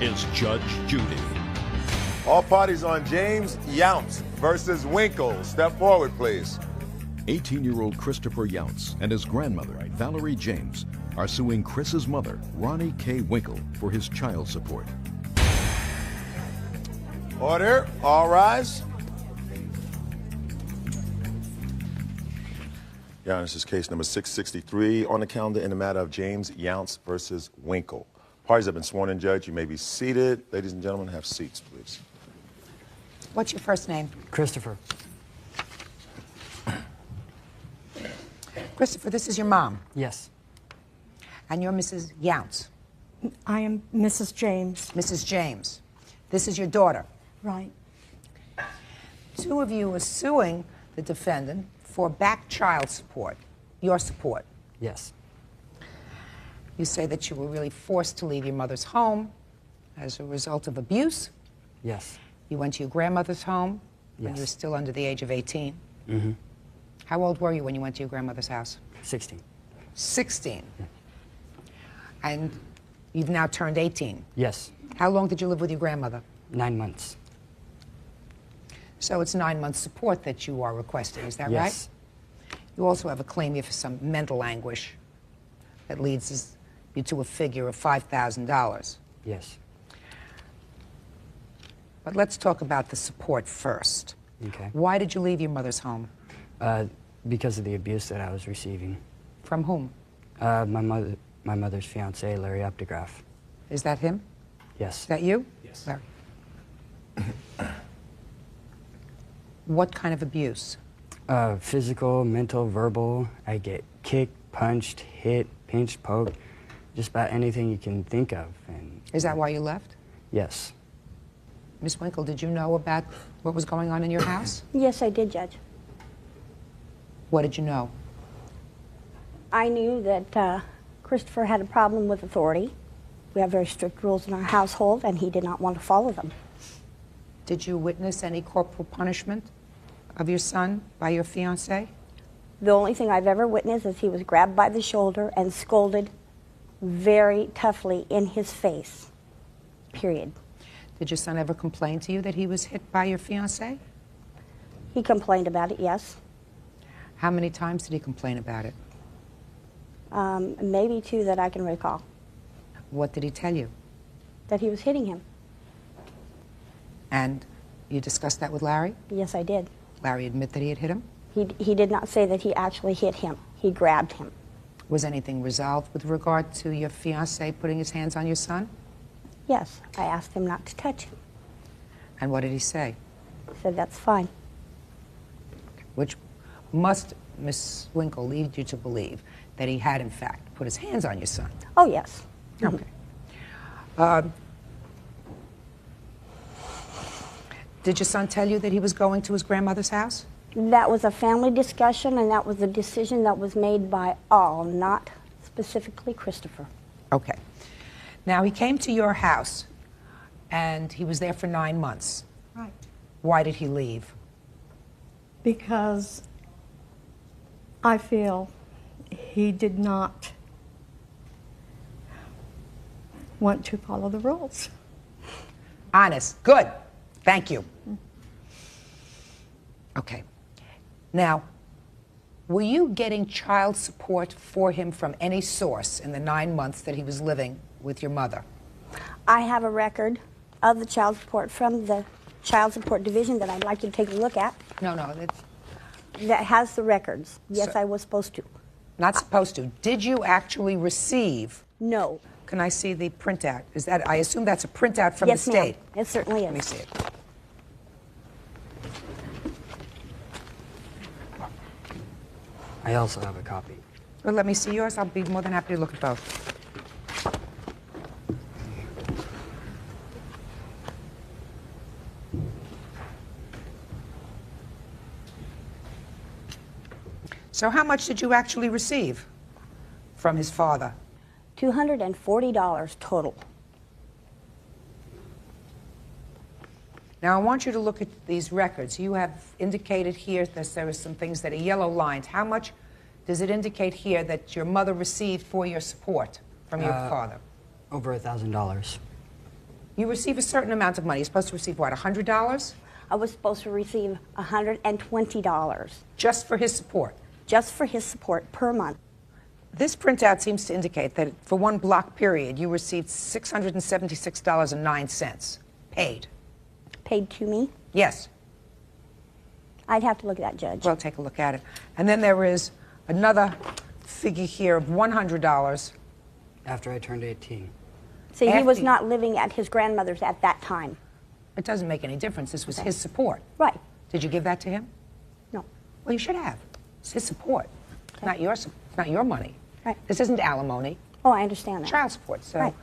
is Judge Judy. All parties on James Younts versus Winkle. Step forward, please. 18-year-old Christopher Younts and his grandmother, Valerie James, are suing Chris's mother, Ronnie K. Winkle, for his child support. Order. All rise. Your Honor, this is case number 663 on the calendar in the matter of James Younts versus Winkle. Parties have been sworn in, Judge. You may be seated. Ladies and gentlemen, have seats, please. What's your first name? Christopher. Christopher, this is your mom. Yes. And you're Mrs. Younts. I am Mrs. James. Mrs. James. This is your daughter. Right. Two of you are suing the defendant for back child support, your support. Yes. You say that you were really forced to leave your mother's home as a result of abuse. Yes. You went to your grandmother's home when Yes. you were still under the age of 18. Mm-hmm. How old were you when you went to your grandmother's house? 16. 16. And you've now turned 18. Yes. How long did you live with your grandmother? 9 months. So it's 9 months support that you are requesting, is that Yes. right? You also have a claim here for some mental anguish that leads you to a figure of $5,000. Yes. But let's talk about the support first. Okay. Why did you leave your mother's home? Because of the abuse that I was receiving. From whom? My mother's fiance, Larry Updegraff. Is that him? Yes. Is that you? Yes. Larry. What kind of abuse? Physical, mental, verbal. I get kicked, punched, hit, pinched, poked, just about anything you can think of. And Is that why you left? yes. Miss Winkle, did you know about what was going on in your house? Yes, I did, Judge. What did you know? I knew that Christopher had a problem with authority. We have very strict rules in our household, and he did not want to follow them. Did you witness any corporal punishment of your son by your fiancé? The only thing I've ever witnessed is he was grabbed by the shoulder and scolded very toughly in his face, period. Did your son ever complain to you that he was hit by your fiancé? He complained about it, yes. How many times did he complain about it? Maybe 2 that I can recall, What did he tell you? that he was hitting him. And you discussed that with Larry? Yes, I did. Larry admit that he had hit him? He did not say that he actually hit him. He grabbed him. Was anything resolved with regard to your fiancé putting his hands on your son? Yes, I asked him not to touch him. And what did he say? He said, that's fine. Which must, Miss Winkle, lead you to believe that he had, in fact, put his hands on your son. Oh, yes. Okay. Did your son tell you that he was going to his grandmother's house? That was a family discussion, and that was a decision that was made by all, not specifically Christopher. Okay. Now, he came to your house, and he was there for 9 months. Right. Why did he leave? Because I feel he did not want to follow the rules. Honest. Good. Thank you. Okay. Now, were you getting child support for him from any source in the 9 months that he was living with your mother? I have a record of the child support from the Child Support Division that I'd like you to take a look at. No. That has the records. Yes, So- I was supposed to. Not supposed to. Did you actually receive? No. Can I see the printout? Is that, I assume that's a printout from Yes, the ma'am. state. It certainly is. Let me see it. I also have a copy. Well, let me see yours. I'll be more than happy to look at both. So how much did you actually receive from his father? $240 total. Now, I want you to look at these records. You have indicated here that there are some things that are yellow lined. How much does it indicate here that your mother received for your support from your father? Over $1,000. You receive a certain amount of money. You're supposed to receive, what, $100? I was supposed to receive $120 Just for his support. just for his support per month. This printout seems to indicate that for one block period, you received $676.09 paid. Paid to me. Yes. I'd have to look at that, Judge. Well, take a look at it. And then there is another figure here of $100. After I turned 18. See, he was after- not living at his grandmother's at that time. It doesn't make any difference. This was Okay. his support. Right. Did you give that to him? No. Well, you should have. It's his support, not your money. Right. This isn't alimony, Oh, I understand that. child support. So, Right.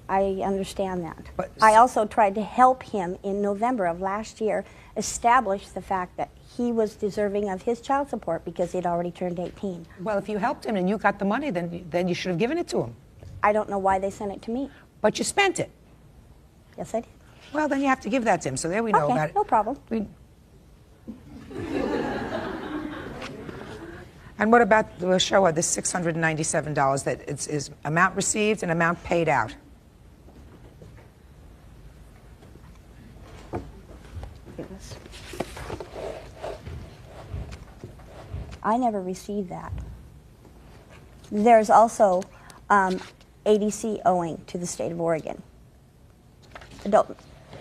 I understand that. But- I also tried to help him in November of last year establish the fact that he was deserving of his child support because he'd already turned 18. well, if you helped him and you got the money, then you should have given it to him. I don't know why they sent it to me. But you spent it. Yes, I did. Well, then you have to give that to him. So there we know Okay, about it. no problem. And what about, we'll show her this $697 that is amount received and amount paid out. Yes. I never received that. There's also ADC owing to the state of Oregon.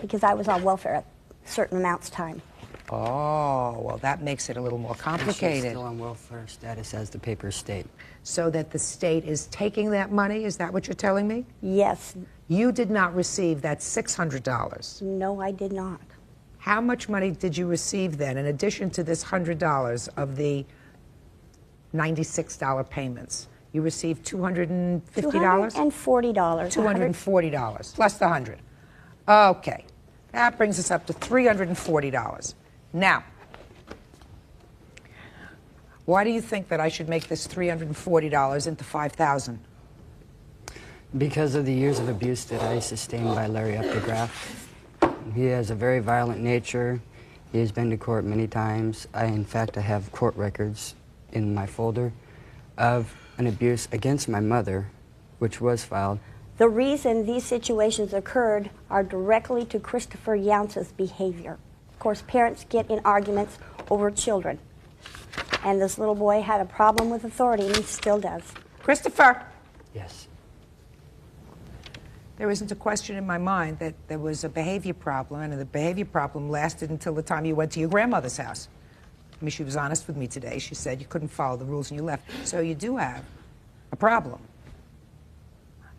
Because I was on welfare at certain amounts of time. Oh, well, that makes it a little more And she's complicated. still on welfare status as the papers state. So that the state is taking that money? Is that what you're telling me? Yes. You did not receive that $600. No, I did not. How much money did you receive then, in addition to this $100 of the $96 payments? You received $250? $240. $240 plus the 100. Okay. That brings us up to $340. Now, why do you think that I should make this $340 into $5,000? Because of the years of abuse that I sustained by Larry Updegraff. He has a very violent nature. He has been to court many times. In fact, I have court records in my folder of an abuse against my mother, which was filed. The reason these situations occurred are directly to Christopher Younce's behavior. Of course, parents get in arguments over children. And this little boy had a problem with authority, and he still does. Christopher! Yes. There isn't a question in my mind that there was a behavior problem, and the behavior problem lasted until the time you went to your grandmother's house. I mean, she was honest with me today. She said you couldn't follow the rules and you left. So you do have a problem.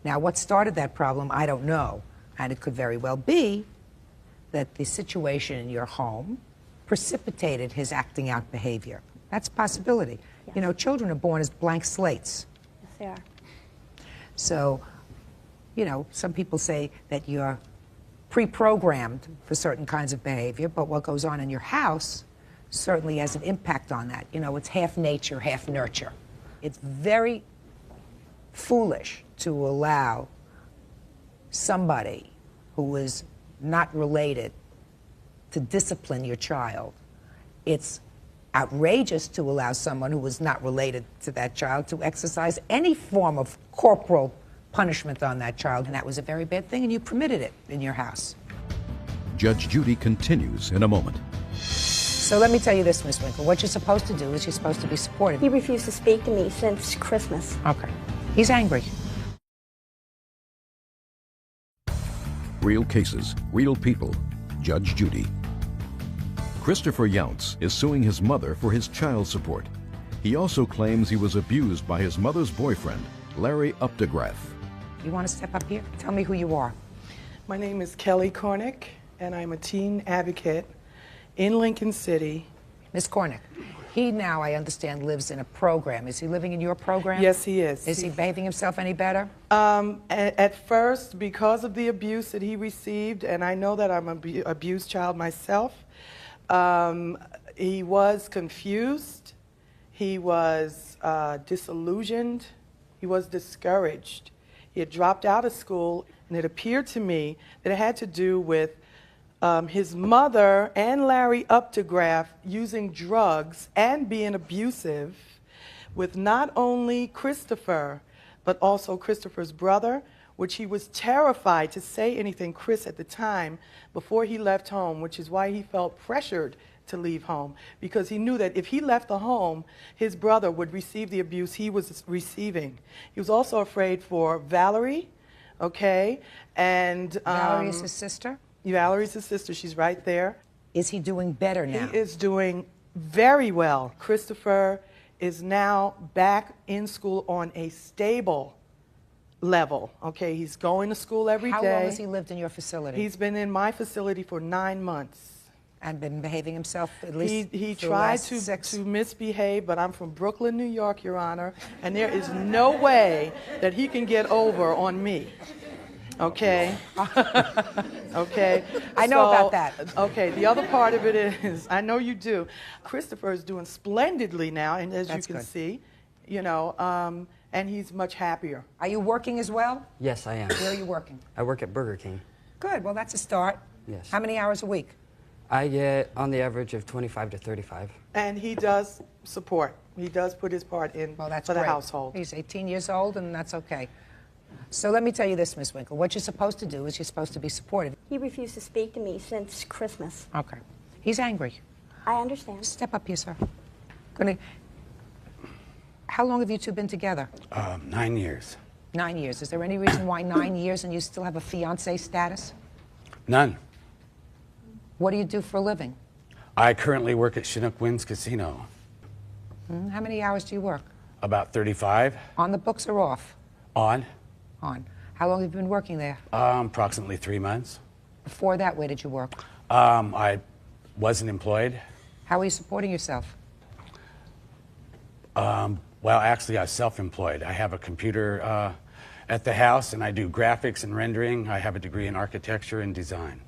Now, what started that problem, I don't know. And it could very well be that the situation in your home precipitated his acting out behavior. That's a possibility. Yes. You know, children are born as blank slates. Yes, they are. So, you know, some people say that you're pre-programmed for certain kinds of behavior, but what goes on in your house certainly has an impact on that. You know, it's half nature, half nurture. It's very foolish to allow somebody who is not related to discipline your child. It's outrageous to allow someone who is not related to that child to exercise any form of corporal punishment on that child, and that was a very bad thing, and you permitted it in your house. Judge Judy continues in a moment. So let me tell you this, Miss Winkle. What you're supposed to do is you're supposed to be supportive. He refused to speak to me since Christmas. Okay. He's angry. Real cases, real people. Judge Judy. Christopher Younce is suing his mother for his child support. He also claims he was abused by his mother's boyfriend, Larry Updegraff. You want to step up here? Tell me who you are. My name is Kelly Cornick, and I'm a teen advocate in Lincoln City. Miss Cornick. He now, I understand, lives in a program. Is he living in your program? Yes, he is. Is he behaving himself any better? At first, because of the abuse that he received, and I know that I'm an abused child myself, he was confused, he was disillusioned, he was discouraged. He had dropped out of school, and it appeared to me that it had to do with his mother and Larry Updegraff using drugs and being abusive with not only Christopher, but also Christopher's brother, which he was terrified to say anything, Chris, at the time, before he left home, which is why he felt pressured to leave home, because he knew that if he left the home, his brother would receive the abuse he was receiving. He was also afraid for Valerie, okay? And Valerie is his sister? Valerie's his sister. She's right there. Is he doing better now? He is doing very well. Christopher is now back in school on a stable level, okay? He's going to school every day. How long has he lived in your facility? He's been in my facility for 9 months. And been behaving himself at least He for the tried last to six? misbehave, but I'm from Brooklyn, New York, Your Honor, and there is no way that he can get over on me. Okay? Okay? I know about that. Okay, the other part of it is, I know you do, Christopher is doing splendidly now, and as That's you can good. see, you know, and he's much happier. Are you working as well? Yes, I am. Where are you working? I work at Burger King. Good. Well, that's a start. Yes. How many hours a week? I get on the average of 25 to 35. And he does support. He does put his part in Well, that's for the great. household. He's 18 years old, and that's okay. So let me tell you this, Ms. Winkle. What you're supposed to do is you're supposed to be supportive. He refused to speak to me since Christmas. Okay. He's angry. I understand. Step up here, sir. How long have you two been together? 9 years. 9 years. Is there any reason why 9 years and you still have a fiancé status? None. What do you do for a living? I currently work at Chinook Winds Casino. How many hours do you work? About 35. On the books or off? On. On. How long have you been working there? Approximately 3 months. Before that, where did you work? I wasn't employed. How are you supporting yourself? Well, actually, I was self-employed. I have a computer at the house, and I do graphics and rendering. I have a degree in architecture and design.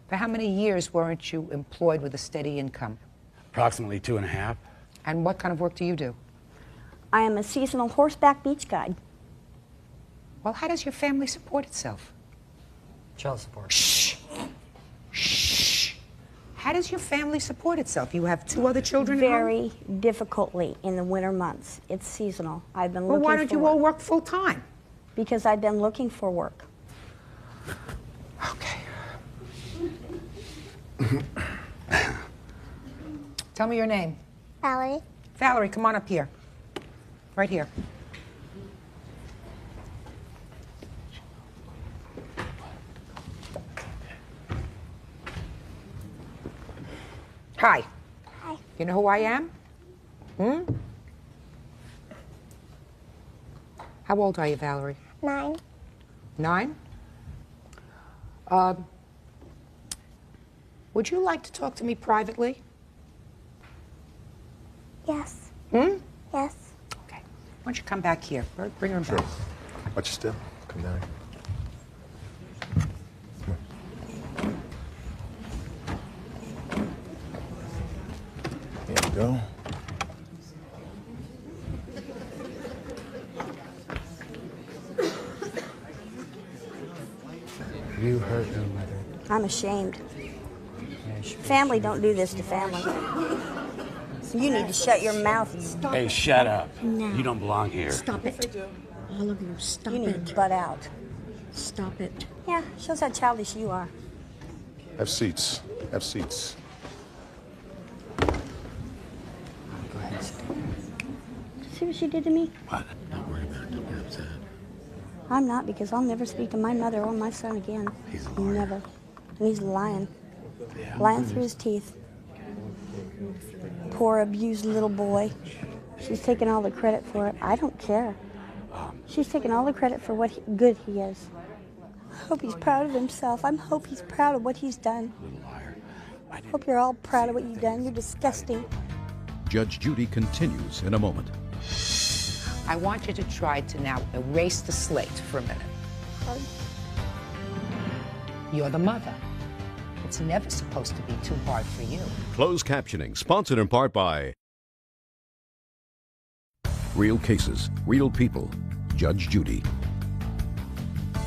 For how many years weren't you employed with a steady income? Approximately 2.5. And what kind of work do you do? I am a seasonal horseback beach guide. Well, how does your family support itself? Child support. Shh. Shh. How does your family support itself? You have 2 other children at home? Very difficultly in the winter months. It's seasonal. I've been Well, looking why don't for you work. all work full time? Because I've been looking for work. Okay. Tell me your name. Valerie. Valerie, come on up here. Right here. Hi. Hi. You know who I am? How old are you, Valerie? 9. 9? Would you like to talk to me privately? Yes. Hmm? Yes. Okay. Why don't you come back here? Bring her Sure. back. Watch your step. Come down here. There you go. You hurt me, Mother. I'm ashamed. Yeah, sure. Family don't do this to family. You need to shut your mouth. Hey, shut up. No. You don't belong here. Stop it. All of you, stop You need it. to butt out. Stop it. Yeah, shows how childish you are. Have seats. Have seats. Go ahead, sit. See what she did to me? What? Don't worry about it. Don't get upset. I'm not, because I'll never speak to my mother or my son again. He's a liar. Never. And he's lying. Yeah. Lying through his teeth. Poor abused little boy. She's taking all the credit for it. I don't care. She's taking all the credit for what good he is. I hope he's proud of himself. I hope he's proud of what he's done. Little liar. I didn't Hope you're all proud of what you've done. You're disgusting. Judge Judy continues in a moment. I want you to try to now erase the slate for a minute. You're the mother. It's never supposed to be too hard for you. Closed captioning, sponsored in part by Real Cases, Real People, Judge Judy.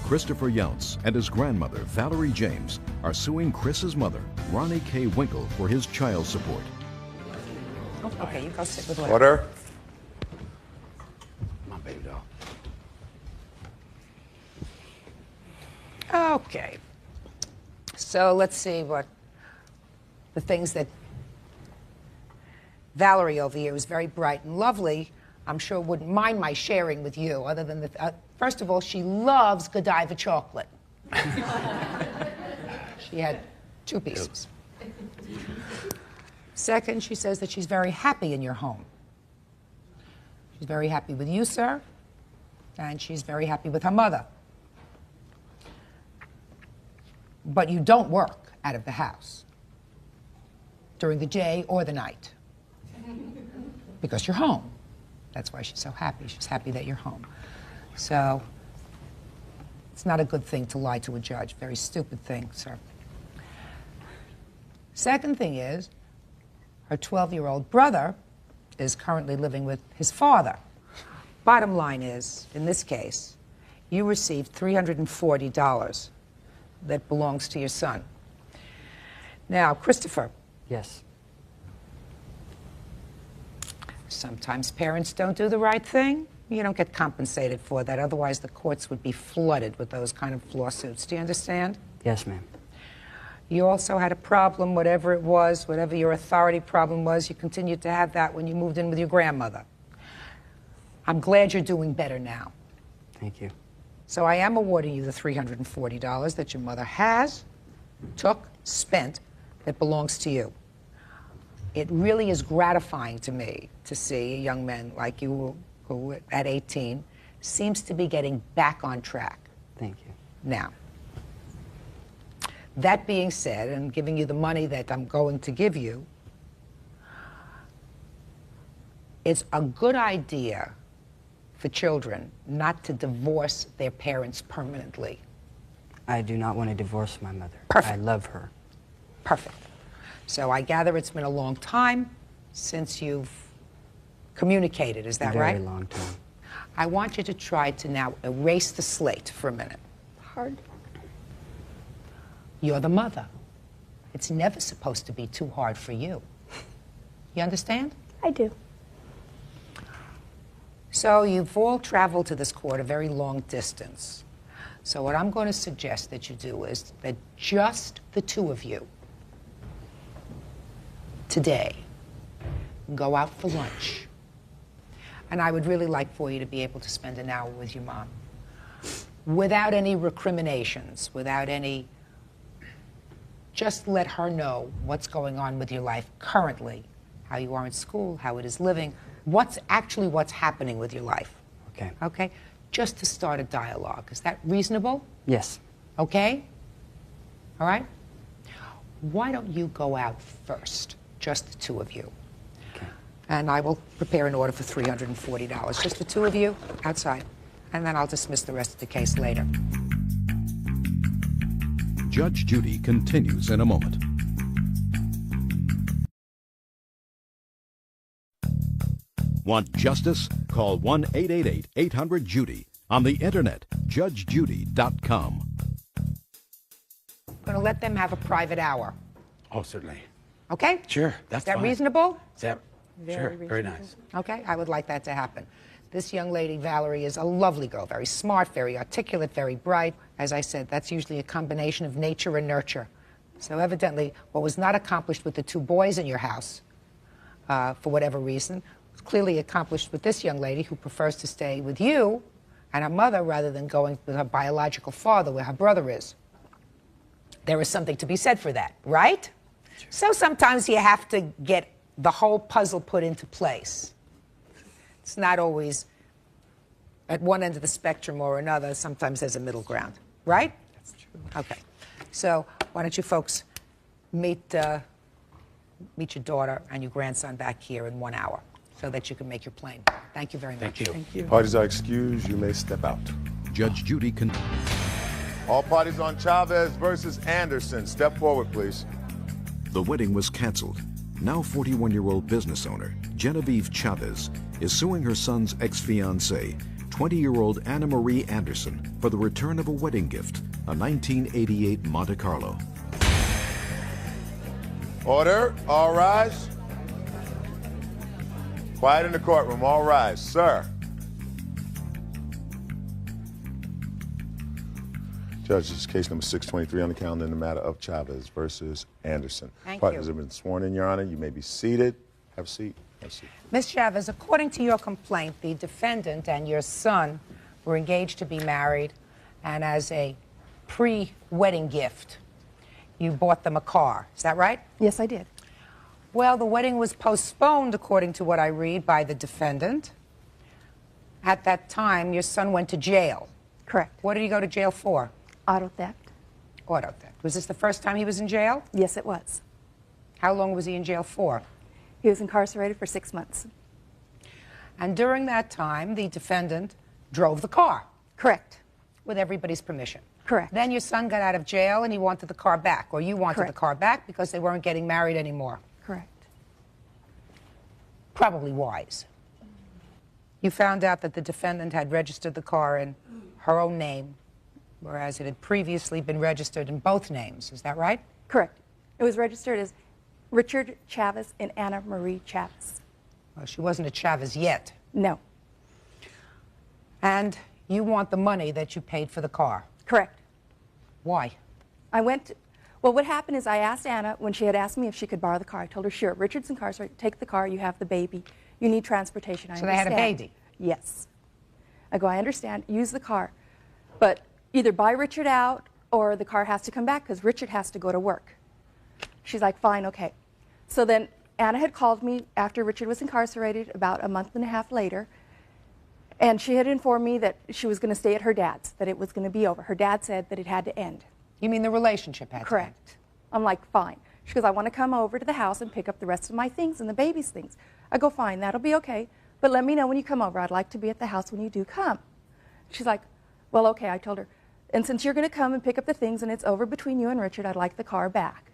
Christopher Younts and his grandmother, Valerie James, are suing Chris's mother, Ronnie K. Winkle, for his child support. Okay, you go sit with Larry. Order. Come on, baby doll. Okay. So let's see what the things that Valerie over here is very bright and lovely. I'm sure wouldn't mind my sharing with you, other than the first of all, she loves Godiva chocolate. She had 2 pieces. Second, she says that she's very happy in your home. She's very happy with you, sir, and she's very happy with her mother. But you don't work out of the house during the day or the night because you're home. That's why she's so happy. She's happy that you're home. So it's not a good thing to lie to a judge. Very stupid thing, sir. Second thing is, her 12-year-old brother is currently living with his father. Bottom line is, in this case, you received $340 that belongs to your son. Now, Christopher. Yes. Sometimes parents don't do the right thing. You don't get compensated for that. Otherwise, the courts would be flooded with those kind of lawsuits. Do you understand? Yes, ma'am. You also had a problem, whatever it was, whatever your authority problem was, you continued to have that when you moved in with your grandmother. I'm glad you're doing better now. Thank you. So I am awarding you the $340 that your mother has, took, spent, that belongs to you. It really is gratifying to me to see a young man like you who at 18 seems to be getting back on track. Thank you. Now, that being said, and giving you the money that I'm going to give you, it's a good idea for children not to divorce their parents permanently. I do not want to divorce my mother. Perfect. I love her. Perfect. So I gather it's been a long time since you've communicated, is that right? Very long time. I want you to try to now erase the slate for a minute. Hard. You're the mother. It's never supposed to be too hard for you. You understand? I do. So you've all traveled to this court a very long distance. So what I'm going to suggest that you do is that just the 2 of you today go out for lunch. And I would really like for you to be able to spend an hour with your mom without any recriminations, without any... Just let her know what's going on with your life currently, how you are in school, how it is living, what's happening with your life. Okay. Okay? Just to start a dialogue. Is that reasonable? Yes. Okay? All right? Why don't you go out first, just the 2 of you? Okay. And I will prepare an order for $340. Just the 2 of you outside. And then I'll dismiss the rest of the case later. Judge Judy continues in a moment. Want justice? Call 1-888-800-JUDY. On the internet, judgejudy.com. I'm going to let them have a private hour. Oh, certainly. Okay? Sure, that's Is that fine. reasonable? Is that, sure, very nice. Okay, I would like that to happen. This young lady, Valerie, is a lovely girl, very smart, very articulate, very bright. As I said, that's usually a combination of nature and nurture. So evidently, what was not accomplished with the 2 boys in your house, for whatever reason, was clearly accomplished with this young lady who prefers to stay with you and her mother rather than going with her biological father where her brother is. There is something to be said for that, right? Sure. So sometimes you have to get the whole puzzle put into place. It's not always at one end of the spectrum or another. Sometimes there's a middle ground, right? That's true. Okay. So why don't you folks meet your daughter and your grandson back here in 1 hour so that you can make your plane. Thank you very much. Thank you. Thank you. Parties are excused. You may step out. Judge Judy continues. All parties on Chavez versus Anderson. Step forward, please. The wedding was canceled. Now 41-year-old business owner Genevieve Chavez is suing her son's ex-fiancée, 20-year-old Anna Marie Anderson, for the return of a wedding gift, a 1988 Monte Carlo. Order. All rise. Quiet in the courtroom. All rise. Sir. Judge, this is case number 623 on the calendar in the matter of Chavez versus Anderson. Thank Partners you. have been sworn in, Your Honor. You may be seated. Have a seat. Have a seat. Ms. Chavez, according to your complaint, the defendant and your son were engaged to be married, and as a pre-wedding gift, you bought them a car. Is that right? Yes, I did. Well, the wedding was postponed, according to what I read, by the defendant. At that time, your son went to jail. Correct. What did he go to jail for? Auto theft. Auto theft. Was this the first time he was in jail? Yes, it was. How long was he in jail for? He was incarcerated for 6 months. And during that time, the defendant drove the car. Correct. With everybody's permission. Correct. Then your son got out of jail and he wanted the car back, or you wanted Correct. the car back because they weren't getting married anymore. Correct. Probably wise. You found out that the defendant had registered the car in her own name, whereas it had previously been registered in both names. Is that right? Correct. It was registered as Richard Chavez and Anna Marie Chavez. Well, she wasn't a Chavez yet. No. And you want the money that you paid for the car. Correct. Why? Well, what happened is I asked Anna when she had asked me if she could borrow the car. I told her, sure, Richard's incarcerated, take the car, you have the baby, you need transportation. So they had a baby? Yes. I go, I understand, use the car, but either buy Richard out or the car has to come back because Richard has to go to work. She's like, fine, okay. So then Anna had called me after Richard was incarcerated about a month and a half later, and she had informed me that she was going to stay at her dad's, that it was going to be over. Her dad said that it had to end. You mean the relationship had to end? Correct. I'm like, fine. She goes, I want to come over to the house and pick up the rest of my things and the baby's things. I go, fine, that'll be okay, but let me know when you come over. I'd like to be at the house when you do come. She's like, well, okay, I told her. And since you're going to come and pick up the things and it's over between you and Richard, I'd like the car back.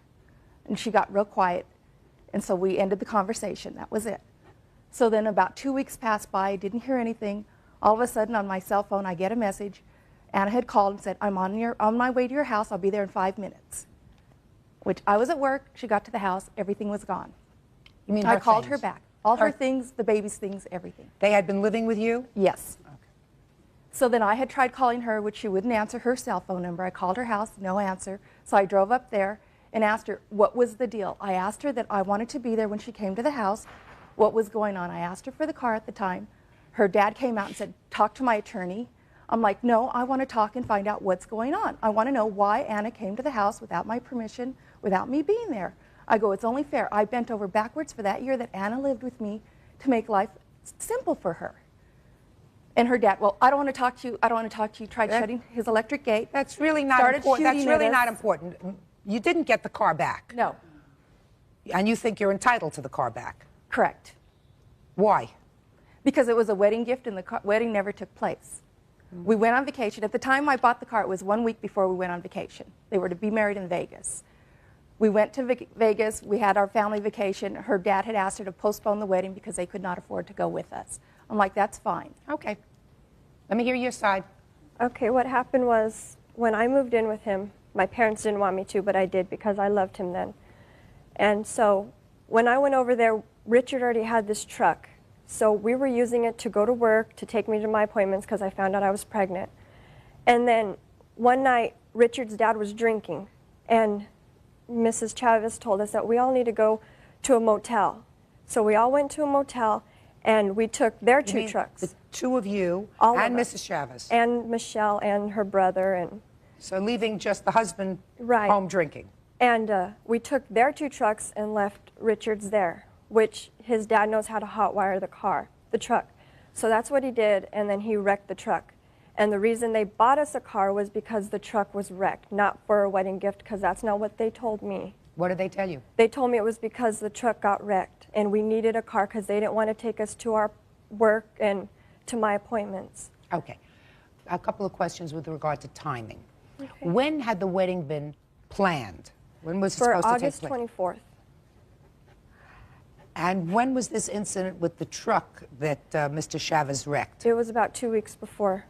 And she got real quiet, and so we ended the conversation. That was it. So then about 2 weeks passed by, I didn't hear anything. All of a sudden on my cell phone, I get a message. Anna had called and said, I'm on my way to your house. I'll be there in 5 minutes. Which I was at work. She got to the house. Everything was gone. You mean I her called things? her back. All her things, the baby's things, everything. They had been living with you? Yes. Okay. So then I had tried calling her, which she wouldn't answer her cell phone number. I called her house, no answer. So I drove up there and asked her, what was the deal? I asked her that I wanted to be there when she came to the house, what was going on. I asked her for the car at the time. Her dad came out and said, talk to my attorney. I'm like, no, I want to talk and find out what's going on. I want to know why Anna came to the house without my permission, without me being there. I go, it's only fair. I bent over backwards for that year that Anna lived with me to make life simple for her. And her dad, well, I don't want to talk to you. I don't want to talk to you. Tried shutting his electric gate. That's really not important. That's really not important. You didn't get the car back. No. And you think you're entitled to the car back. Correct. Why? Because it was a wedding gift and the wedding never took place. We went on vacation. At the time I bought the car, it was 1 week before we went on vacation. They were to be married in Vegas. We went to Vegas. We had our family vacation. Her dad had asked her to postpone the wedding because they could not afford to go with us. I'm like, that's fine. Okay. Let me hear your side. Okay, what happened was when I moved in with him, my parents didn't want me to, but I did because I loved him then. And so when I went over there, Richard already had this truck. So we were using it to go to work, to take me to my appointments because I found out I was pregnant. And then one night, Richard's dad was drinking, and Mrs. Chavez told us that we all need to go to a motel. So we all went to a motel, and we took their two trucks. The two of you all and of us. Mrs. Chavez. And Michelle and her brother. And so leaving just the husband right. home drinking. And we took their two trucks and left Richard's there, which his dad knows how to hotwire the truck. So that's what he did, and then he wrecked the truck. And the reason they bought us a car was because the truck was wrecked, not for a wedding gift, because that's not what they told me. What did they tell you? They told me it was because the truck got wrecked, and we needed a car because they didn't want to take us to our work and to my appointments. Okay. A couple of questions with regard to timing. Okay. When had the wedding been planned? When was it For supposed August to take place? 24th. And when was this incident with the truck that Mr. Chavez wrecked? It was about 2 weeks before.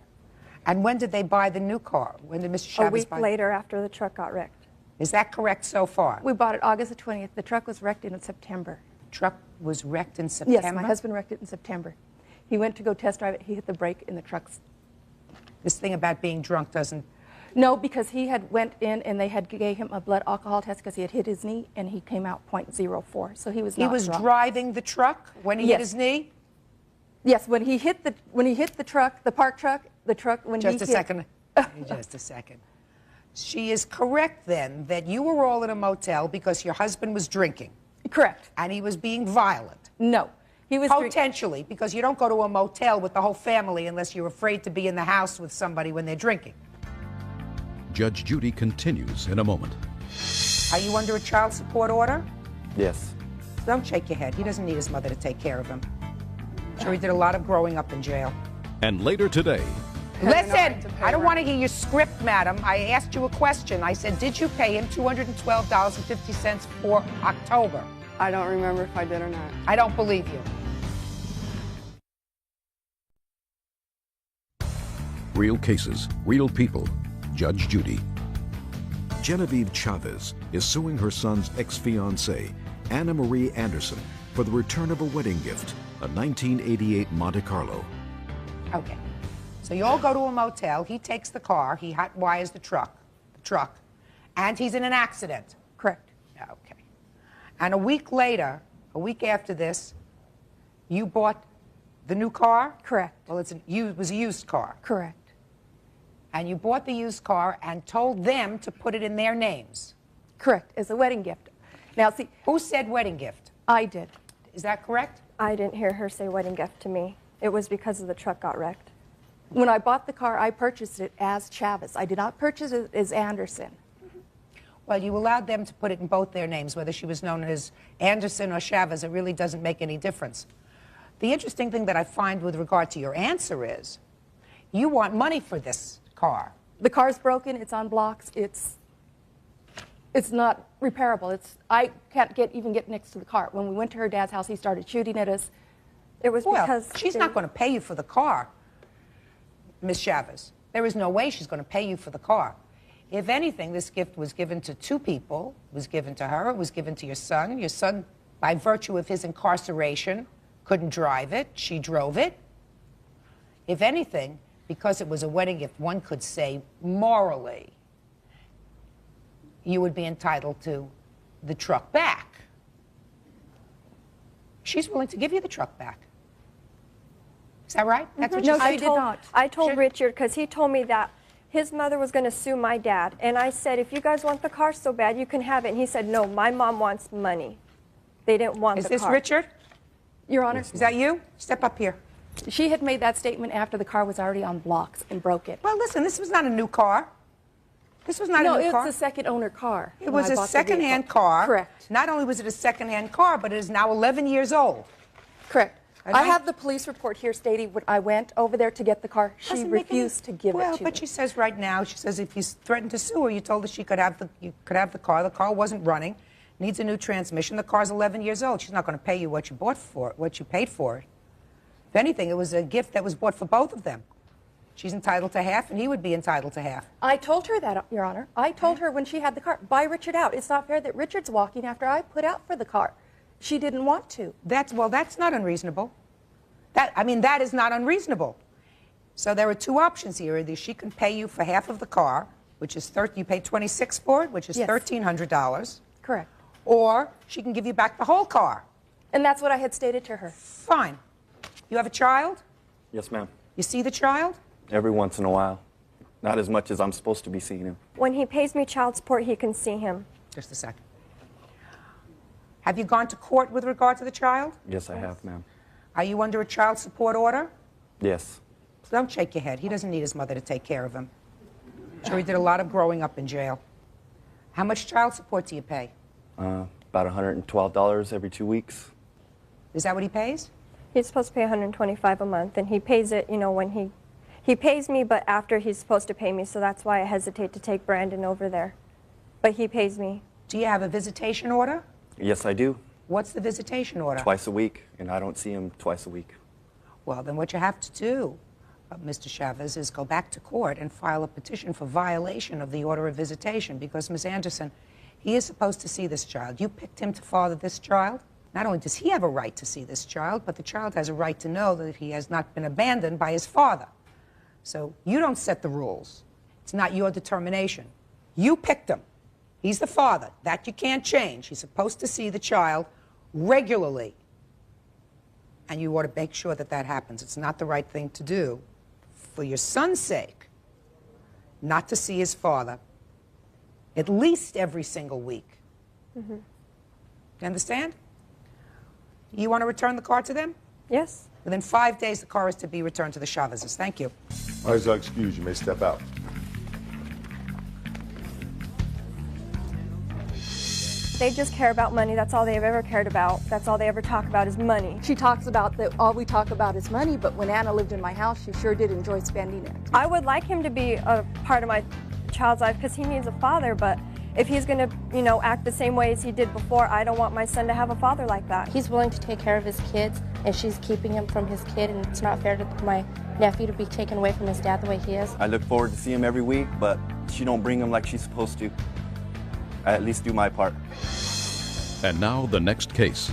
And when did they buy the new car? When did Mr. Chavez A week buy later after the truck got wrecked. Is that correct so far? We bought it August the 20th. The truck was wrecked in September. Truck was wrecked in September? Yes, my husband wrecked it in September. He went to go test drive it. He hit the brake and the truck's... This thing about being drunk doesn't No, because he had went in and they had gave him a blood alcohol test because he had hit his knee and he came out .04. So he was not He was drunk. driving the truck when he hit his knee? Yes, when he hit the truck, the park truck, when Just he a hit... second. Just a second. She is correct then that you were all in a motel because your husband was drinking. Correct. And he was being violent. No. He was potentially, because you don't go to a motel with the whole family unless you're afraid to be in the house with somebody when they're drinking. Judge Judy continues in a moment. Are you under a child support order? Yes. Don't shake your head. He doesn't need his mother to take care of him. Sure, he did a lot of growing up in jail. And later today, listen, I don't want to hear your script, madam. I asked you a question. I said, did you pay him $212.50 for October? I don't remember if I did or not. I don't believe you. real cases, real people. Judge Judy. Genevieve Chavez is suing her son's ex-fiancée, Anna Marie Anderson, for the return of a wedding gift, a 1988 Monte Carlo. Okay. So you all go to a motel. He takes the car. He hot wires the truck, and he's in an accident. Correct. Okay. And a week later, a week after this, you bought the new car? Correct. Well, it was a used car. Correct. And you bought the used car and told them to put it in their names. Correct, as a wedding gift. Now, see... Who said wedding gift? I did. Is that correct? I didn't hear her say wedding gift to me. It was because of the truck got wrecked. When I bought the car, I purchased it as Chavez. I did not purchase it as Anderson. Well, you allowed them to put it in both their names, whether she was known as Anderson or Chavez. It really doesn't make any difference. The interesting thing that I find with regard to your answer is you want money for this car. The car's broken. It's on blocks. It's not repairable. I can't even get next to the car. When we went to her dad's house, he started shooting at us. It was because she's not going to pay you for the car, Miss Chavez. There is no way she's going to pay you for the car. If anything, this gift was given to two people. It was given to her. It was given to your son. Your son, by virtue of his incarceration, couldn't drive it. She drove it. If anything, because it was a wedding gift, one could say morally, you would be entitled to the truck back. She's willing to give you the truck back. Is that right? That's what no, you said? I did not. I told Richard because he told me that his mother was going to sue my dad. And I said, if you guys want the car so bad, you can have it. And he said, no, my mom wants money. They didn't want the car. Is this Richard? Your Honor. Is that you? Step up here. She had made that statement after the car was already on blocks and broke it. Well, listen, this was not a new car. This was not a new car. No, it was a second-owner car. It was a second-hand car. Correct. Not only was it a second-hand car, but it is now 11 years old. Correct. I have the police report here stating when I went over there to get the car, she refused to give it to me. Well, but she says right now, she says if you threatened to sue her, you told her she could have you could have the car. The car wasn't running, needs a new transmission. The car's 11 years old. She's not going to pay you what you bought for it, what you paid for it. If anything, it was a gift that was bought for both of them. She's entitled to half, and he would be entitled to half. I told her that, Your Honor. I told her when she had the car, buy Richard out. It's not fair that Richard's walking after I put out for the car. She didn't want to. That's not unreasonable. That is not unreasonable. So there are two options here. Either she can pay you for half of the car, which is you pay $26 for it, which is $1,300. Correct. Or she can give you back the whole car. And that's what I had stated to her. Fine. You have a child? Yes, ma'am. You see the child? Every once in a while. Not as much as I'm supposed to be seeing him. When he pays me child support, he can see him. Just a second. Have you gone to court with regard to the child? Yes, I have, ma'am. Are you under a child support order? Yes. Don't shake your head. He doesn't need his mother to take care of him. Sure, he did a lot of growing up in jail. How much child support do you pay? About $112 every 2 weeks. Is that what he pays? He's supposed to pay $125 a month, and he pays it, when he pays me, but after he's supposed to pay me, so that's why I hesitate to take Brandon over there. But he pays me. Do you have a visitation order? Yes, I do. What's the visitation order? Twice a week, and I don't see him twice a week. Well, then what you have to do, Mr. Chavez, is go back to court and file a petition for violation of the order of visitation because, Ms. Anderson, he is supposed to see this child. You picked him to father this child. Not only does he have a right to see this child, but the child has a right to know that he has not been abandoned by his father. So you don't set the rules. It's not your determination. You picked him. He's the father. That you can't change. He's supposed to see the child regularly. And you ought to make sure that that happens. It's not the right thing to do, for your son's sake, not to see his father at least every single week. Mm-hmm. You understand? You want to return the car to them? Yes. Within 5 days, the car is to be returned to the Chavezes. Thank you. All right, so excuse, you may step out. They just care about money. That's all they've ever cared about. That's all they ever talk about is money. She talks about that all we talk about is money, but when Anna lived in my house, she sure did enjoy spending it. I would like him to be a part of my child's life because he needs a father, but if he's going to, act the same way as he did before, I don't want my son to have a father like that. He's willing to take care of his kids, and she's keeping him from his kid, and it's not fair to my nephew to be taken away from his dad the way he is. I look forward to see him every week, but she don't bring him like she's supposed to. I at least do my part. And now the next case.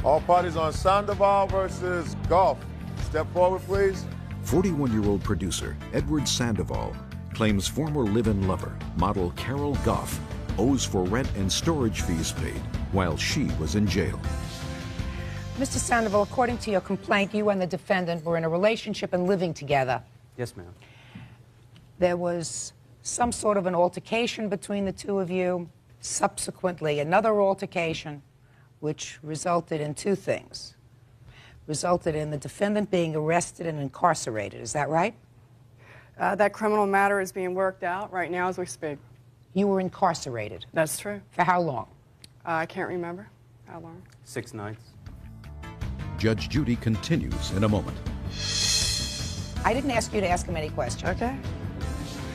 All parties on Sandoval versus Goff. Step forward, please. 41-year-old producer Edward Sandoval claims former live-in lover, model Carol Goff, owes for rent and storage fees paid while she was in jail. Mr. Sandoval, according to your complaint, you and the defendant were in a relationship and living together. Yes, ma'am. There was some sort of an altercation between the two of you. Subsequently, another altercation, which resulted in two things. Resulted in the defendant being arrested and incarcerated. Is that right? That criminal matter is being worked out right now as we speak. You were incarcerated. That's true. For how long? I can't remember how long. 6 nights. Judge Judy continues in a moment. I didn't ask you to ask him any questions. Okay.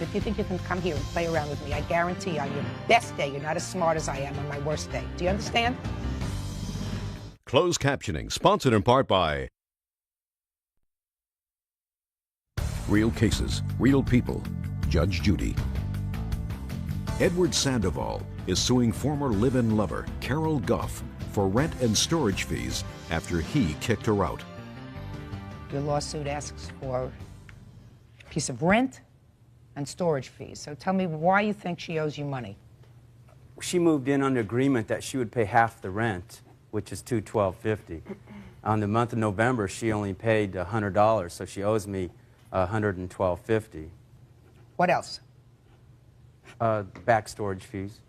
If you think you can come here and play around with me, I guarantee on your best day, you're not as smart as I am on my worst day. Do you understand? Closed captioning, sponsored in part by Real Cases, Real People, Judge Judy. Edward Sandoval is suing former live-in lover Carol Goff for rent and storage fees after he kicked her out. Your lawsuit asks for a piece of rent and storage fees. So tell me why you think she owes you money. She moved in under agreement that she would pay half the rent, which is $212.50. On the month of November, she only paid $100, so she owes me $112.50. What else? Back storage fees.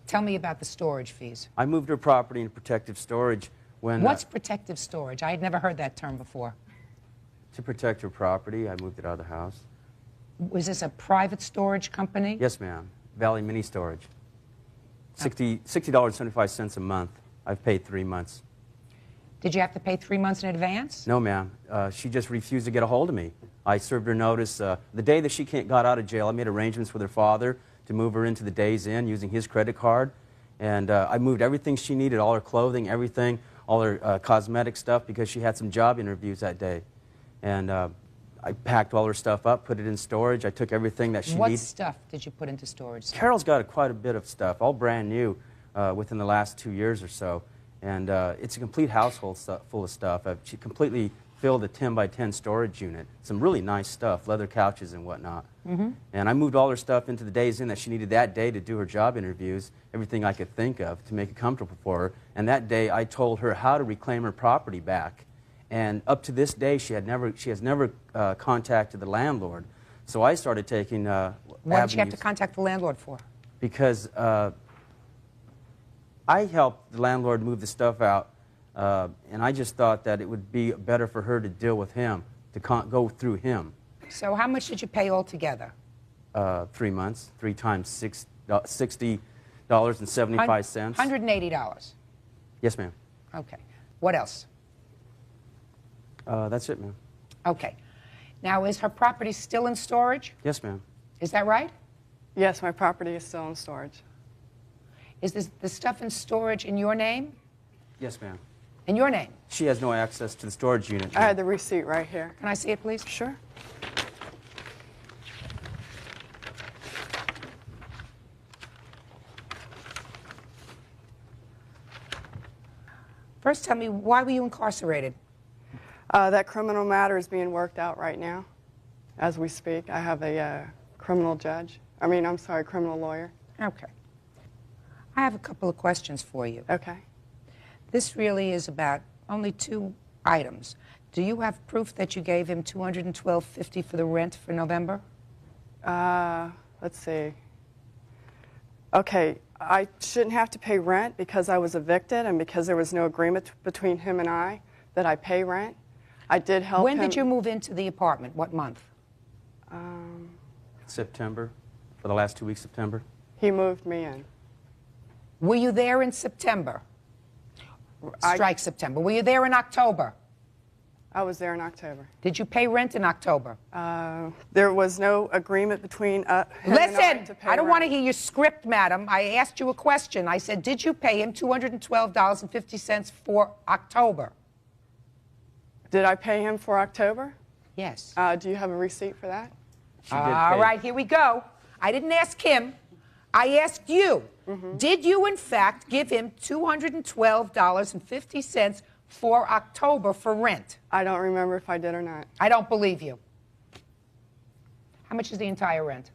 Tell me about the storage fees. I moved her property into protective storage when... What's protective storage? I had never heard that term before. To protect her property, I moved it out of the house. Was this a private storage company? Yes, ma'am. Valley Mini Storage. $60.75 a month. I've paid 3 months. Did you have to pay 3 months in advance? No, ma'am. She just refused to get a hold of me. I served her notice. The day that she got out of jail, I made arrangements with her father to move her into the Days Inn using his credit card. And I moved everything she needed, all her clothing, everything, all her cosmetic stuff, because she had some job interviews that day. And I packed all her stuff up, put it in storage. I took everything that she needed. What stuff did you put into storage? Carol's got quite a bit of stuff, all brand new within the last 2 years or so. And it's a complete household full of stuff. She completely filled a 10 by 10 storage unit. Some really nice stuff, leather couches and whatnot. Mm-hmm. And I moved all her stuff into the Days Inn that she needed that day to do her job interviews, everything I could think of to make it comfortable for her. And that day I told her how to reclaim her property back. And up to this day, she has never contacted the landlord. So I started taking Why did you have to contact the landlord for? Because I helped the landlord move the stuff out, and I just thought that it would be better for her to deal with him, to go through him. So how much did you pay altogether? 3 months, 3 times $60.75. $180. Yes, ma'am. Okay. What else? That's it, ma'am. Okay. Now, is her property still in storage? Yes, ma'am. Is that right? Yes, my property is still in storage. Is the stuff in storage in your name? Yes, ma'am. In your name? She has no access to the storage unit. I had the receipt right here. Can I see it, please? Sure. First, tell me, why were you incarcerated? That criminal matter is being worked out right now as we speak. I have a Criminal judge. I'm sorry, criminal lawyer. Okay. I have a couple of questions for you. Okay. This really is about only 2 items. Do you have proof that you gave him $212.50 for the rent for November? Let's see. Okay, I shouldn't have to pay rent because I was evicted and because there was no agreement between him and I that I pay rent. I did help him. When did you move into the apartment? What month? September, for the last 2 weeks of September. He moved me in. Were you there in September? Strike September. Were you there in October? I was there in October. Did you pay rent in October? There was no agreement between him Listen, and I to pay I don't rent. want to hear your script, madam. I asked you a question. I said, did you pay him $212.50 for October? Did I pay him for October? Yes. Do you have a receipt for that? All right, here we go. I didn't ask him. I asked you. Did you, in fact, give him $212.50 for October for rent? I don't remember if I did or not. I don't believe you. How much is the entire rent?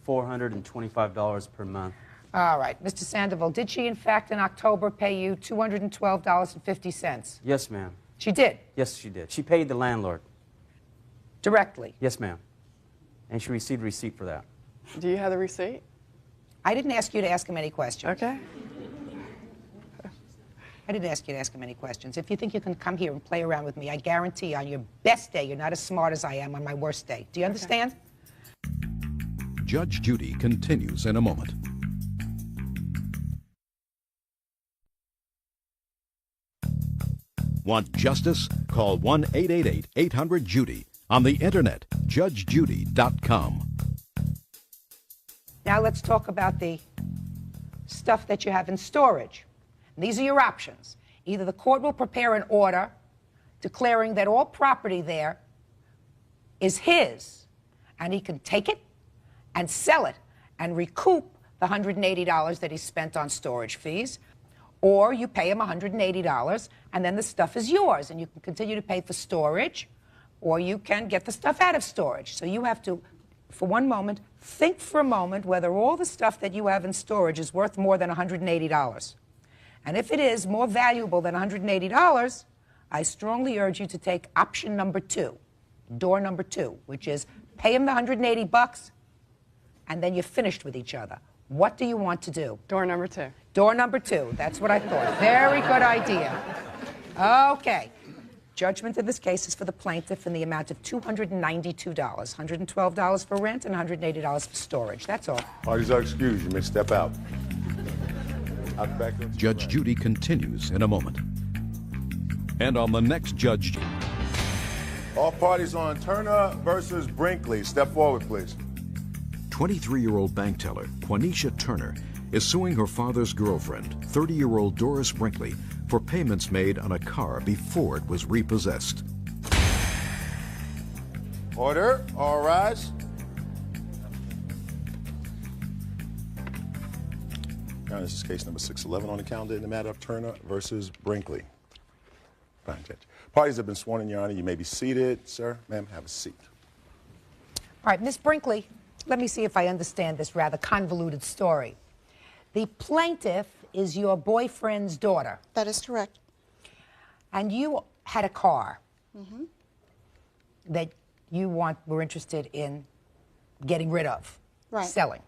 $425 per month. All right. Mr. Sandoval, did she, in fact, in October pay you $212.50? Yes, ma'am. She did? Yes, she did. She paid the landlord. Directly? Yes, ma'am. And she received a receipt for that. Do you have the receipt? I didn't ask you to ask him any questions. Okay. I didn't ask you to ask him any questions. If you think you can come here and play around with me, I guarantee on your best day, you're not as smart as I am on my worst day. Do you understand? Judge Judy continues in a moment. Want justice? Call 1-888-800-JUDY. On the internet, judgejudy.com. Now let's talk about the stuff that you have in storage. These are your options. Either the court will prepare an order declaring that all property there is his, and he can take it and sell it and recoup the $180 that he spent on storage fees, or you pay him $180 and then the stuff is yours and you can continue to pay for storage, or you can get the stuff out of storage. So you have to, for one moment, think for a moment whether all the stuff that you have in storage is worth more than $180. And if it is more valuable than $180, I strongly urge you to take option number 2, door number 2, which is pay him the $180 and then you're finished with each other. What do you want to do? Door number 2. Door number 2. That's what I thought. Very good idea. Okay. Judgment in this case is for the plaintiff in the amount of $292, $112 for rent and $180 for storage. That's all. Parties are excused. You may step out. Judge Judy continues in a moment. And on the next Judge Judy. All parties on Turner versus Brinkley. Step forward, please. 23-year-old bank teller Quanisha Turner is suing her father's girlfriend, 30-year-old Doris Brinkley, for payments made on a car before it was repossessed. Order. All rise. Now, this is case number 611 on the calendar in the matter of Turner versus Brinkley. Fine, Judge. Parties have been sworn in, Your Honor. You may be seated. Sir, ma'am, have a seat. All right, Ms. Brinkley, let me see if I understand this rather convoluted story. The plaintiff is your boyfriend's daughter. That is correct. And you had a car that you were interested in getting rid of, selling.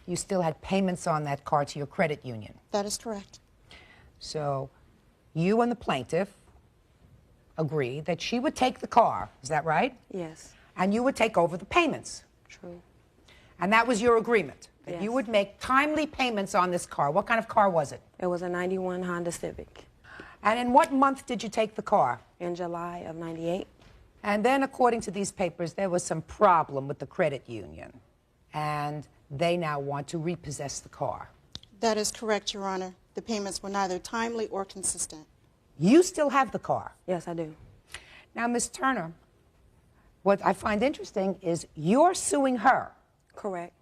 You still had payments on that car to your credit union. That is correct. So you and the plaintiff agreed that she would take the car. Is that right? Yes. And you would take over the payments. True. And that was your agreement, that Yes. you would make timely payments on this car. What kind of car was it? It was a 91 Honda Civic. And in what month did you take the car? In July of 98. And then, according to these papers, there was some problem with the credit union. And they now want to repossess the car. That is correct, Your Honor. The payments were neither timely or consistent. You still have the car? Yes, I do. Now, Ms. Turner, what I find interesting is you're suing her. Correct.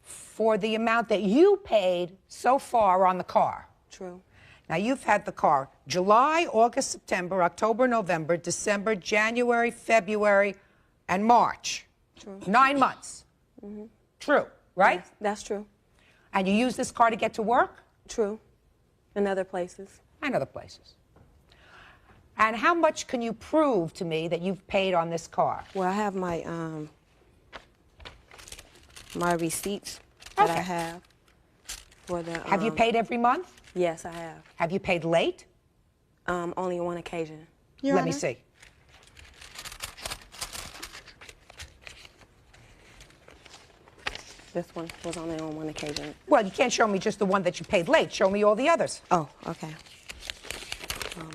For the amount that you paid so far on the car. True. Now, you've had the car July, August, September, October, November, December, January, February, and March. True. 9 months. True, right? Yes, that's true. And you use this car to get to work? True. In other places. And other places. And how much can you prove to me that you've paid on this car? Well, I have my my receipts that I have for the. Have you paid every month? Yes, I have. Have you paid late? Only on one occasion. Let me see. This one was only on one occasion. Well, you can't show me just the one that you paid late. Show me all the others. Oh, okay.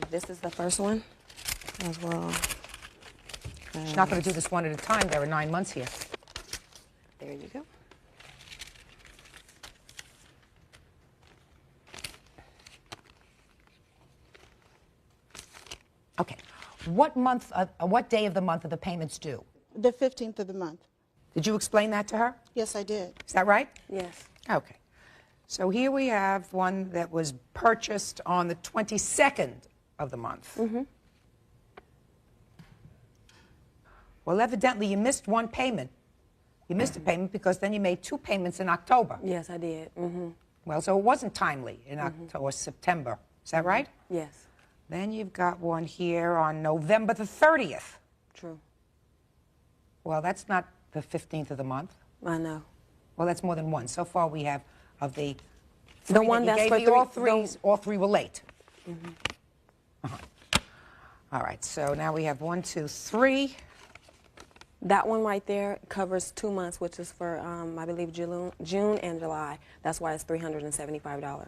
This is the first one as well. She's not going to do this one at a time. There are 9 months here. There you go. Okay. What month? What day of the month are the payments due? The 15th of the month. Did you explain that to her? Yes, I did. Is that right? Yes. Okay. So here we have one that was purchased on the 22nd of the month. Well, evidently you missed one payment. You missed a payment because then you made 2 payments in October. Yes, I did. Well, so it wasn't timely in October or September. Is that right? Yes. Then you've got one here on November the 30th. True. Well, that's not the 15th of the month. I know. Well, that's more than one. So far we have of the The three one that you that's gave for me, three. all three were late. All right, so now we have 1, 2, 3. That one right there covers 2 months, which is for, I believe, June and July. That's why it's $375.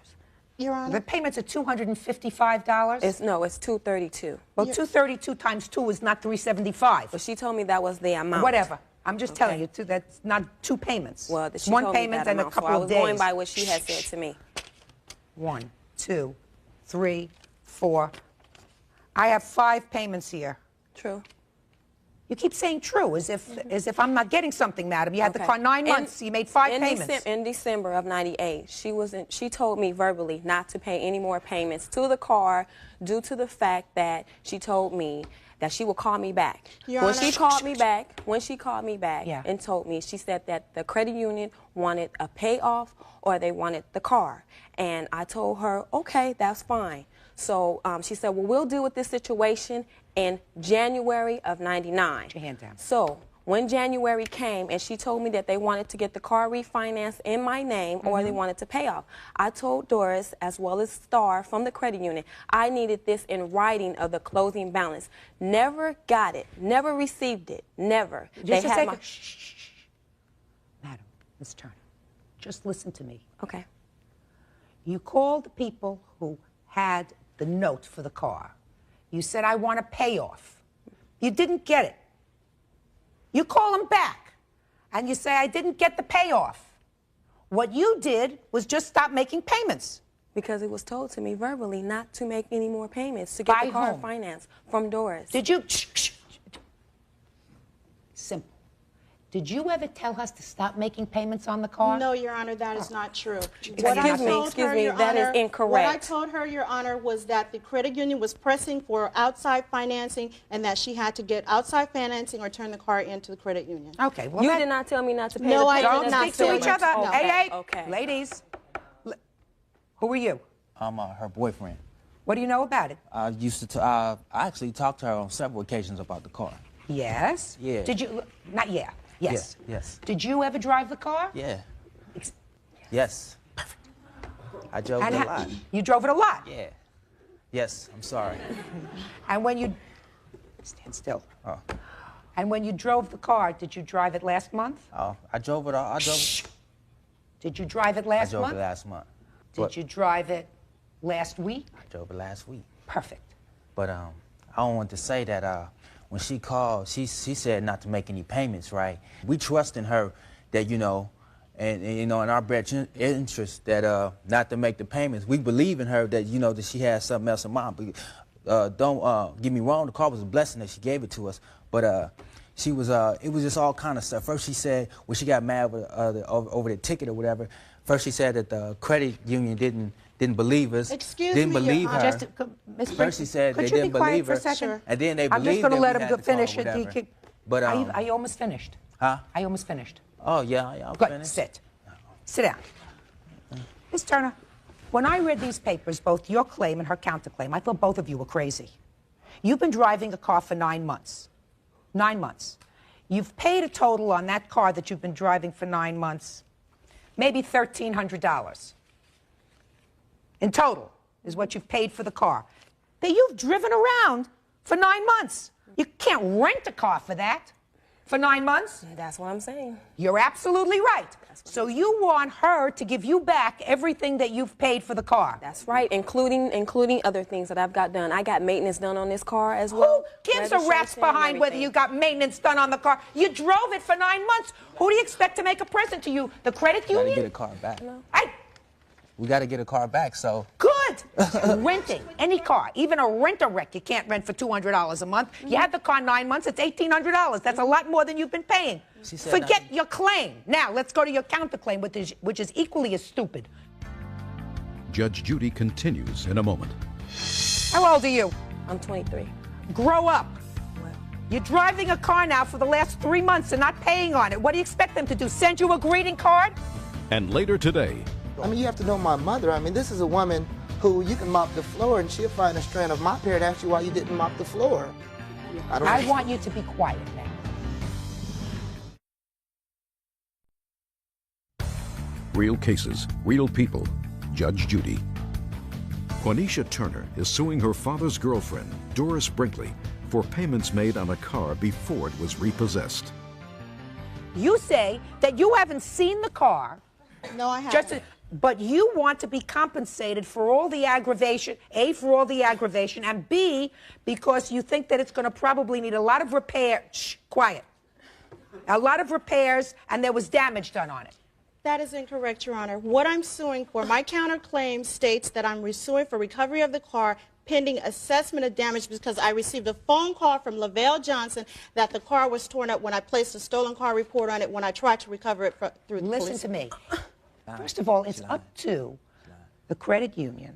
Your Honor. The payments are $255? It's $232. Well, 232 times 2 is not 375. But she told me that was the amount. Whatever. I'm just telling you, that's not 2 payments. Well, she one told me payment that and a amount, couple so I of was days. going by what she had said to me. 1, 2, 3, 4. I have 5 payments here. True. You keep saying true, as if I'm not getting something, madam. You had the car 9 months. You made 5 payments. In December of '98, she told me verbally not to pay any more payments to the car due to the fact that she told me that she would call me back. When she called me back and told me, she said that the credit union wanted a payoff or they wanted the car. And I told her, okay, that's fine. So she said, well, we'll deal with this situation in January of '99. Put your hand down. So when January came and she told me that they wanted to get the car refinanced in my name or they wanted to pay off, I told Doris, as well as Star from the credit union, I needed this in writing of the closing balance. Never got it. Never received it. Never. Just a second. Shh. Madam, Ms. Turner, just listen to me. Okay. You called the people who had the note for the car. You said, I want a payoff. You didn't get it. You call them back, and you say, I didn't get the payoff. What you did was just stop making payments. Because it was told to me verbally not to make any more payments, to get the car financed from Doris. Did you? Simple. Did you ever tell us to stop making payments on the car? No, Your Honor, that is not true. Excuse me, that is incorrect. What I told her, Your Honor, was that the credit union was pressing for outside financing and that she had to get outside financing or turn the car into the credit union. Okay, well, you did not tell me not to pay no, the I payment. did not speak to each other. No. Hey, Okay. Ladies. Who are you? I'm her boyfriend. What do you know about it? I used to. I actually talked to her on several occasions about the car. Yes. Yeah. Did you? Not yeah. Yes. Yeah, yes. Did you ever drive the car? Yeah. Yes. Perfect. I drove it a lot. You drove it a lot? Yeah. Yes, I'm sorry. And when you... Stand still. Oh. And when you drove the car, did you drive it last month? Oh, I drove it. Did you drive it last month? I drove it last month. Did you drive it last week? I drove it last week. Perfect. But I don't want to say that when she called, she said not to make any payments, right? We trust in her that, you know, and you know, in our best interest that not to make the payments. We believe in her that, you know, that she has something else in mind. But don't get me wrong, the car was a blessing that she gave it to us. But she was, it was just all kind of stuff. First she said, when she got mad over the ticket or whatever, first she said that the credit union didn't believe us. Didn't believe her. First she said they didn't believe her. Sure. And then they I'm believed just going to let that we him had the finish car or it. whatever. But are you almost finished? Huh? I almost finished. Oh, yeah, I'm Good. finished. Sit. Sit down. Ms. Turner, when I read these papers, both your claim and her counterclaim, I thought both of you were crazy. You've been driving a car for 9 months. 9 months. You've paid a total on that car that you've been driving for 9 months, maybe $1,300. In total is what you've paid for the car that you've driven around for 9 months. You can't rent a car for that for 9 months. That's what I'm saying. You're absolutely right. So you want her to give you back everything that you've paid for the car. That's right, including other things that I've got done. I got maintenance done on this car as well. Who gives a rat's behind whether you got maintenance done on the car? You drove it for 9 months. Who do you expect to make a present to you? The credit union? We gotta get a car back. No. We gotta get a car back, so. Good. Renting any car, even a rent-a-wreck, you can't rent for $200 a month. You had the car 9 months, it's $1,800. That's a lot more than you've been paying. Forget your claim. Now, let's go to your counterclaim, which is equally as stupid. Judge Judy continues in a moment. How old are you? I'm 23. Grow up. You're driving a car now for the last 3 months and not paying on it. What do you expect them to do? Send you a greeting card? And later today, I mean, you have to know my mother. I mean, this is a woman who you can mop the floor and she'll find a strand of mop hair to ask you why you didn't mop the floor. I want you to be quiet now. real cases, real people. Judge Judy. Quanisha Turner is suing her father's girlfriend, Doris Brinkley, for payments made on a car before it was repossessed. You say that you haven't seen the car. No, I haven't. But you want to be compensated for all the aggravation, A, for all the aggravation, and B, because you think that it's going to probably need a lot of repair. Shh, quiet. A lot of repairs, and there was damage done on it. That is incorrect, Your Honor. What I'm suing for, my counterclaim states that I'm suing for recovery of the car pending assessment of damage because I received a phone call from Lavelle Johnson that the car was torn up when I placed a stolen car report on it when I tried to recover it through the police. Listen to me. First of all, it's up to the credit union.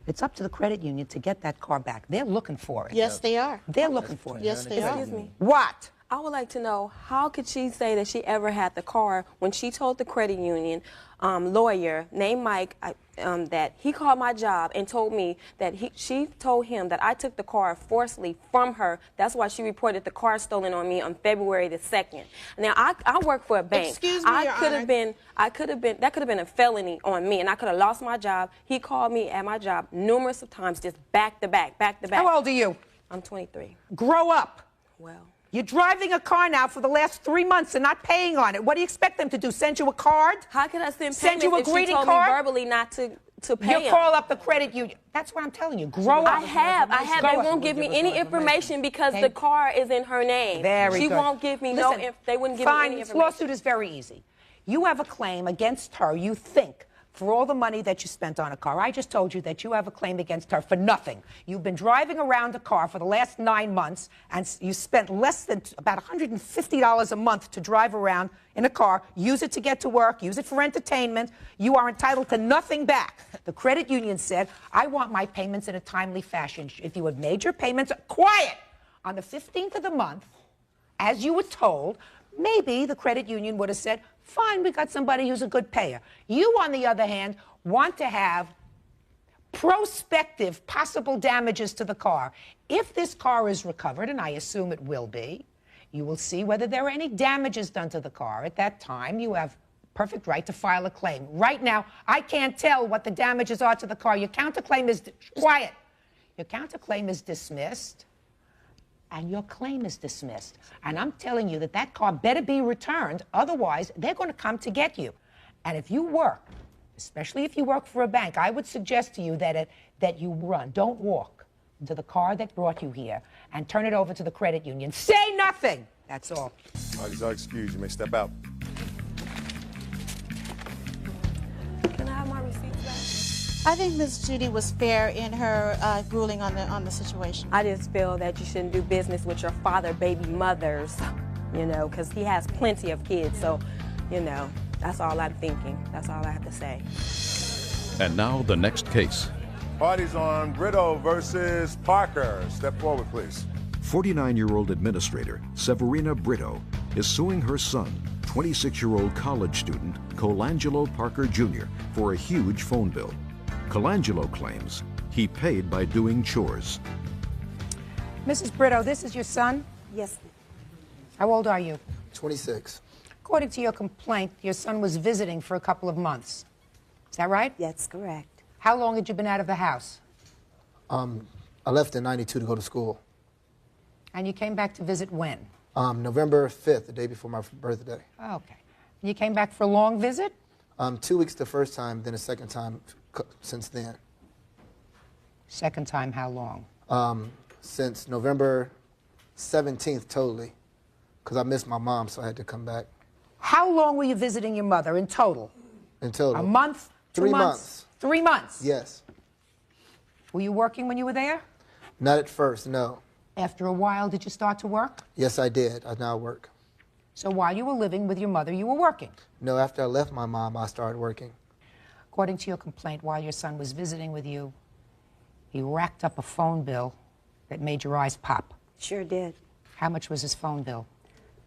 It's up to the credit union to get that car back. They're looking for it. Yes, they are. They're looking for it. Yes, they are. Excuse me. What? I would like to know, how could she say that she ever had the car when she told the credit union lawyer named Mike that he called my job and told me that she told him that I took the car forcibly from her. That's why she reported the car stolen on me on February the 2nd. Now, I work for a bank. Excuse me, Your Honor. That could have been a felony on me, and I could have lost my job. He called me at my job numerous of times, just back to back, back to back. How old are you? I'm 23. Grow up. Well. You're driving a car now for the last 3 months and not paying on it. What do you expect them to do? Send you a card? How can I send you a payments if greeting she told card? me verbally not to pay You call up the credit union. That's what I'm telling you. Grow up. I have. They won't give me any information because the car is in her name. Very she good. won't give me they wouldn't give fine, me any this information. lawsuit is very easy. You have a claim against her, you think, for all the money that you spent on a car. I just told you that you have a claim against her for nothing. You've been driving around a car for the last 9 months, and you spent less than about $150 a month to drive around in a car, use it to get to work, use it for entertainment. You are entitled to nothing back. The credit union said, I want my payments in a timely fashion. If you had made your payments, quiet, on the 15th of the month, as you were told, maybe the credit union would have said, fine, we got somebody who's a good payer. You, on the other hand, want to have prospective possible damages to the car. If this car is recovered, and I assume it will be, you will see whether there are any damages done to the car. At that time, you have perfect right to file a claim. Right now, I can't tell what the damages are to the car. Your counterclaim is quiet. Your counterclaim is dismissed. And your claim is dismissed. And I'm telling you that that car better be returned, otherwise they're going to come to get you. And if you work, especially if you work for a bank, I would suggest to you that you run, don't walk to the car that brought you here and turn it over to the credit union. Say nothing. That's all. Parties are excused. You may step out. Can I have my receipts back? I think Ms. Judy was fair in her ruling on the situation. I just feel that you shouldn't do business with your father, baby mothers, because he has plenty of kids. So, that's all I'm thinking. That's all I have to say. And now the next case. Parties on Brito versus Parker. Step forward, please. 49-year-old administrator Severina Brito is suing her son, 26-year-old college student Colangelo Parker Jr., for a huge phone bill. Colangelo claims he paid by doing chores. Mrs. Brito, this is your son? Yes. How old are you? 26. According to your complaint, your son was visiting for a couple of months. Is that right? That's correct. How long had you been out of the house? I left in '92 to go to school. And you came back to visit when? November 5th, the day before my birthday. Okay. And you came back for a long visit? 2 weeks the first time, then a second time since then. Second time, how long? Since November 17th, totally, because I missed my mom, so I had to come back. How long were you visiting your mother in total? In total? A month? 3 months. 3 months? Yes. Were you working when you were there? Not at first, no. After a while, did you start to work? Yes, I did. I now work. So while you were living with your mother, you were working? No, after I left my mom, I started working. According to your complaint, while your son was visiting with you, he racked up a phone bill that made your eyes pop. Sure did. How much was his phone bill?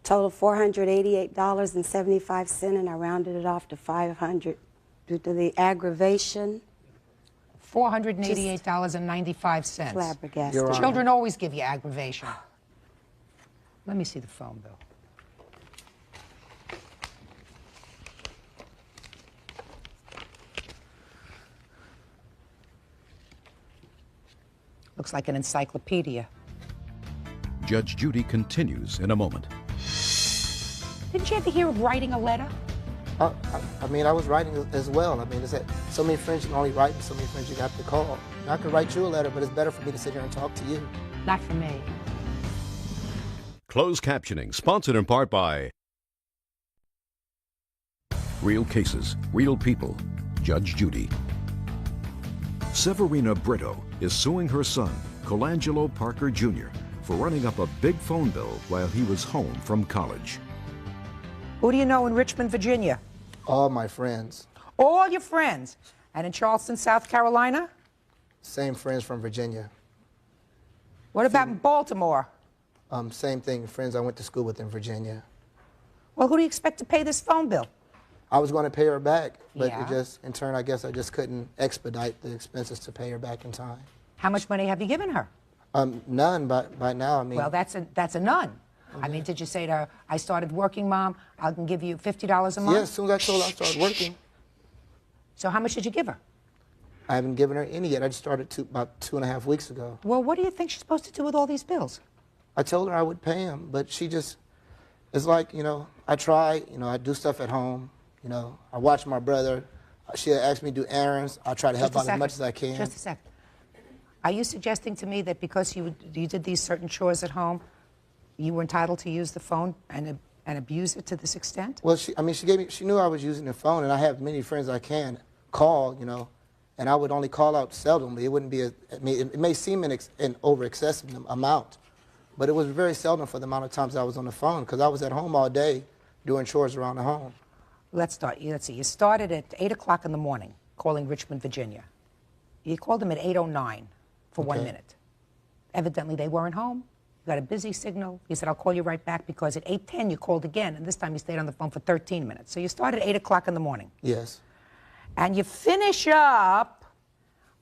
Total $488.75, and I rounded it off to $500 due to the aggravation. $488.95. Flabbergasted. Children always give you aggravation. Let me see the phone bill. Looks like an encyclopedia. Judge Judy continues in a moment. Didn't you ever hear of writing a letter? I mean, I was writing as well. I mean, it's that so many friends you can only write and so many friends you have to call. And I could write you a letter, but it's better for me to sit here and talk to you. Not for me. Closed captioning, sponsored in part by Real Cases, Real People, Judge Judy. Severina Brito is suing her son, Colangelo Parker Jr., for running up a big phone bill while he was home from college. Who do you know in Richmond, Virginia? All my friends. All your friends. And in Charleston, South Carolina? Same friends from Virginia. What about in Baltimore? Same thing, friends I went to school with in Virginia. Well, who do you expect to pay this phone bill? I was going to pay her back, but Yeah. it just, in turn, I guess I just couldn't expedite the expenses to pay her back in time. How much money have you given her? None by now. I mean, Well, that's a none. Okay. I mean, did you say to her, I started working, Mom, I can give you $50 a month? yeah, as soon as I told her I started working. So how much did you give her? I haven't given her any yet. I just started about 2.5 weeks ago. Well, what do you think she's supposed to do with all these bills? I told her I would pay him, but she just, it's like, you know, I try, you know, I do stuff at home, you know, I watch my brother. She'll ask me to do errands. I try to help out as much as I can. Just a second. Are you suggesting to me that because you did these certain chores at home, you were entitled to use the phone and abuse it to this extent? Well, she knew I was using the phone, and I have many friends I can call, you know, and I would only call out seldomly. It wouldn't be it may seem an over-excessive amount, but it was very seldom for the amount of times I was on the phone, because I was at home all day doing chores around the home. Let's see. You started at 8 o'clock in the morning calling Richmond, Virginia. You called them at 8:09 for 1 minute. Evidently, they weren't home. You got a busy signal. You said, I'll call you right back, because at 8:10 you called again, and this time you stayed on the phone for 13 minutes. So you started at 8 o'clock in the morning. Yes. And you finish up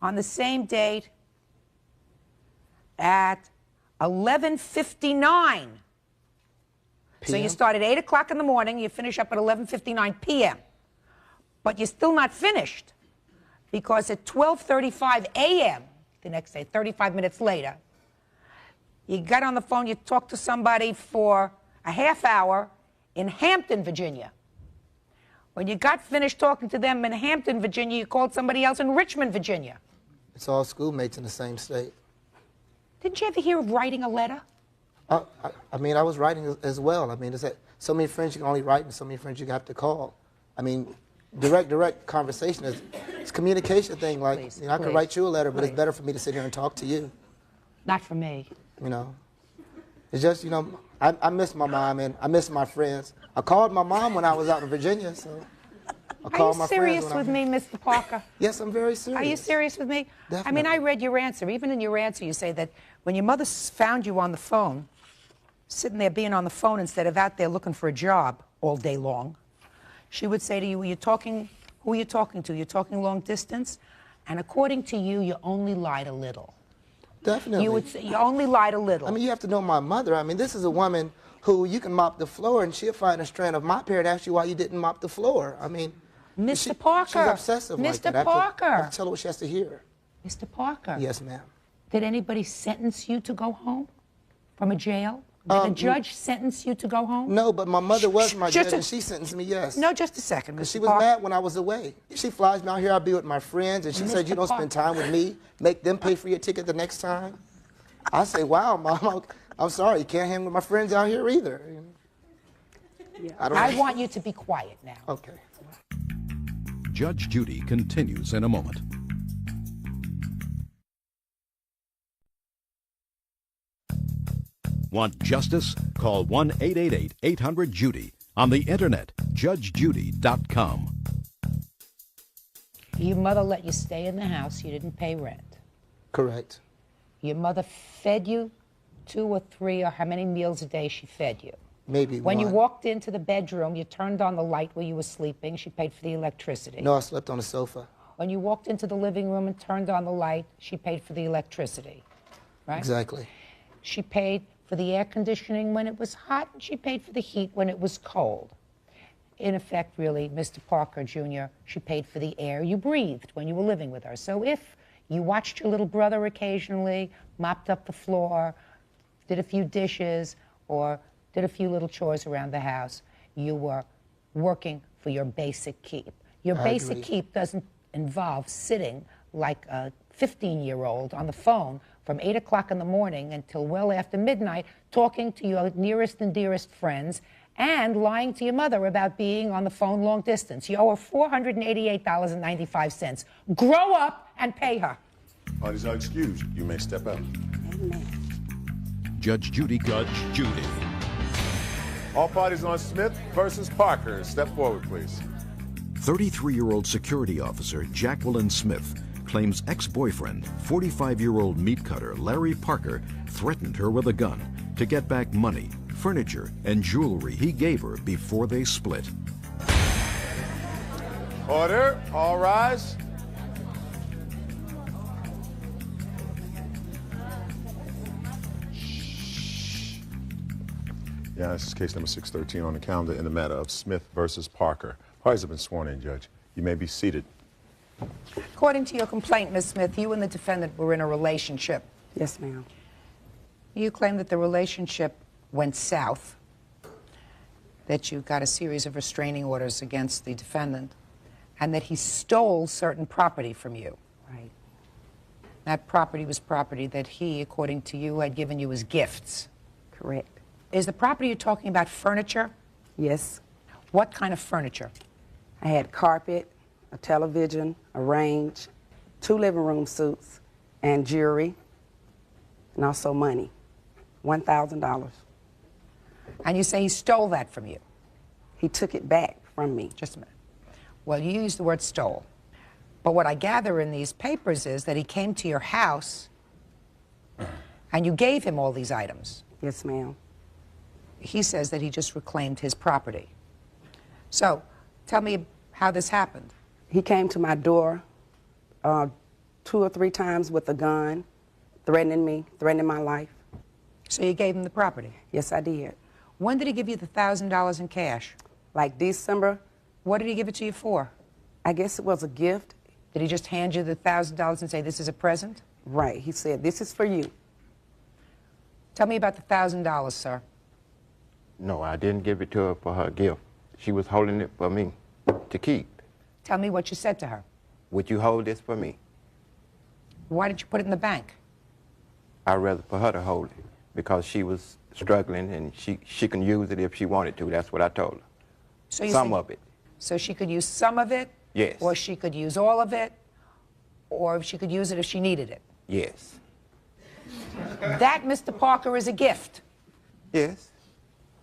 on the same date at 11:59. So you start at 8 o'clock in the morning, you finish up at 11:59 p.m. But you're still not finished, because at 12:35 a.m., the next day, 35 minutes later, you got on the phone, you talked to somebody for a half hour in Hampton, Virginia. When you got finished talking to them in Hampton, Virginia, you called somebody else in Richmond, Virginia. It's all schoolmates in the same state. Didn't you ever hear of writing a letter? I mean, I was writing as well. I mean, it's that so many friends you can only write and so many friends you have to call. I mean, direct conversation it's a communication thing. Like, Please, you know, I could write you a letter, but it's better for me to sit here and talk to you. Not for me. You know, it's just, you know, I miss my mom and I miss my friends. I called my mom when I was out in Virginia, so I called my friends. Are you serious with me, Mr. Parker? Yes, I'm very serious. Are you serious with me? Definitely. I mean, I read your answer. Even in your answer, you say that when your mother found you on the phone, sitting there being on the phone instead of out there looking for a job all day long. She would say to you, who are you talking to? You're talking long distance? And according to you, you only lied a little. Definitely. You would say you only lied a little. I mean, you have to know my mother. I mean, this is a woman who you can mop the floor and she'll find a strand of mop hair and ask you why you didn't mop the floor. I mean, Mr. Parker. She's obsessive like that. Mr. Parker. I have to tell her what she has to hear. Mr. Parker. Yes, ma'am. Did anybody sentence you to go home from a jail? Did a judge sentence you to go home? No, but my mother was my judge and she sentenced me, yes. No, just a second, Mr. She was mad when I was away. She flies me out here, I'll be with my friends, and she said, you don't spend time with me, make them pay for your ticket the next time. I say, wow, Mom, I'm sorry, you can't hang with my friends out here either. I want you to be quiet now. Okay. Judge Judy continues in a moment. Want justice? Call 1-888-800-JUDY. On the internet, judgejudy.com. Your mother let you stay in the house. You didn't pay rent. Correct. Your mother fed you 2 or 3 or how many meals a day she fed you? Maybe When one. you walked into the bedroom, you turned on the light where you were sleeping. She paid for the electricity. No, I slept on the sofa. When you walked into the living room and turned on the light, she paid for the electricity, right? Exactly. She paid for the air conditioning when it was hot, and she paid for the heat when it was cold. In effect, really, Mr. Parker, Jr., she paid for the air you breathed when you were living with her. So if you watched your little brother occasionally, mopped up the floor, did a few dishes, or did a few little chores around the house, you were working for your basic keep. Your basic keep doesn't involve sitting like a 15-year-old on the phone from 8 o'clock in the morning until well after midnight, talking to your nearest and dearest friends and lying to your mother about being on the phone long distance. You owe her $488.95. Grow up and pay her. Parties are excused. You may step out. Judge Judy. Judge Judy. All parties on Smith versus Parker. Step forward, please. 33-year-old security officer Jacqueline Smith claims ex-boyfriend, 45-year-old meat cutter Larry Parker, threatened her with a gun to get back money, furniture, and jewelry he gave her before they split. Order. All rise. Yeah, this is case number 613 on the calendar in the matter of Smith versus Parker. Parties have been sworn in, Judge. You may be seated. According to your complaint, Ms. Smith, you and the defendant were in a relationship. Yes, ma'am. You claim that the relationship went south, that you got a series of restraining orders against the defendant, and that he stole certain property from you. Right. That property was property that he, according to you, had given you as gifts. Correct. Is the property you're talking about furniture? Yes. What kind of furniture? I had carpet, a television, a range, 2 living room suites, and jewelry, and also money, $1,000. And you say he stole that from you? He took it back from me. Just a minute. Well, you used the word stole. But what I gather in these papers is that he came to your house and you gave him all these items. Yes, ma'am. He says that he just reclaimed his property. So, tell me how this happened. He came to my door 2 or 3 times with a gun, threatening me, threatening my life. So you gave him the property? Yes, I did. When did he give you the $1,000 in cash? Like December. What did he give it to you for? I guess it was a gift. Did he just hand you the $1,000 and say, this is a present? Right. He said, this is for you. Tell me about the $1,000, sir. No, I didn't give it to her for her gift. She was holding it for me to keep. Tell me what you said to her. Would you hold this for me? Why didn't you put it in the bank? I'd rather for her to hold it because she was struggling and she can use it if she wanted to. That's what I told her. So some of it. So she could use some of it? Yes. Or she could use all of it? Or she could use it if she needed it? Yes. That, Mr. Parker, is a gift. Yes.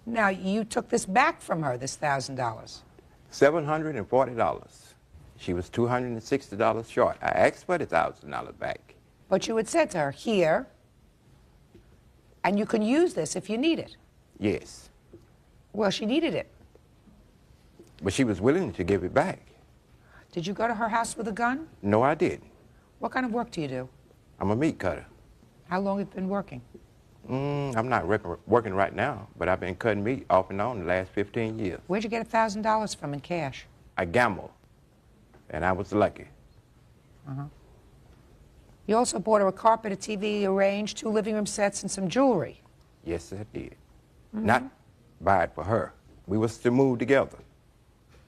Now, you took this back from her, this $1,000. $740. She was $260 short. I asked for the $1,000 back. But you had said to her, here, and you can use this if you need it. Yes. Well, she needed it. But she was willing to give it back. Did you go to her house with a gun? No, I didn't. What kind of work do you do? I'm a meat cutter. How long have you been working? I'm not working right now, but I've been cutting meat off and on the last 15 years. Where'd you get $1,000 from in cash? I gambled, and I was lucky. Uh-huh. You also bought her a carpet, a TV, a range, 2 living room sets, and some jewelry. Yes, I did. Mm-hmm. Not buy it for her. We was to move together.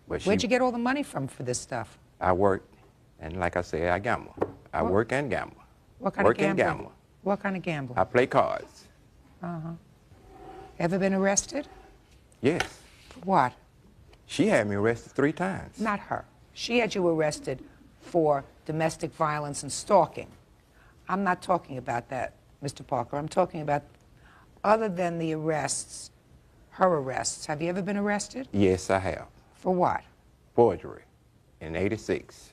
But Where'd you get all the money from for this stuff? I worked, and like I said, I gamble. I work and gamble. What kind work of gambling? and gamble. What kind of gambling? I play cards. Uh-huh. Ever been arrested? Yes. For what? She had me arrested 3 times. Not her. She had you arrested for domestic violence and stalking. I'm not talking about that, Mr. Parker. I'm talking about, other than the arrests, her arrests. Have you ever been arrested? Yes, I have. For what? Forgery in '86.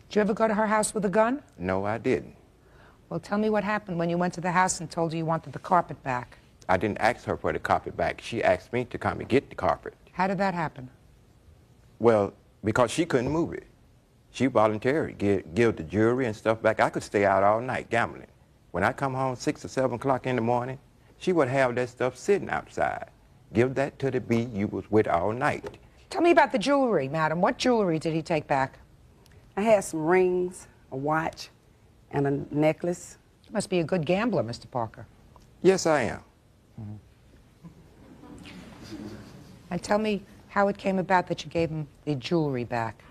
Did you ever go to her house with a gun? No, I didn't. Well, tell me what happened when you went to the house and told her you wanted the carpet back. I didn't ask her for the carpet back. She asked me to come and get the carpet. How did that happen? Well, because she couldn't move it. She volunteered to give the jewelry and stuff back. I could stay out all night gambling. When I come home 6 or 7 o'clock in the morning, she would have that stuff sitting outside. Give that to the bee you was with all night. Tell me about the jewelry, madam. What jewelry did he take back? I had some rings, a watch, and a necklace. You must be a good gambler, Mr. Parker. Yes, I am. And tell me how it came about that you gave him the jewelry back.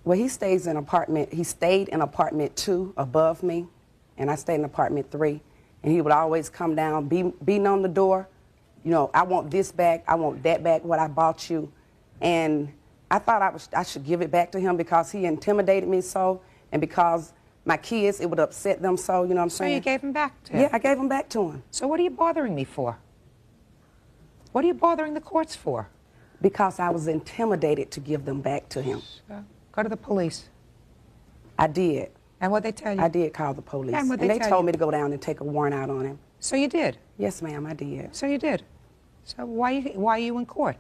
Well, he stayed in apartment 2 above me, and I stayed in apartment 3. And he would always come down, beating on the door. You know, I want this back, I want that back, what I bought you. And I thought I should give it back to him because he intimidated me so, and because my kids, it would upset them so, you know what I'm saying? So you gave him back to him? Yeah, I gave him back to him. So what are you bothering me for? What are you bothering the courts for? Because I was intimidated to give them back to him. Go to the police. I did. And what'd they tell you? I did call the police. And what'd they they tell told you? me to go down and take a warrant out on him. So you did? Yes, ma'am, I did. So you did. So why are you in court?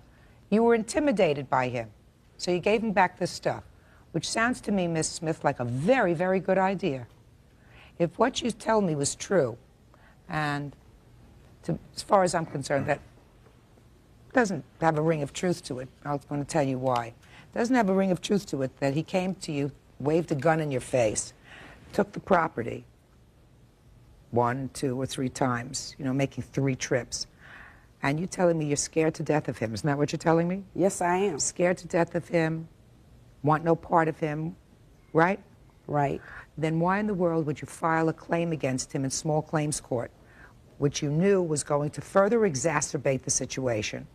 You were intimidated by him. So you gave him back this stuff, which sounds to me, Miss Smith, like a very, very good idea. If what you tell me was true, and as far as I'm concerned, that doesn't have a ring of truth to it. I was going to tell you why. It doesn't have a ring of truth to it that he came to you, waved a gun in your face, took the property 1, 2, or 3 times, you know, making 3 trips. And you telling me you're scared to death of him. Isn't that what you're telling me? Yes, I am. Scared to death of him, want no part of him, right? Right. Then why in the world would you file a claim against him in small claims court, which you knew was going to further exacerbate the situation,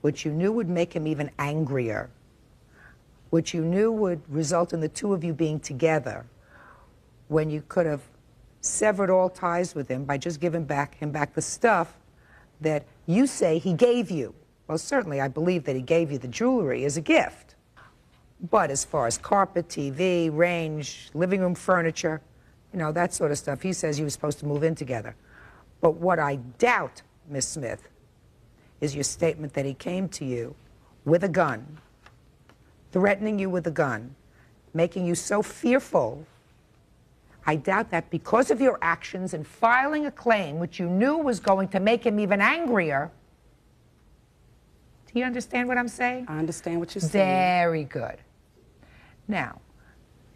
which you knew would make him even angrier, which you knew would result in the 2 of you being together, when you could have severed all ties with him by just giving him back the stuff that you say he gave you. Well, certainly I believe that he gave you the jewelry as a gift. But as far as carpet, TV, range, living room furniture, you know, that sort of stuff, he says you were supposed to move in together. But what I doubt, Miss Smith, is your statement that he came to you with a gun, threatening you with a gun, making you so fearful. I doubt that because of your actions in filing a claim which you knew was going to make him even angrier. Do you understand what I'm saying? I understand what you're saying. Very good. Now,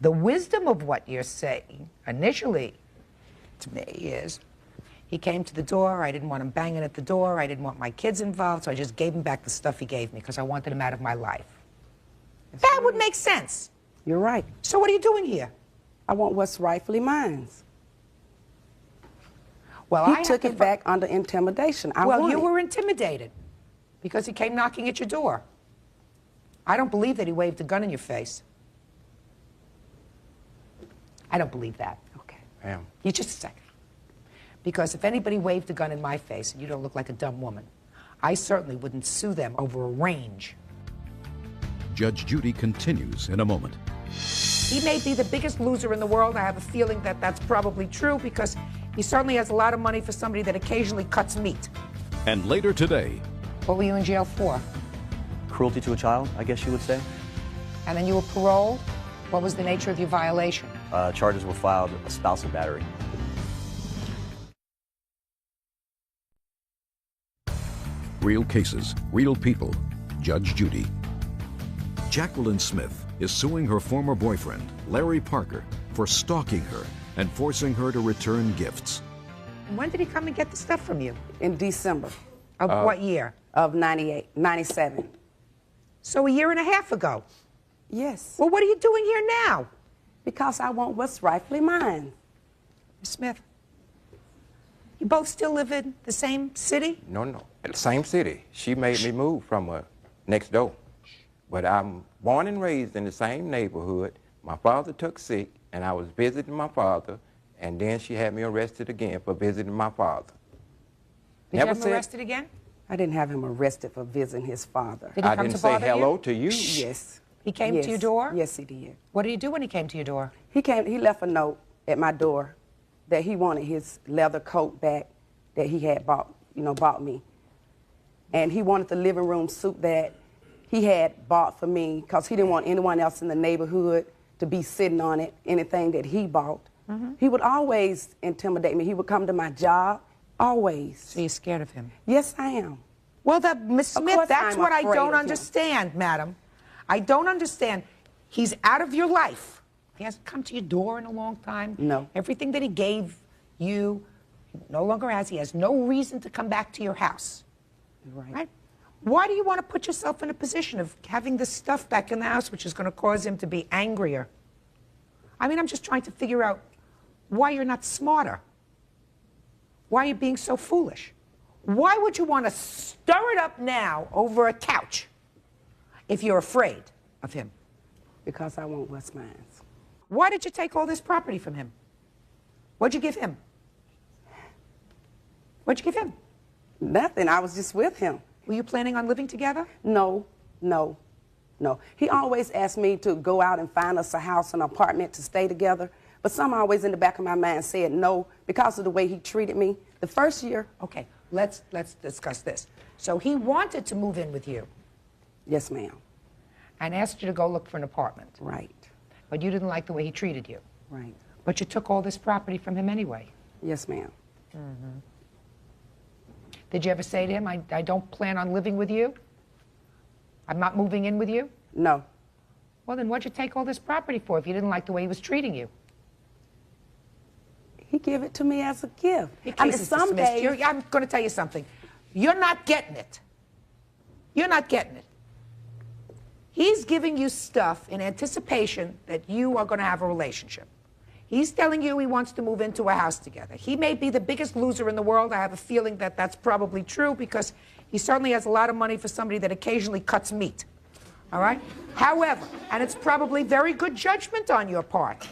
the wisdom of what you're saying initially to me is, he came to the door, I didn't want him banging at the door, I didn't want my kids involved, so I just gave him back the stuff he gave me because I wanted him out of my life. That would make sense. You're right. So what are you doing here? I want what's rightfully mine. Well, he took it back under intimidation. Well, you were intimidated because he came knocking at your door. I don't believe that he waved a gun in your face. I don't believe that. Okay. Ma'am. You just a second. Because if anybody waved a gun in my face and you don't look like a dumb woman, I certainly wouldn't sue them over a range. Judge Judy continues in a moment. He may be the biggest loser in the world. I have a feeling that that's probably true because he certainly has a lot of money for somebody that occasionally cuts meat. And later today, What were you in jail for? Cruelty to a child, I guess you would say. And then you were paroled? What was the nature of your violation? Charges were filed of spousal battery. real cases, real people. Judge Judy. Jacqueline Smith is suing her former boyfriend, Larry Parker, for stalking her and forcing her to return gifts. And when did he come and get the stuff from you? In December. Of what year? Of 97. So a year and a half ago? Yes. Well, what are you doing here now? Because I want what's rightfully mine. Ms. Smith, you both still live in the same city? No, no, the same city. She made me move from next door. But I'm born and raised in the same neighborhood. My father took sick, and I was visiting my father, and then she had me arrested again for visiting my father. Did you have him arrested again? I didn't have him arrested for visiting his father. Did he I come didn't to say bother hello you? to you. Yes. He came to your door? Yes, he did. What did he do when he came to your door? He left a note at my door that he wanted his leather coat back that he had bought me. And he wanted the living room suit that he had bought for me because he didn't want anyone else in the neighborhood to be sitting on it, anything that he bought. Mm-hmm. He would always intimidate me. He would come to my job, always. So you're scared of him? Yes, I am. Well, Ms. Smith, that's what I afraid don't of him. understand, madam. I don't understand. He's out of your life. He hasn't come to your door in a long time. No. Everything that he gave you, he no longer has. He has no reason to come back to your house. Right? Why do you want to put yourself in a position of having this stuff back in the house, which is going to cause him to be angrier? I mean, I'm just trying to figure out why you're not smarter. Why are you being so foolish? Why would you want to stir it up now over a couch if you're afraid of him? Because I want what's mine. Why did you take all this property from him? What'd you give him? What'd you give him? Nothing. I was just with him. Were you planning on living together? No. He always asked me to go out and find us a house, an apartment to stay together. But some always in the back of my mind said no because of the way he treated me. The first year. Okay, let's discuss this. So he wanted to move in with you. Yes, ma'am. And asked you to go look for an apartment. Right. But you didn't like the way he treated you. Right. But you took all this property from him anyway. Yes, ma'am. Mm-hmm. Did you ever say to him, I don't plan on living with you? I'm not moving in with you? No. Well, then what'd you take all this property for if you didn't like the way he was treating you? He gave it to me as a gift. Your I mean, case is some dismissed. days... I'm going to tell you something. You're not getting it. You're not getting it. He's giving you stuff in anticipation that you are going to have a relationship. He's telling you he wants to move into a house together. He may be the biggest loser in the world. I have a feeling that that's probably true because he certainly has a lot of money for somebody that occasionally cuts meat. All right? However, and it's probably very good judgment on your part.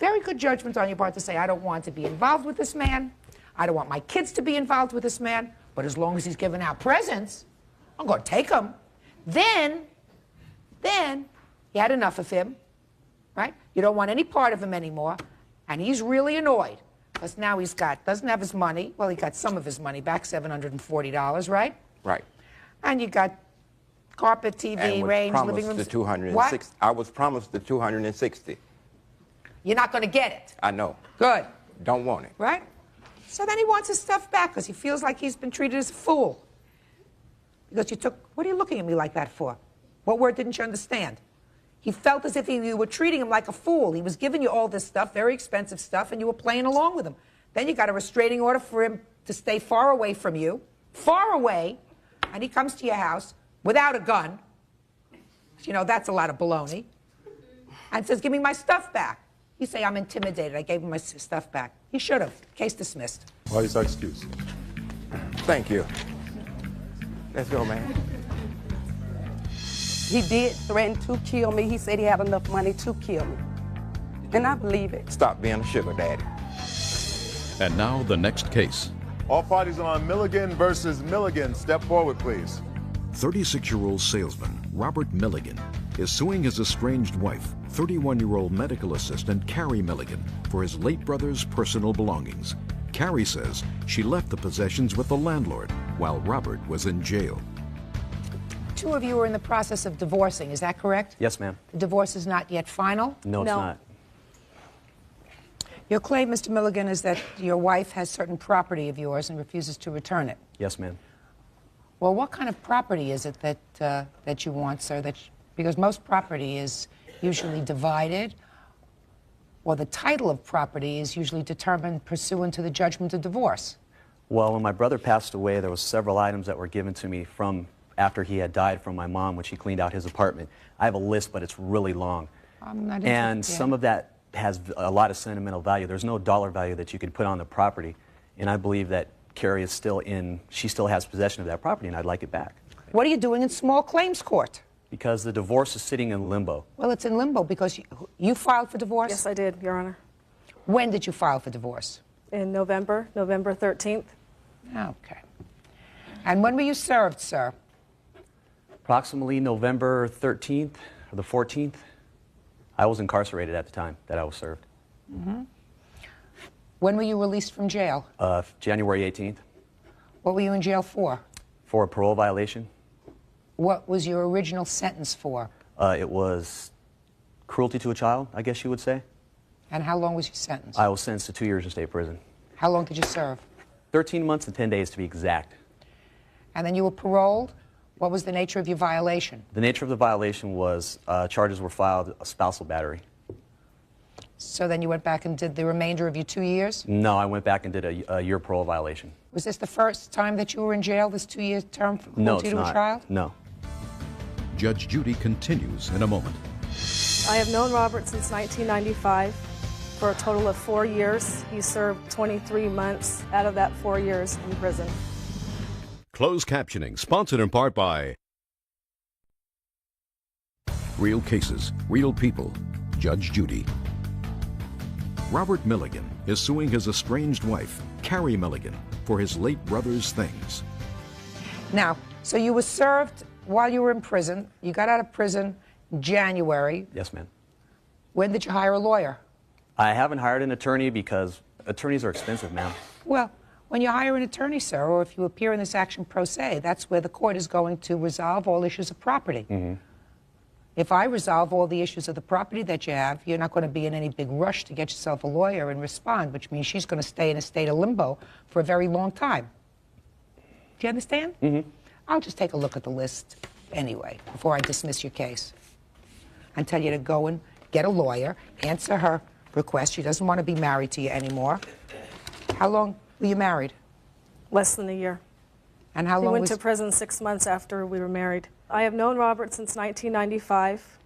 Very good judgment on your part to say, I don't want to be involved with this man. I don't want my kids to be involved with this man. But as long as he's giving out presents, I'm going to take them. Then you had enough of him, right? You don't want any part of him anymore. And he's really annoyed because now doesn't have his money. Well, he got some of his money back, $740, right? Right. And you got carpet, TV, range, living room. What? I was promised the 260. You're not going to get it. I know. Good. Don't want it. Right? So then he wants his stuff back because he feels like he's been treated as a fool. Because what are you looking at me like that for? What word didn't you understand? He felt as if you were treating him like a fool. He was giving you all this stuff, very expensive stuff, and you were playing along with him. Then you got a restraining order for him to stay far away from you, far away, and he comes to your house without a gun. You know, that's a lot of baloney. And says, give me my stuff back. You say, I'm intimidated. I gave him my stuff back. He should have. Case dismissed. Why is that excuse? Thank you. Let's go, man. He did threaten to kill me. He said he had enough money to kill me. And I believe it. Stop being a sugar daddy. And now the next case. All parties are on Milligan versus Milligan. Step forward, please. 36-year-old salesman Robert Milligan is suing his estranged wife, 31-year-old medical assistant Carrie Milligan, for his late brother's personal belongings. Carrie says she left the possessions with the landlord while Robert was in jail. Two of you are in the process of divorcing, is that correct? Yes, ma'am. The divorce is not yet final? No, it's not. Your claim, Mr. Milligan, is that your wife has certain property of yours and refuses to return it. Yes, ma'am. Well, what kind of property is it that you want, sir? Because most property is usually divided, or the title of property is usually determined pursuant to the judgment of divorce. Well, when my brother passed away, there was several items that were given to me from after he had died from my mom when she cleaned out his apartment. I have a list, but it's really long. And some of that has a lot of sentimental value. There's no dollar value that you could put on the property, and I believe that Carrie is still she still has possession of that property, and I'd like it back. What are you doing in small claims court? Because the divorce is sitting in limbo. Well, it's in limbo because you filed for divorce? Yes, I did, Your Honor. When did you file for divorce? In November 13th. Okay. And when were you served, sir? Approximately November 13th or the 14th. I was incarcerated at the time that I was served. Mm-hmm. When were you released from jail? January 18th. What were you in jail for? For a parole violation. What was your original sentence for? It was cruelty to a child, I guess you would say. And how long was your sentence? I was sentenced to 2 years in state prison. How long did you serve? 13 months and 10 days to be exact. And then you were paroled? What was the nature of your violation? The nature of the violation was charges were filed, a spousal battery. So then you went back and did the remainder of your 2 years? No, I went back and did a year parole violation. Was this the first time that you were in jail, this 2-year term for cruelty to a child? No. Judge Judy continues in a moment. I have known Robert since 1995 for a total of 4 years. He served 23 months out of that 4 years in prison. Closed captioning, sponsored in part by Real Cases, Real People, Judge Judy. Robert Milligan is suing his estranged wife, Carrie Milligan, for his late brother's things. Now, so you were served while you were in prison. You got out of prison in January. Yes, ma'am. When did you hire a lawyer? I haven't hired an attorney because attorneys are expensive, ma'am. Well, when you hire an attorney, sir, or if you appear in this action pro se, that's where the court is going to resolve all issues of property. Mm-hmm. If I resolve all the issues of the property that you have, you're not going to be in any big rush to get yourself a lawyer and respond, which means she's going to stay in a state of limbo for a very long time. Do you understand? Mm-hmm. I'll just take a look at the list anyway before I dismiss your case and tell you to go and get a lawyer, answer her request. She doesn't want to be married to you anymore. How long were you married? Less than a year. And how long He went to prison 6 months after we were married. I have known Robert since 1995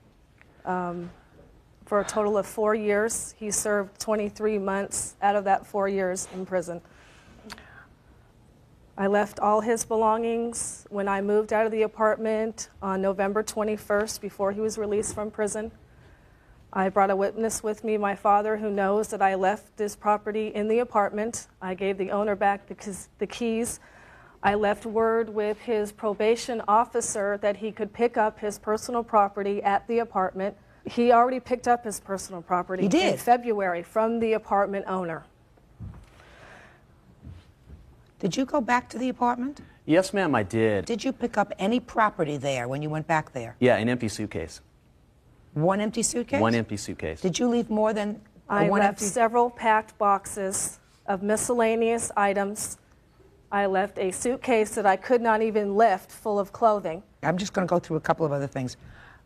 for a total of 4 years. He served 23 months out of that 4 years in prison. I left all his belongings when I moved out of the apartment on November 21st before he was released from prison. I brought a witness with me, my father, who knows that I left this property in the apartment. I gave the owner back the keys. I left word with his probation officer that he could pick up his personal property at the apartment. He already picked up his personal property in February from the apartment owner. Did you go back to the apartment? Yes, ma'am, I did. Did you pick up any property there when you went back there? Yeah, an empty suitcase. One empty suitcase? One empty suitcase. Did you leave more than I one left empty? several packed boxes of miscellaneous items. I left a suitcase that I could not even lift full of clothing. I'm just going to go through a couple of other things.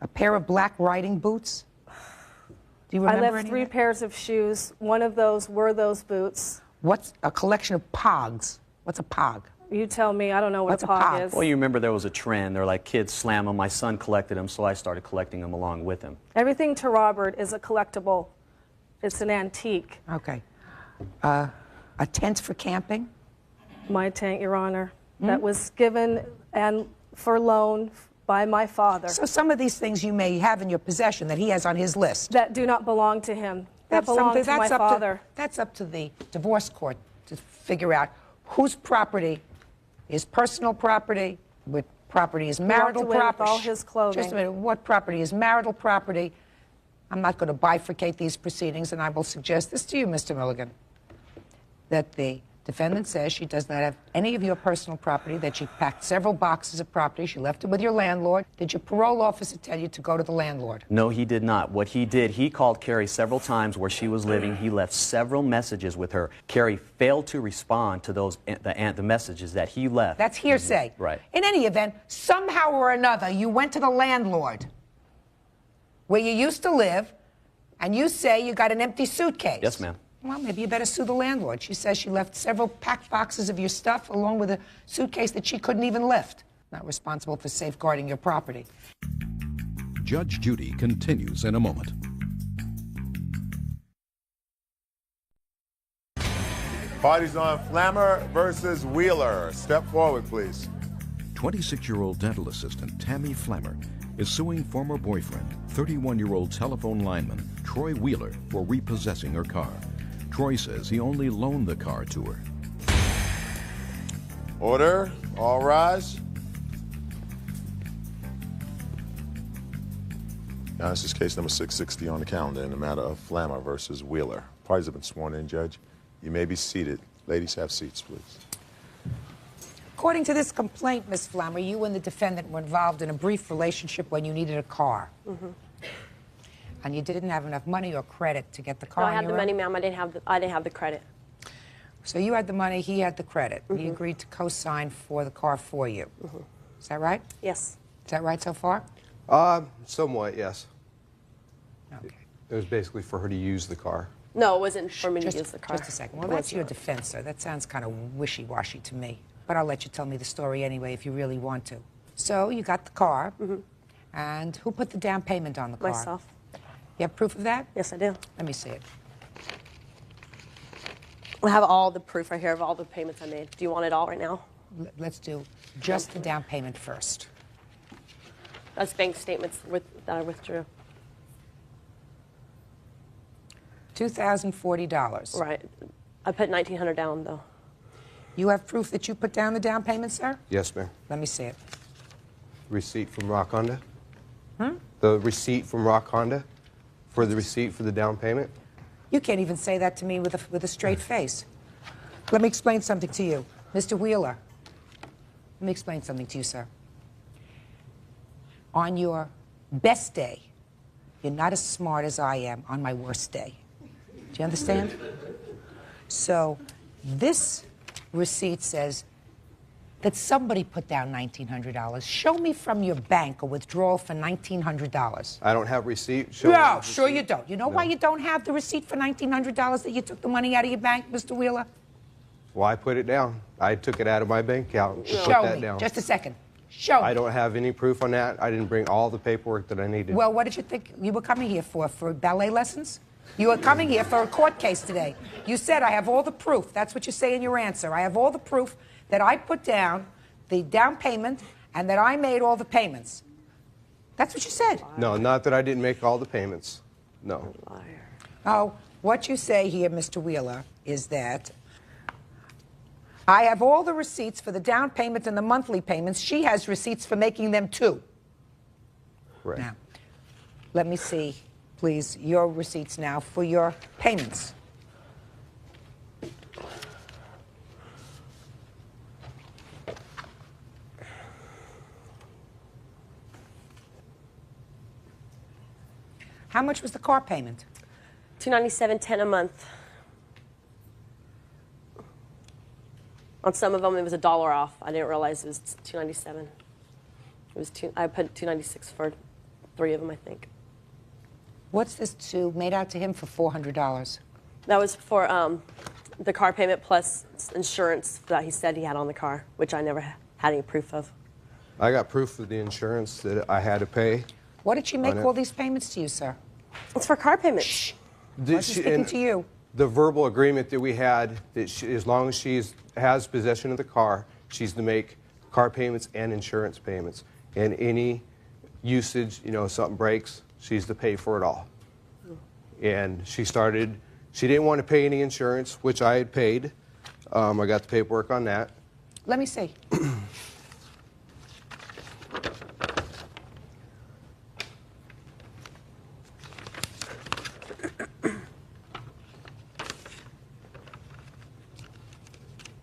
A pair of black riding boots? Do you remember I left 3 pairs of shoes. One of those were those boots. What's a collection of pogs? What's a pog? You tell me. I don't know what What's a pog is. Well, you remember there was a trend. They're like kids slam them. My son collected them, so I started collecting them along with him. Everything to Robert is a collectible. It's an antique. Okay. A tent for camping? My tent, Your Honor. That was given and for loan by my father. So some of these things you may have in your possession that he has on his list. That do not belong to him. That belong to my father. That's up to the divorce court to figure out whose property is personal property, what property is marital property. All his clothing. Just a minute. What property is marital property? I'm not going to bifurcate these proceedings, and I will suggest this to you, Mr. Milligan, that the Defendant says she does not have any of your personal property, that she packed several boxes of property. She left it with your landlord. Did your parole officer tell you to go to the landlord? No, he did not. What he did, he called Carrie several times where she was living. He left several messages with her. Carrie failed to respond to those the messages that he left. That's hearsay. Right. In any event, somehow or another, you went to the landlord where you used to live, and you say you got an empty suitcase. Yes, ma'am. Well, maybe you better sue the landlord. She says she left several packed boxes of your stuff along with a suitcase that she couldn't even lift. Not responsible for safeguarding your property. Judge Judy continues in a moment. Parties on Flammer versus Wheeler. Step forward, please. 26-year-old dental assistant Tammy Flammer is suing former boyfriend, 31-year-old telephone lineman Troy Wheeler, for repossessing her car. Troy says he only loaned the car to her. Order. All rise. Now, this is case number 660 on the calendar in the matter of Flammer versus Wheeler. Parties have been sworn in, Judge. You may be seated. Ladies, have seats, please. According to this complaint, Ms. Flammer, you and the defendant were involved in a brief relationship when you needed a car. Mm-hmm. And you didn't have enough money or credit to get the car No, I on had your the own? money, ma'am. I didn't have the credit. So you had the money, he had the credit. Mm-hmm. He agreed to co-sign for the car for you. Mm-hmm. Is that right? Yes. Is that right so far? Somewhat, yes. Okay. It was basically for her to use the car. No, it wasn't for me to use the car. Just a second. Well, that's your defense, sir. That sounds kind of wishy-washy to me. But I'll let you tell me the story anyway if you really want to. So you got the car. Mm-hmm. And who put the down payment on the car? Myself. You have proof of that? Yes, I do. Let me see it. I have all the proof right here of all the payments I made. Do you want it all right now? Let's do just the down payment first. That's bank statements that I withdrew. $2,040. Right. I put $1,900 down, though. You have proof that you put down the down payment, sir? Yes, ma'am. Let me see it. Receipt from Rock Honda? Hmm? The receipt from Rock Honda for the receipt for the down payment? You can't even say that to me with a straight face. Let me explain something to you. Mr. Wheeler, let me explain something to you, sir. On your best day, you're not as smart as I am on my worst day. Do you understand? So this receipt says that somebody put down $1,900. Show me from your bank a withdrawal for $1,900. I don't have receipt. No, sure you don't. You know why you don't have the receipt for $1,900 that you took the money out of your bank, Mr. Wheeler? Well, I put it down. I took it out of my bank account and put Show that me. down. Just a second. Show me. I don't have any proof on that. I didn't bring all the paperwork that I needed. Well, what did you think you were coming here for? For ballet lessons? You were coming here for a court case today. You said, I have all the proof. That's what you say in your answer. I have all the proof that I put down the down payment and that I made all the payments. That's what you said. No, not that I didn't make all the payments. No. Oh, what you say here, Mr. Wheeler, is that I have all the receipts for the down payment and the monthly payments. She has receipts for making them too. Right. Now, let me see, please, your receipts now for your payments. How much was the car payment? $297.10 a month. On some of them, it was $1 off. I didn't realize it was $297. It was I put $296 for 3 of them, I think. What's this made out to him for $400? That was for the car payment plus insurance that he said he had on the car, which I never had any proof of. I got proof of the insurance that I had to pay. What did she make all these payments to you, sir? It's for car payments. Shh. I'm speaking to you. The verbal agreement that we had, that as long as she has possession of the car, she's to make car payments and insurance payments. And any usage, something breaks, she's to pay for it all. And she didn't want to pay any insurance, which I had paid. I got the paperwork on that. Let me see.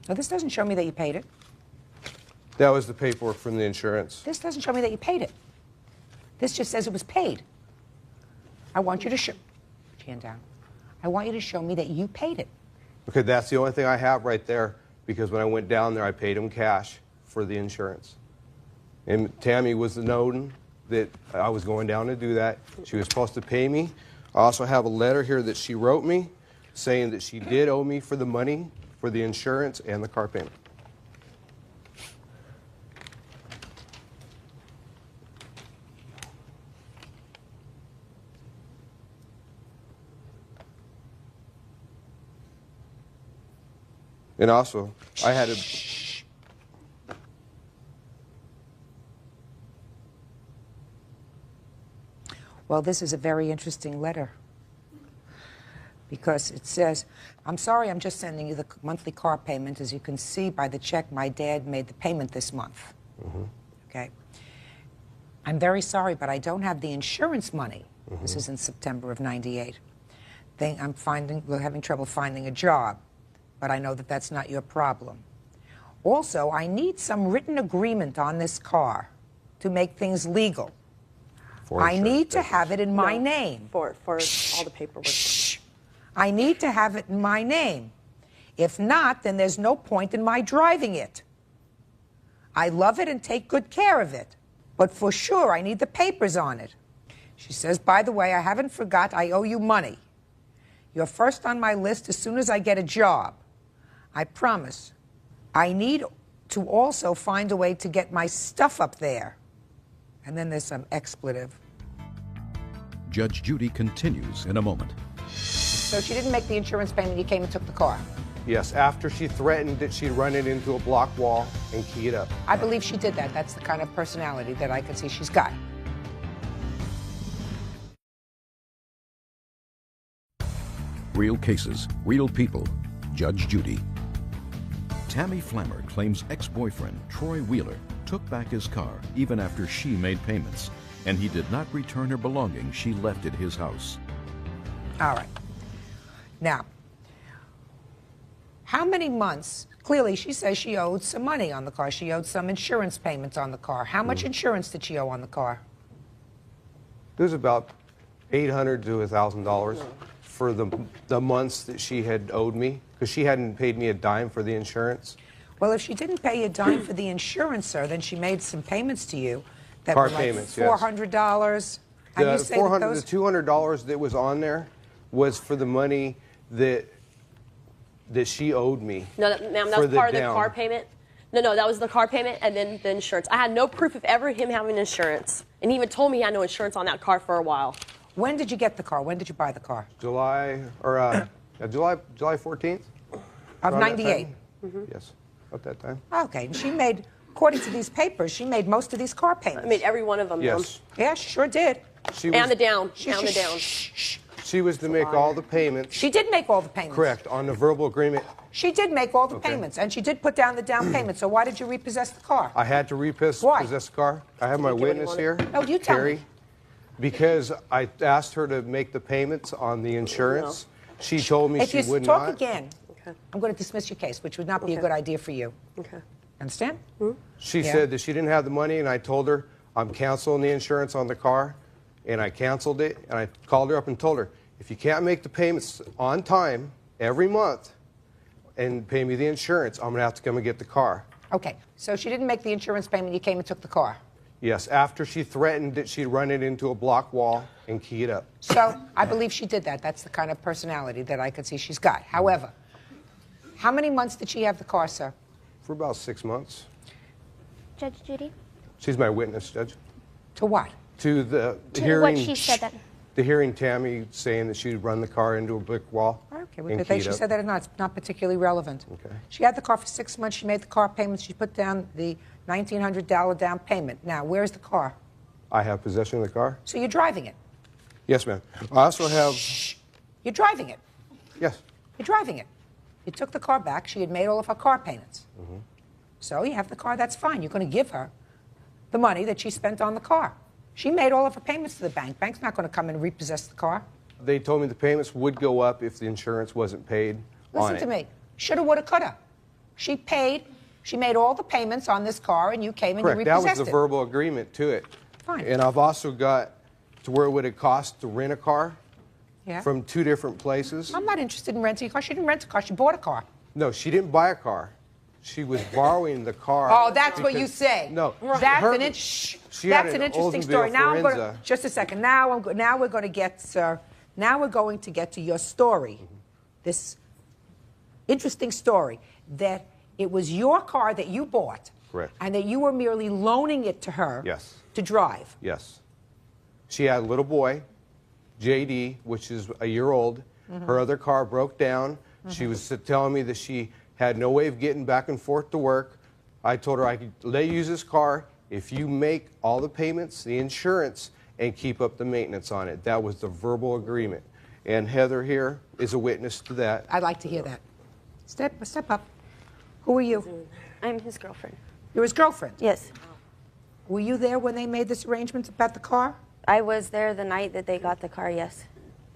Now, this doesn't show me that you paid it. That was the paperwork from the insurance. This doesn't show me that you paid it. This just says it was paid. I want you to show... Put your hand down. I want you to show me that you paid it. Okay, that's the only thing I have right there, because when I went down there, I paid him cash for the insurance. And Tammy was known that I was going down to do that. She was supposed to pay me. I also have a letter here that she wrote me saying that she did owe me for the money for the insurance and the car payment. And also, I had a... Well, this is a very interesting letter because it says, I'm sorry, I'm just sending you the monthly car payment. As you can see by the check, my dad made the payment this month. Okay. I'm very sorry, but I don't have the insurance money. This is in September of '98. We're having trouble finding a job, but I know that that's not your problem. Also, I need some written agreement on this car to make things legal. I need to have it in my name. For all the paperwork. I need to have it in my name. If not, then there's no point in my driving it. I love it and take good care of it. But for sure, I need the papers on it. She says, by the way, I haven't forgot I owe you money. You're first on my list as soon as I get a job. I promise. I need to also find a way to get my stuff up there. And then there's some expletive. Judge Judy continues in a moment. So she didn't make the insurance payment, you came and took the car? Yes, after she threatened that she'd run it into a block wall and key it up. I believe she did that. That's the kind of personality that I can see she's got. Real cases, real people. Judge Judy. Tammy Flammer claims ex-boyfriend Troy Wheeler took back his car even after she made payments, and he did not return her belongings she left at his house. All right. Now, how many months? Clearly, she says she owed some money on the car. She owed some insurance payments on the car. How much insurance did she owe on the car? It was about $800 to $1,000 for the months that she had owed me, because she hadn't paid me a dime for the insurance. Well, if she didn't pay you a dime for the insurance, sir, then she made some payments to you that Car were like payments, $400. The And you say that $400 those... to $200 that was on there was for the money that she owed me. No, ma'am, that was part of the car payment. No, that was the car payment and then the insurance. I had no proof of ever him having insurance. And he even told me he had no insurance on that car for a while. When did you get the car? When did you buy the car? July 14th? Of '98? Yes, at that time. Okay, and she made, according to these papers, she made most of these car payments. I made every one of them. Yes. Yeah, she sure did. And the down. And the down. She was to make all the payments. She did make all the payments. Correct, on the verbal agreement. She did make all the payments, and she did put down the down payment. So why did you repossess the car? I had to repossess the car. I have my witness here. No, you tell me. Because I asked her to make the payments on the insurance. She told me she would not. If you talk again, I'm going to dismiss your case, which would not be a good idea for you. Okay. Understand? She said that she didn't have the money, and I told her I'm canceling the insurance on the car, and I canceled it, and I called her up and told her, if you can't make the payments on time every month and pay me the insurance, I'm going to have to come and get the car. Okay, so she didn't make the insurance payment, you came and took the car. Yes, after she threatened that she'd run it into a block wall and key it up. So I believe she did that. That's the kind of personality that I could see she's got. However, how many months did she have the car, sir? For about 6 months. Judge Judy? She's my witness, Judge. To what? To the To hearing. what she said that. The hearing Tammy saying that she'd run the car into a brick wall. Okay, and well, keyed she up. said that or not. It's not particularly relevant. Okay. She had the car for 6 months. She made the car payments. She put down the $1,900 down payment. Now, where's the car? I have possession of the car? So you're driving it? Yes, ma'am. I also have... You're driving it? Yes. You're driving it. You took the car back. She had made all of her car payments. So you have the car. That's fine. You're going to give her the money that she spent on the car. She made all of her payments to the bank. Bank's not going to come and repossess the car. They told me the payments would go up if the insurance wasn't paid on it. Listen to me. Shoulda, woulda, coulda. She paid. She made all the payments on this car, and you came and Correct. you That repossessed was the it. verbal agreement to it. Fine. And I've also got to where it would have cost to rent a car Yeah. from 2 different places. I'm not interested in renting a car. She didn't rent a car. She bought a car. No, she didn't buy a car. She was borrowing the car. Oh, that's what you because- say. No. That's her- an she had that's an interesting Oldsmobile story. Now I'm going to Forenza. just a second. Now we're going to get, sir. Now we're going to get to your story. This interesting story that it was your car that you bought. Correct. And that you were merely loaning it to her. Yes. To drive. Yes. She had a little boy, JD, which is a year old. Mhm. Her other car broke down. She was telling me that she had no way of getting back and forth to work. I told her I could let you use this car if you make all the payments, the insurance, and keep up the maintenance on it. That was the verbal agreement. And Heather here is a witness to that. I'd like to hear that. Step up. Who are you? I'm his girlfriend. You're his girlfriend? Yes. Were you there when they made this arrangement about the car? I was there the night that they got the car, yes.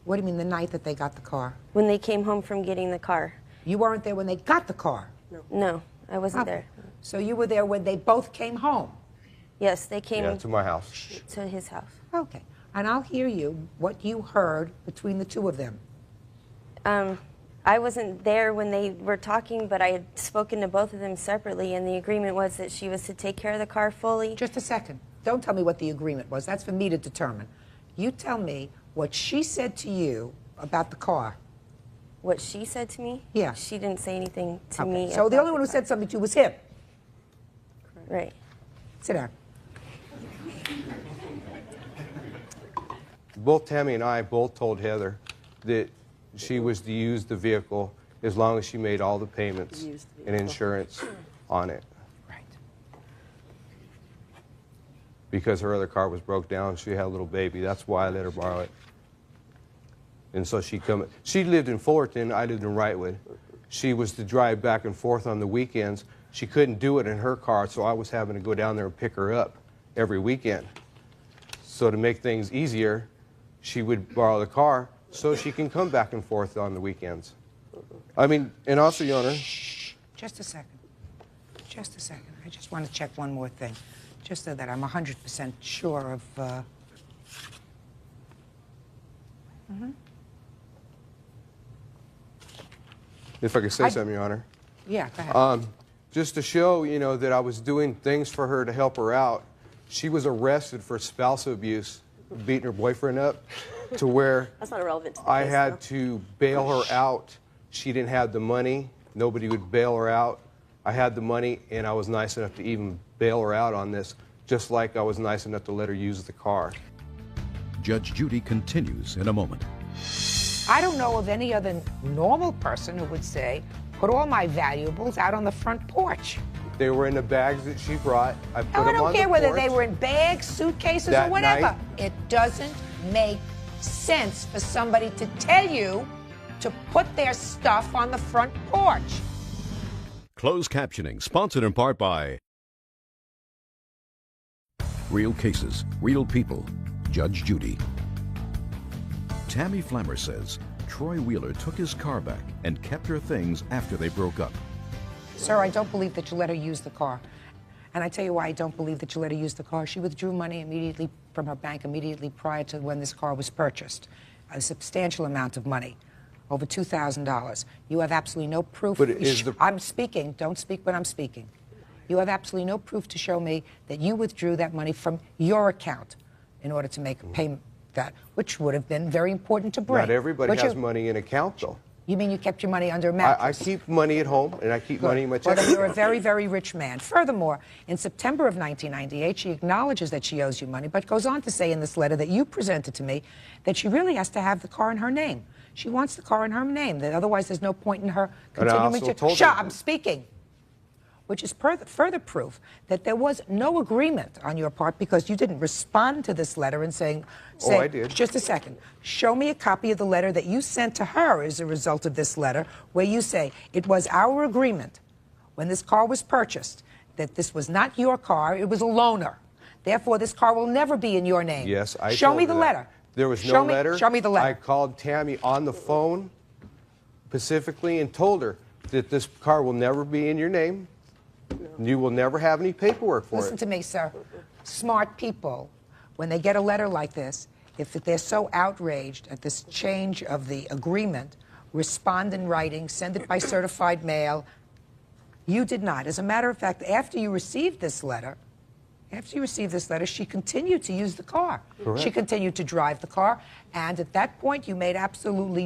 What do you mean the night that they got the car? When they came home from getting the car. You weren't there when they got the car? No, I wasn't Okay. there. So you were there when they both came home? Yes, they came Yeah, to my house. to his house. Okay. And I'll hear you, what you heard between the two of them. I wasn't there when they were talking, but I had spoken to both of them separately, and the agreement was that she was to take care of the car fully. Just a second. Don't tell me what the agreement was. That's for me to determine. You tell me what she said to you about the car. What she said to me? Yeah. She didn't say anything to Okay. me. So the about only one who said something to you was him? Right. Sit down. Both Tammy and I both told Heather that she was to use the vehicle as long as she made all the payments and insurance on it. Right. Because her other car was broke down, she had a little baby. That's why I let her borrow it. And so she lived in Fullerton, I lived in Wrightwood. She was to drive back and forth on the weekends. She couldn't do it in her car, so I was having to go down there and pick her up every weekend. So to make things easier, she would borrow the car so she can come back and forth on the weekends. I mean, and also, Your Honor. Just a second. Just a second. I just want to check one more thing, just so that I'm 100% sure of... If I could say something, Your Honor. Yeah, go ahead. Just to show, you know, that I was doing things for her to help her out, she was arrested for spousal abuse, beating her boyfriend up, to where That's not irrelevant to the I case, had though. to bail her out. She didn't have the money. Nobody would bail her out. I had the money, and I was nice enough to even bail her out on this, just like I was nice enough to let her use the car. Judge Judy continues in a moment. I don't know of any other normal person who would say, put all my valuables out on the front porch. They were in the bags that she brought. I put Now, I them don't on care the whether porch. they were in bags, suitcases, That or whatever. night- It doesn't make sense for somebody to tell you to put their stuff on the front porch. Closed captioning, sponsored in part by Real Cases, Real People, Judge Judy. Tammy Flammer says Troy Wheeler took his car back and kept her things after they broke up. Sir, I don't believe that you let her use the car. And I tell you why I don't believe that you let her use the car. She withdrew money immediately from her bank immediately prior to when this car was purchased. A substantial amount of money, over $2,000. You have absolutely no proof. But is the- I'm speaking. Don't speak when I'm speaking. You have absolutely no proof to show me that you withdrew that money from your account in order to make a payment that, which would have been very important to bring. Not everybody But has you- money in account, though. You mean you kept your money under a I mattress? keep money at home, and I keep money in my Well, checking then you're a account. very, very rich man. Furthermore, in September of 1998, she acknowledges that she owes you money, but goes on to say in this letter that you presented to me that she really has to have the car in her name. She wants the car in her name, that otherwise there's no point in her And I continuing also to... told her- Shut up, I'm speaking. Which is further proof that there was no agreement on your part because you didn't respond to this letter and saying... Oh, I did. Just a second. Show me a copy of the letter that you sent to her as a result of this letter, where you say, it was our agreement when this car was purchased that this was not your car, it was a loaner. Therefore, this car will never be in your name. Yes, I Show told me her the that. letter. There was Show no letter. Show me the letter. I called Tammy on the phone specifically and told her, that this car will never be in your name. You will never have any paperwork for Listen it. to me, sir. Smart people, when they get a letter like this, if they're so outraged at this change of the agreement, respond in writing, send it by certified mail. You did not. As a matter of fact, after you received this letter, she continued to use the car. Correct. She continued to drive the car, and at that point, you made absolutely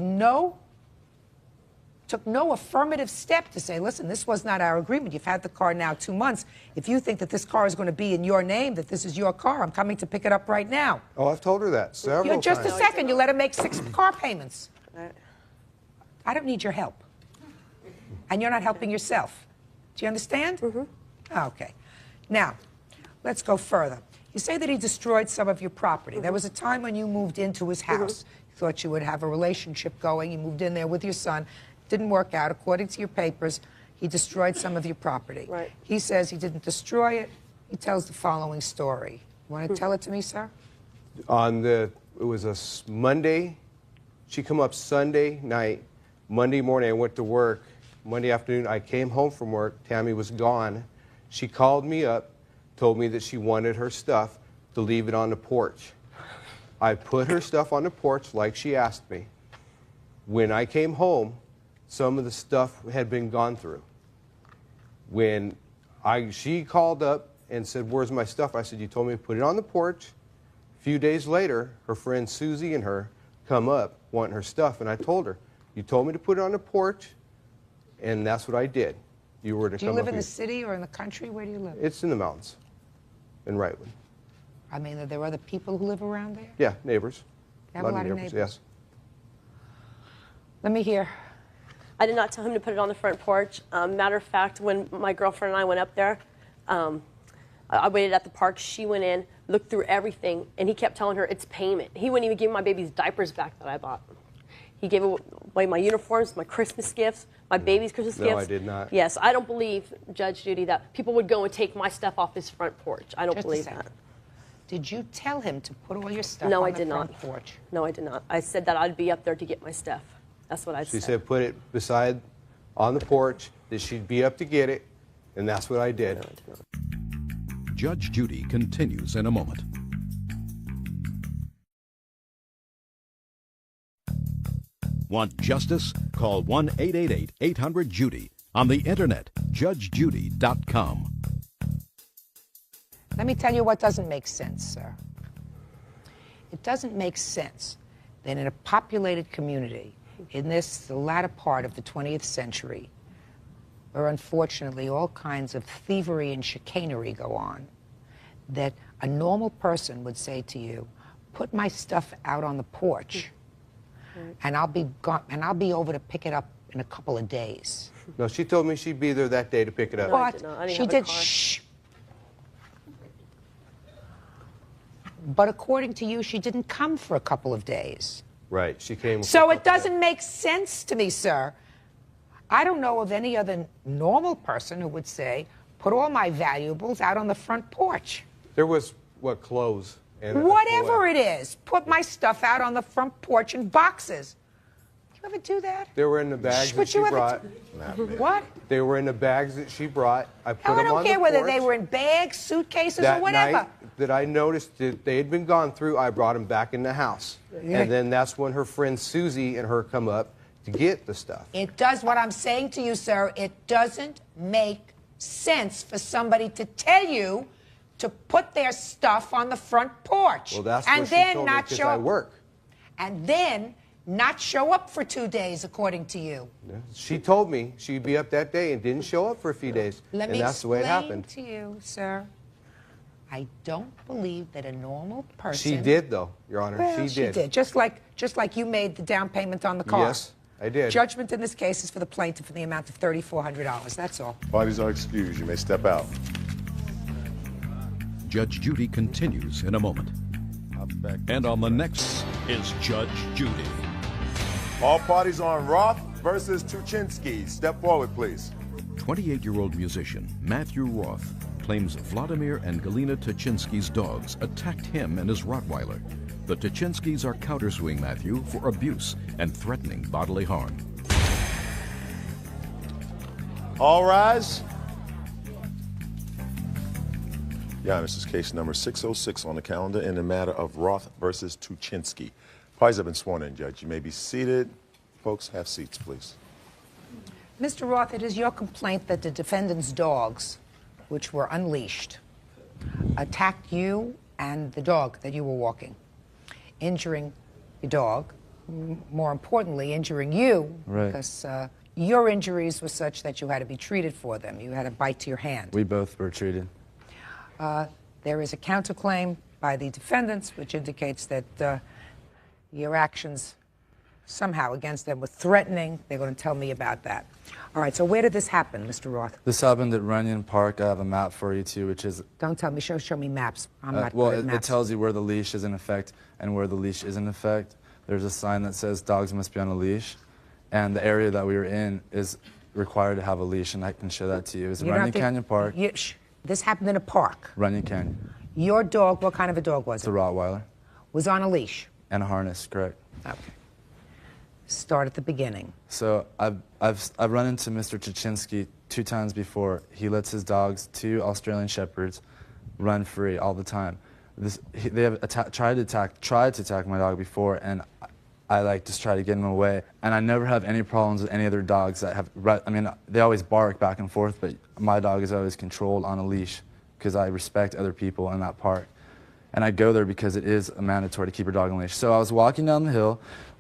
took no affirmative step to say, listen, this was not our agreement. You've had the car now 2 months. If you think that this car is going to be in your name, that this is your car, I'm coming to pick it up right now. Oh, I've told her that several times. Just a second. You let her make 6 car payments. I don't need your help. And you're not helping yourself. Do you understand? Mm-hmm. Okay. Now, let's go further. You say that he destroyed some of your property. There was a time when you moved into his house. You thought you would have a relationship going. You moved in there with your son. Didn't work out. According to your papers, he destroyed some of your property. Right. He says he didn't destroy it. He tells the following story. You want to tell it to me, sir? It was a Monday. She come up Sunday night. Monday morning, I went to work. Monday afternoon, I came home from work. Tammy was gone. She called me up, told me that she wanted her stuff to leave it on the porch. I put her stuff on the porch like she asked me. When I came home, some of the stuff had been gone through. When she called up and said, where's my stuff? I said, you told me to put it on the porch. A few days later, her friend Susie and her come up wanting her stuff, and I told her, you told me to put it on the porch, and that's what I did. You were to Do come you live up in the here. city or in the country? Where do you live? It's in the mountains, in Wrightwood. I mean, are there other people who live around there? Yeah, neighbors. You have a lot of neighbors. Yes. Let me hear. I did not tell him to put it on the front porch. Matter of fact, when my girlfriend and I went up there, I waited at the park. She went in, looked through everything, and he kept telling her it's payment. He wouldn't even give my baby's diapers back that I bought. He gave away my uniforms, my Christmas gifts, my baby's Christmas gifts. No, I did not. Yes, I don't believe, Judge Judy, that people would go and take my stuff off his front porch. I don't Just a believe second. that. Did you tell him to put all your stuff No, on I the did front not. porch? No, I did not. I said that I'd be up there to get my stuff. That's what I She said put it on the porch, that she'd be up to get it, and that's what I did. Judge Judy continues in a moment. Want justice? Call 1-888-800-JUDY. On the internet, judgejudy.com. Let me tell you what doesn't make sense, sir. It doesn't make sense that in a populated community, in the latter part of the 20th century, where unfortunately all kinds of thievery and chicanery go on, that a normal person would say to you, put my stuff out on the porch, and I'll be over to pick it up in a couple of days. No, she told me she'd be there that day to pick it up. But she did, shh. But according to you, she didn't come for a couple of days. Right, she came. So it doesn't make sense to me, sir. I don't know of any other normal person who would say, put all my valuables out on the front porch. There was, clothes? And Whatever it is, put my stuff out on the front porch in boxes. You ever do that? They were in the bags that she brought. What? They were in the bags that she brought. I put Oh, I them don't on care the whether porch. they were in bags, suitcases, That or whatever. night that I noticed that they had been gone through, I brought them back in the house. Yeah. And then that's when her friend Susie and her come up to get the stuff. It does what I'm saying to you, sir. It doesn't make sense for somebody to tell you to put their stuff on the front porch. Well, that's and what she then told me not because show I up. work. And then not show up for 2 days, according to you. She told me she'd be up that day and didn't show up for a few days. Let and me that's the way it explain happened. to you, sir. I don't believe that a normal person. She did, though, Your Honor. Well, she did. Just like you made the down payment on the car. Yes, I did. Judgment in this case is for the plaintiff in the amount of $3,400. That's all. Parties are excused. You may step out. Judge Judy continues in a moment. And on the next is Judge Judy. All parties on Roth versus Tuchinski. Step forward, please. 28-year-old musician Matthew Roth claims Vladimir and Galina Tuchinski's dogs attacked him and his Rottweiler. The Tuchinskis are countersuing Matthew for abuse and threatening bodily harm. All rise. Yeah, this is case number 606 on the calendar in the matter of Roth versus Tuchinski. Parties have been sworn in, Judge. You may be seated. Folks, have seats, please. Mr. Roth, it is your complaint that the defendant's dogs, which were unleashed, attacked you and the dog that you were walking, injuring the dog, more importantly, injuring you, right, because your injuries were such that you had to be treated for them. You had a bite to your hand. We both were treated. There is a counterclaim by the defendants which indicates that your actions somehow against them were threatening. They're going to tell me about that. All right, so where did this happen, Mr. Roth? This happened at Runyon Park. I have a map for you, too, which is... Don't tell me. Show me maps. I'm not well, good at maps. It tells you where the leash is in effect and where the leash is in effect. There's a sign that says dogs must be on a leash, and the area that we were in is required to have a leash, and I can show that to you. It was in Runyon Canyon Park. This happened in a park. Runyon Canyon. Your dog, what kind of a dog was it? It's a Rottweiler. Was on a leash? And a harness, correct. Okay. Start at the beginning. So I've run into Mr. Tuchinski 2 times before. He lets his dogs, 2 Australian Shepherds, run free all the time. They have tried to attack my dog before, and I just try to get them away. And I never have any problems with any other dogs that have, I mean, they always bark back and forth, but my dog is always controlled on a leash because I respect other people in that park. And I go there because it is mandatory to keep your dog on a leash. So I was walking down the hill.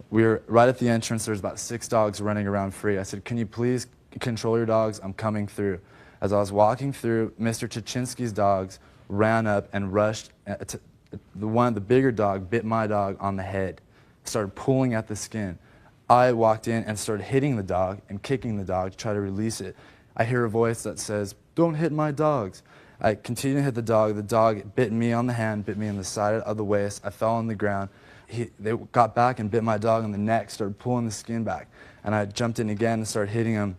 We were right at the entrance. There's about 6 dogs running around free. I said, can you please control your dogs? I'm coming through. As I was walking through, Mr. Tuchinski's dogs ran up and rushed. The bigger dog bit my dog on the head, started pulling at the skin. I walked in and started hitting the dog and kicking the dog to try to release it. I hear a voice that says, don't hit my dogs. I continued to hit the dog. The dog bit me on the hand, bit me on the side of the waist. I fell on the ground. They got back and bit my dog on the neck, started pulling the skin back. And I jumped in again and started hitting him.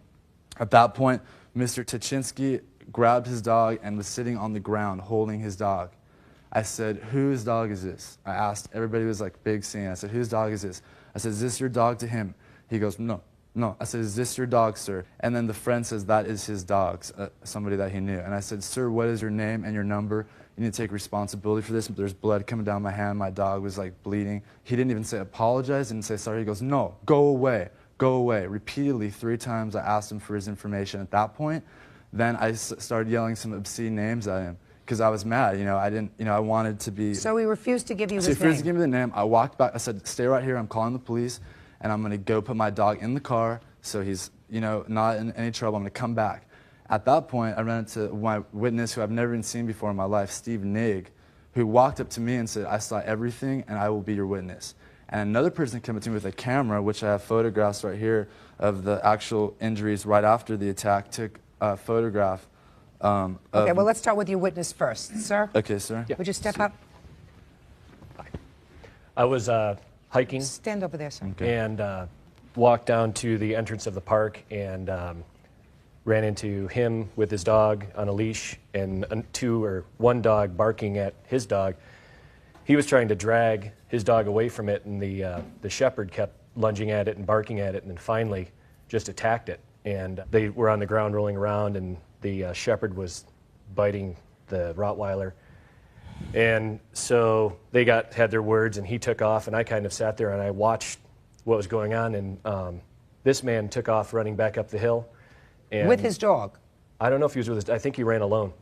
At that point, Mr. Tuchinski grabbed his dog and was sitting on the ground holding his dog. I said, whose dog is this? I asked. Everybody was like big scene. I said, whose dog is this? I said, is this your dog? To him. He goes, no. No. I said, is this your dog, sir? And then the friend says, that is his dog, somebody that he knew. And I said, sir, what is your name and your number? You need to take responsibility for this. There's blood coming down my hand. My dog was like bleeding. He didn't even say apologize, didn't say sorry. He goes, no, go away, go away. Repeatedly, 3 times I asked him for his information. At that point, then I started yelling some obscene names at him because I was mad. I wanted to be. So he refused to give you his name? So he refused to give me the name. I walked back. I said, stay right here. I'm calling the police. And I'm going to go put my dog in the car so he's, not in any trouble. I'm going to come back. At that point, I ran into my witness, who I've never even seen before in my life, Steve Nigg, who walked up to me and said, I saw everything, and I will be your witness. And another person came up to me with a camera, which I have photographs right here of the actual injuries right after the attack, took a photograph. Okay, well, let's start with your witness first. Sir? Okay, sir. Would you step up? I was hiking. Stand over there, sir. Okay. And walked down to the entrance of the park and ran into him with his dog on a leash and 1 dog barking at his dog. He was trying to drag his dog away from it, and the shepherd kept lunging at it and barking at it, and then finally just attacked it. And they were on the ground rolling around, and the shepherd was biting the Rottweiler. And so they had their words, and he took off, and I kind of sat there and I watched what was going on, and this man took off running back up the hill. And with his dog? I don't know if he was with his, I think he ran alone.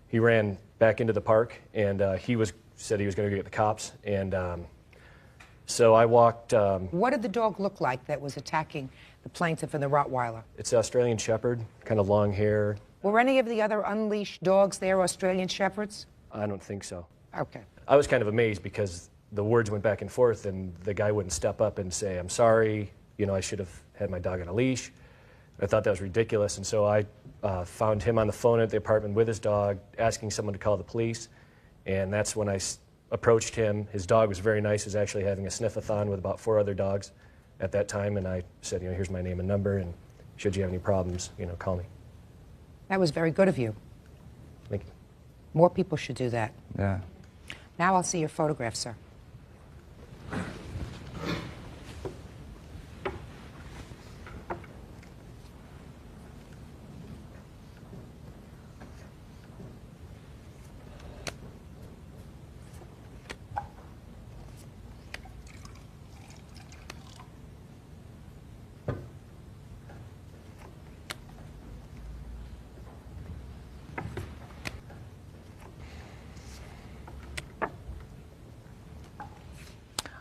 He ran back into the park, and said he was going to get the cops, and so I walked. What did the dog look like that was attacking the plaintiff and the Rottweiler? It's an Australian Shepherd, kind of long hair. Were any of the other unleashed dogs there Australian Shepherds? I don't think so. Okay. I was kind of amazed because the words went back and forth, and the guy wouldn't step up and say, I'm sorry, I should have had my dog on a leash. I thought that was ridiculous, and so I found him on the phone at the apartment with his dog, asking someone to call the police, and that's when I approached him. His dog was very nice. He was actually having a sniff-a-thon with about 4 other dogs at that time, and I said, here's my name and number, and should you have any problems, call me. That was very good of you. Thank you. More people should do that. Yeah. Now I'll see your photograph, sir.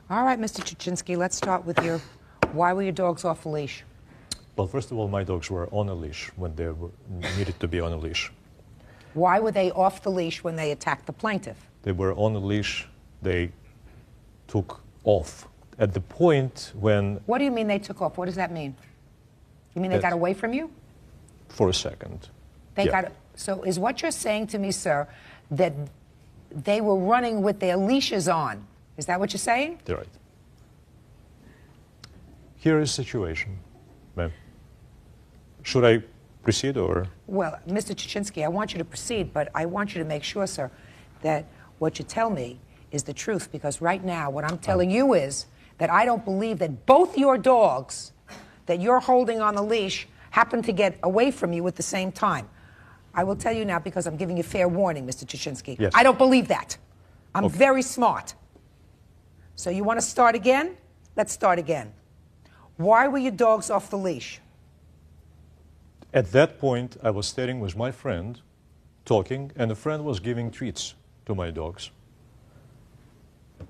All right, Mr. Chichinsky, let's start with your, why were your dogs off the leash? Well, first of all, my dogs were on a leash when they needed to be on a leash. Why were they off the leash when they attacked the plaintiff? They were on a leash. They took off at the point when... What do you mean they took off? What does that mean? You mean they got away from you? For a second. They yeah. got. So is what you're saying to me, sir, that they were running with their leashes on? Is that what you're saying? You're right. Here is the situation, ma'am. Should I proceed or? Well, Mr. Chichinsky, I want you to proceed, but I want you to make sure, sir, that what you tell me is the truth, because right now what I'm telling you is that I don't believe that both your dogs that you're holding on the leash happen to get away from you at the same time. I will tell you now, because I'm giving you fair warning, Mr. Chichinsky. Yes. I don't believe that. I'm Okay. very smart. So you want to start again? Let's start again. Why were your dogs off the leash? At that point, I was standing with my friend, talking, and the friend was giving treats to my dogs.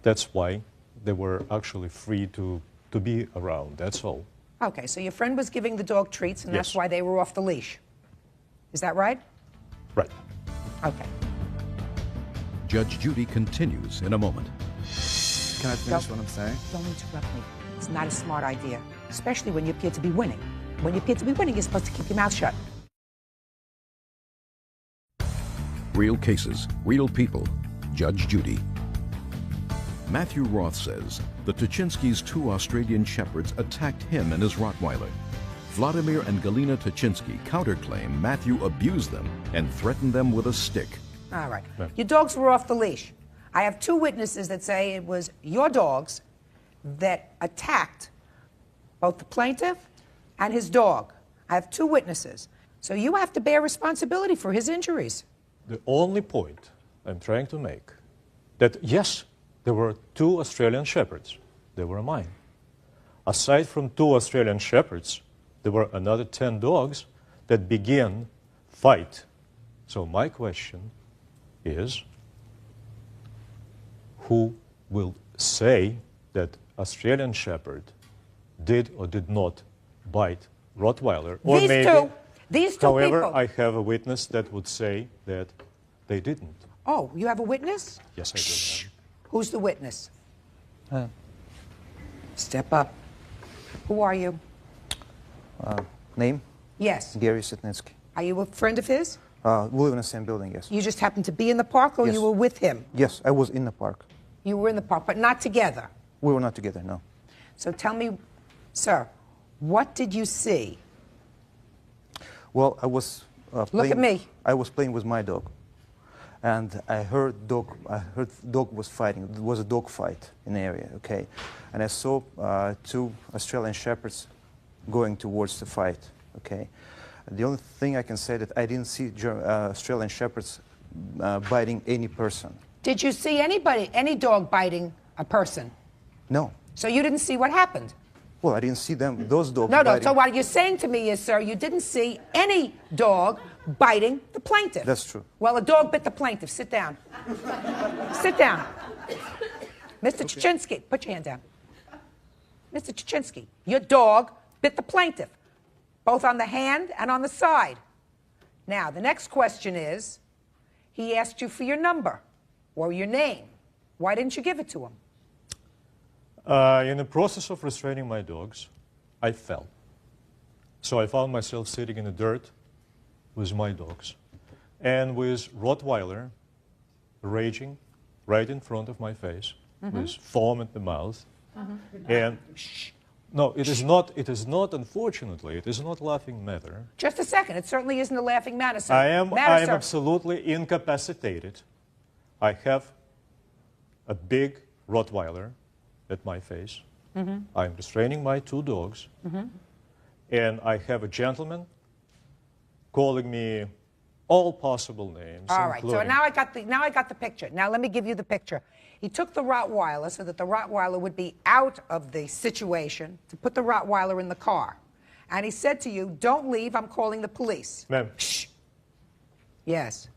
That's why they were actually free to be around, that's all. Okay, so your friend was giving the dog treats, and that's Yes. why they were off the leash. Is that right? Right. Okay. Judge Judy continues in a moment. Can I finish what I'm saying? Don't interrupt me. It's not a smart idea, especially when you appear to be winning. When you appear to be winning, you're supposed to keep your mouth shut. Real cases, real people. Judge Judy. Matthew Roth says the Tuchinskys' 2 Australian shepherds attacked him and his Rottweiler. Vladimir and Galina Tuchinsky counterclaim Matthew abused them and threatened them with a stick. All right. Your dogs were off the leash. I have 2 witnesses that say it was your dogs that attacked both the plaintiff and his dog. I have 2 witnesses. So you have to bear responsibility for his injuries. The only point I'm trying to make, that yes, there were 2 Australian shepherds. They were mine. Aside from 2 Australian shepherds, there were another 10 dogs that began fight. So my question is, who will say that Australian shepherd did or did not bite Rottweiler? Or These two however, people. I have a witness that would say that they didn't. Oh, you have a witness? Yes, I do. Who's the witness? Step up. Who are you? Name? Yes. Gary Sitnitsky. Are you a friend of his? We live in the same building, yes. You just happened to be in the park, or Yes. you were with him? Yes, I was in the park. You were in the park, but not together. We were not together, no. So tell me, sir, what did you see? Well, I was Look playing, at me. I was playing with my dog, and I heard dog was fighting. It was a dog fight in the area, okay? And I saw 2 Australian shepherds going towards the fight, okay? The only thing I can say that I didn't see Australian shepherds biting any person. Did you see any dog biting a person? No. So you didn't see what happened? Well, I didn't see those dogs No, biting. so what you're saying to me is, sir, you didn't see any dog biting the plaintiff. That's true. Well, a dog bit the plaintiff. Sit down. Sit down. Mr. Chichinsky, put your hand down. Mr. Chichinsky, your dog bit the plaintiff, both on the hand and on the side. Now, the next question is, he asked you for your number or your name. Why didn't you give it to him? In the process of restraining my dogs, I fell. So I found myself sitting in the dirt with my dogs and with Rottweiler raging right in front of my face with foam at the mouth. And no, it is not, unfortunately, it is not laughing matter. Just a second. It certainly isn't a laughing matter, sir. I am sir. absolutely incapacitated. I have a big Rottweiler at my face. I'm restraining my 2 dogs. And I have a gentleman calling me all possible names. All right, so including- now I got the picture. Now let me give you the picture. He took the Rottweiler so that the Rottweiler would be out of the situation, to put the Rottweiler in the car. And he said to you, don't leave, I'm calling the police. Ma'am. Shh. Yes.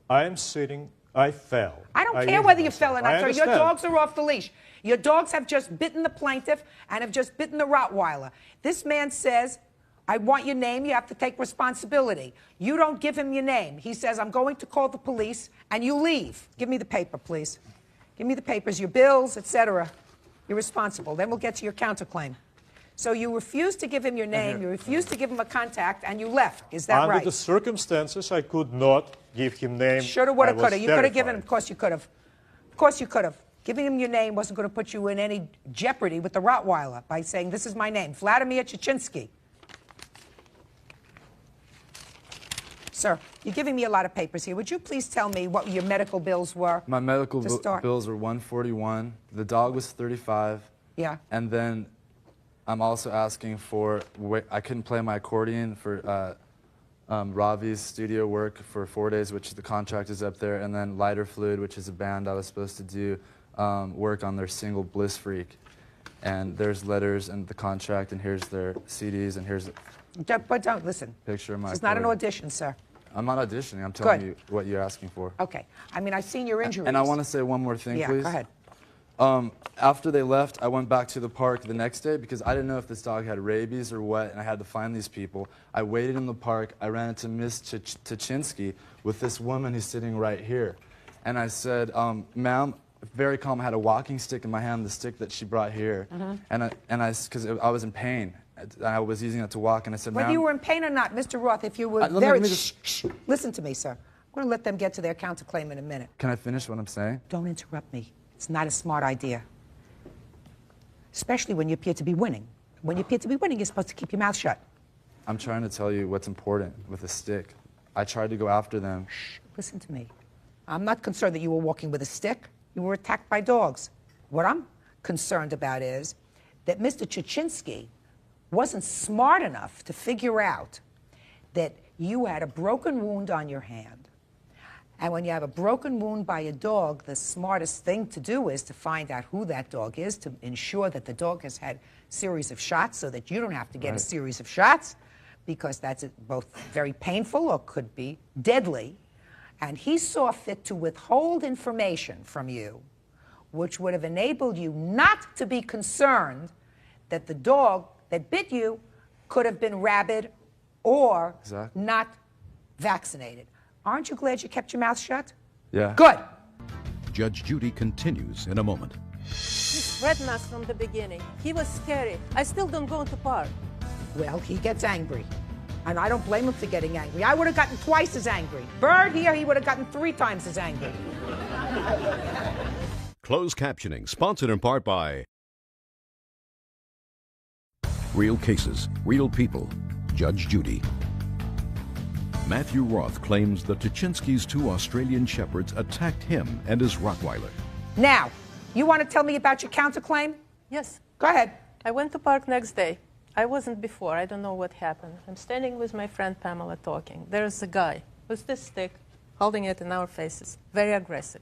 I'm sitting, I fell. I don't care injured whether you myself. fell or I not, sir. Your understand. dogs are off the leash. Your dogs have just bitten the plaintiff and have just bitten the Rottweiler. This man says, I want your name. You have to take responsibility. You don't give him your name. He says, I'm going to call the police, and you leave. Give me the paper, please. Give me the papers, your bills, etc. You're responsible. Then we'll get to your counterclaim. So you refused to give him your name, you refused to give him a contact, and you left. Is that right? Under the circumstances, I could not give him name. Shoulda, woulda, coulda. You could have given him, of course you could have. Of course you could have. Giving him your name wasn't going to put you in any jeopardy with the Rottweiler by saying, this is my name, Vladimir Chichinsky. Sir, you're giving me a lot of papers here. Would you please tell me what your medical bills were? My medical bills were $141. The dog was $35. Yeah. And then I'm also asking for, I couldn't play my accordion for Ravi's studio work for 4 days, which the contract is up there, and then Lighter Fluid, which is a band I was supposed to do work on their single Bliss Freak. And there's letters and the contract, and here's their CDs, and here's But don't listen. Picture of my This is not an accordion. audition, sir. I'm not auditioning. I'm telling Good. you what you're asking for. Okay. I mean, I've seen your injuries. And I want to say one more thing, Yeah, please. go ahead. After they left, I went back to the park the next day because I didn't know if this dog had rabies or what, and I had to find these people. I waited in the park. I ran into Miss Chichinsky with this woman who's sitting right here. And I said, ma'am, very calm, I had a walking stick in my hand, the stick that she brought here. Because I was in pain. I was using it to walk, and I said, Whether ma'am. you were in pain or not, Mr. Roth, if you were listen to me, sir. I'm going to let them get to their counterclaim in a minute. Can I finish what I'm saying? Don't interrupt me. It's not a smart idea. Especially when you appear to be winning. When you appear to be winning, you're supposed to keep your mouth shut. I'm trying to tell you what's important with a stick. I tried to go after them. Shh, listen to me. I'm not concerned that you were walking with a stick. You were attacked by dogs. What I'm concerned about is that Mr. Chichinsky wasn't smart enough to figure out that you had a broken wound on your hand. And when you have a broken wound by a dog, the smartest thing to do is to find out who that dog is, to ensure that the dog has had a series of shots so that you don't have to get a series of shots, because that's both very painful or could be deadly. And he saw fit to withhold information from you, which would have enabled you not to be concerned that the dog that bit you could have been rabid or not vaccinated. Aren't you glad you kept your mouth shut? Yeah. Good. Judge Judy continues in a moment. He threatened us from the beginning. He was scary. I still don't go to park. Well, he gets angry. And I don't blame him for getting angry. I would have gotten twice as angry. Bird here, he would have gotten 3 times as angry. Closed captioning, sponsored in part by Real Cases, Real People, Judge Judy. Matthew Roth claims the Chichinsky's 2 Australian Shepherds attacked him and his Rottweiler. Now, you want to tell me about your counterclaim? Yes. Go ahead. I went to park next day. I wasn't before. I don't know what happened. I'm standing with my friend Pamela talking. There's a guy with this stick, holding it in our faces, very aggressive.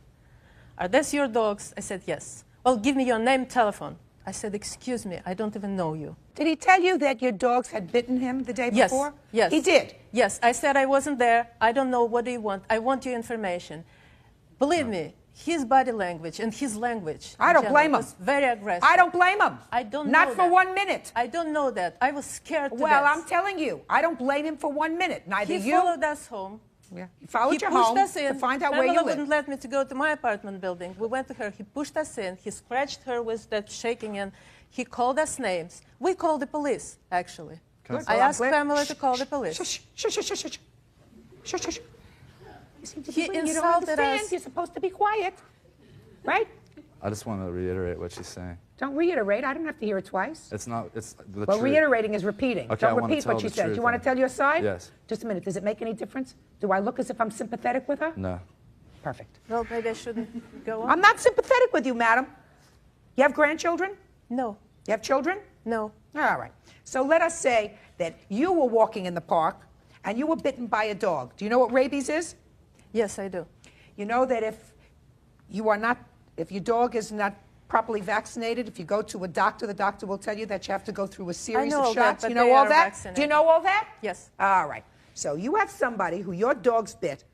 Are these your dogs? I said, yes. Well, give me your name, telephone. I said, excuse me, I don't even know you. Did he tell you that your dogs had bitten him the day before? Yes. He did? Yes. I said I wasn't there. I don't know. What do you want? I want your information. Believe me, his body language and his language. I don't blame him. Was very aggressive. I don't blame him. I don't Not know for that. 1 minute. I don't know that. I was scared to Well, death. I'm telling you, I don't blame him for 1 minute. Neither He you. followed us home. Yeah. He followed you pushed home us in. to find out Pamela where you live. wouldn't let me to go to my apartment building. We went to her. He pushed us in. He scratched her with that shaking, and he called us names. We called the police, actually. I asked Pamela to call the police. Shush, shush, shush, shush, shush. Shush, shush. You seem to be He winning. You don't insulted understand. us. You're supposed to be quiet, right? I just want to reiterate what she's saying. Don't reiterate. I don't have to hear it twice. It's not, it's the Well, truth. reiterating is repeating. Okay, I Don't wanna repeat tell what she the said. truth You want to then. tell your side? Yes. Just a minute. Does it make any difference? Do I look as if I'm sympathetic with her? No. Perfect. Well, maybe I shouldn't go on. I'm not sympathetic with you, madam. You have grandchildren? No. You have children? No. All right. So let us say that you were walking in the park and you were bitten by a dog. Do you know what rabies is? Yes, I do. You know that if your dog is not properly vaccinated, if you go to a doctor, the doctor will tell you that you have to go through a series know of all that, shots. but You know they all are that? vaccinated. Do you know all that? Yes. All right. So you have somebody who your dog's bit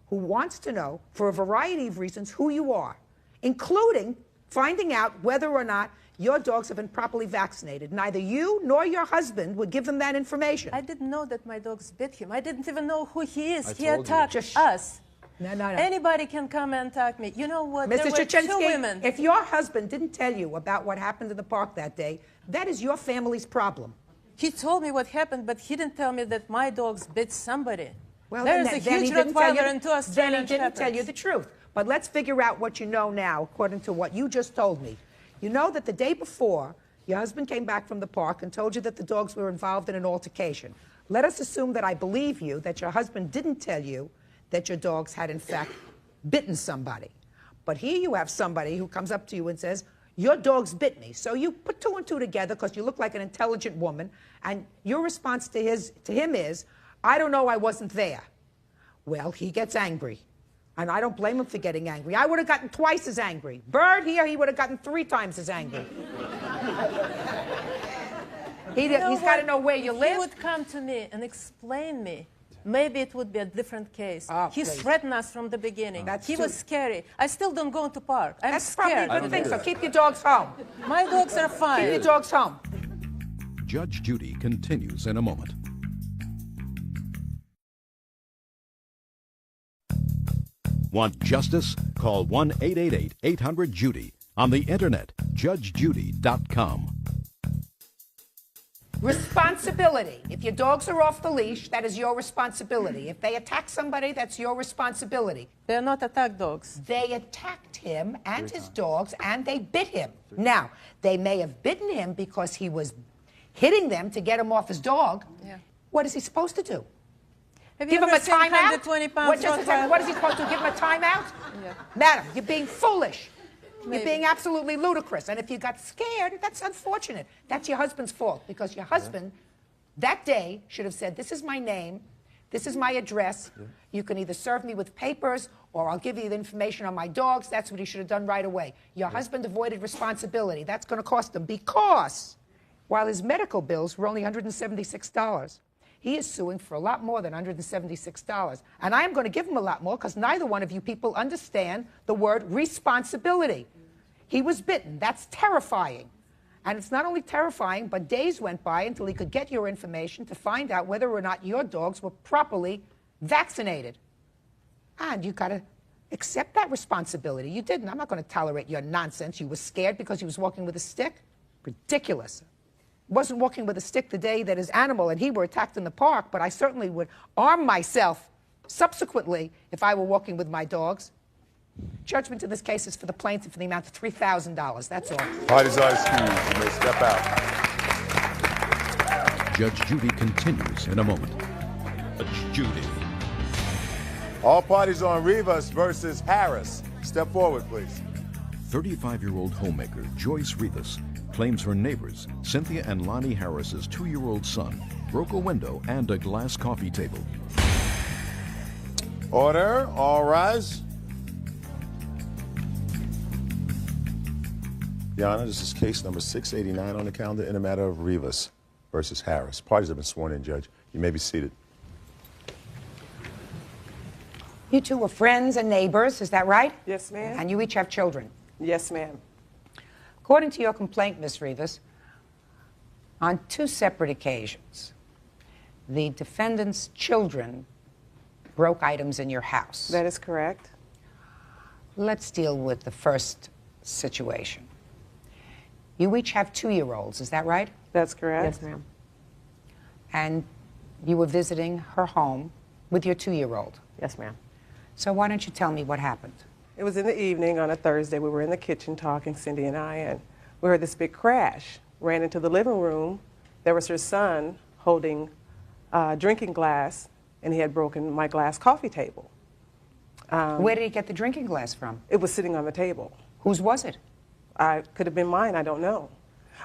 who wants to know, for a variety of reasons, who you are, including finding out whether or not your dogs have been properly vaccinated. Neither you nor your husband would give them that information. I didn't know that my dogs bit him. I didn't even know who he is. He told you. attacked us. No. Anybody can come and attack me. You know what? Mr. There were two women. Chechensky, if your husband didn't tell you about what happened in the park that day, that is your family's problem. He told me what happened, but he didn't tell me that my dogs bit somebody. Well, There's then a he huge didn't tell you- Rottweiler and two Australian Then he didn't tell you Shepherds. the truth. But let's figure out what you know now, according to what you just told me. You know that the day before, your husband came back from the park and told you that the dogs were involved in an altercation. Let us assume that I believe you, that your husband didn't tell you that your dogs had, in fact, bitten somebody. But here you have somebody who comes up to you and says, your dogs bit me. So you put two and two together because you look like an intelligent woman, and your response to him is, I don't know, I wasn't there. Well, he gets angry. And I don't blame him for getting angry. I would have gotten twice as angry. Bird here, he would have gotten 3 times as angry. He's got to know where you live. He would come to me and explain me. Maybe it would be a different case. He please. threatened us from the beginning. He was scary. I still don't go into park. I'm That's scared. probably a good thing, so keep your dogs home. My dogs are fine. Keep your dogs home. Judge Judy continues in a moment. Want justice? Call 1-888-800-JUDY. On the internet, judgejudy.com. Responsibility. If your dogs are off the leash, that is your responsibility. If they attack somebody, that's your responsibility. They're not attack dogs. They attacked him and his dogs, and they bit him. Now, they may have bitten him because he was hitting them to get him off his dog. Yeah. What is he supposed to do? Have you Give him ever a seen timeout? 120 pounds What, just a second, Rottweiler? what is he supposed to do? Give him a timeout? Yeah. Madam, you're being foolish. You're Maybe. being absolutely ludicrous. And if you got scared, that's unfortunate. That's your husband's fault, because your husband that day should have said, this is my name, this is my address. You can either serve me with papers or I'll give you the information on my dogs. That's what he should have done right away. Your husband avoided responsibility. That's going to cost him, because while his medical bills were only $176, he is suing for a lot more than $176. And I am going to give him a lot more, because neither one of you people understand the word responsibility. He was bitten. That's terrifying. And it's not only terrifying, but days went by until he could get your information to find out whether or not your dogs were properly vaccinated. And you got to accept that responsibility. You didn't. I'm not going to tolerate your nonsense. You were scared because he was walking with a stick? Ridiculous. Wasn't walking with a stick the day that his animal and he were attacked in the park, but I certainly would arm myself subsequently if I were walking with my dogs. Judgment in this case is for the plaintiff in the amount of $3,000. That's all. Parties are excused. You may step out. Judge Judy continues in a moment. Judge Judy. All parties on Rivas versus Harris. Step forward, please. 35-year-old homemaker Joyce Rivas claims her neighbors, Cynthia and Lonnie Harris's 2-year-old son, broke a window and a glass coffee table. Order. All rise. Your Honor, this is case number 689 on the calendar in the matter of Rivas versus Harris. Parties have been sworn in, Judge. You may be seated. You two were friends and neighbors, is that right? Yes, ma'am. And you each have children? Yes, ma'am. According to your complaint, Ms. Rivas, on 2 separate occasions, the defendant's children broke items in your house. That is correct. Let's deal with the first situation. You each have 2-year-olds, is that right? That's correct. Yes, ma'am. And you were visiting her home with your 2-year-old? Yes, ma'am. So why don't you tell me what happened? It was in the evening on a Thursday. We were in the kitchen talking, Cindy and I, and we heard this big crash. Ran into the living room. There was her son holding a drinking glass, and he had broken my glass coffee table. Where did he get the drinking glass from? It was sitting on the table. Whose was it? Could have been mine, I don't know.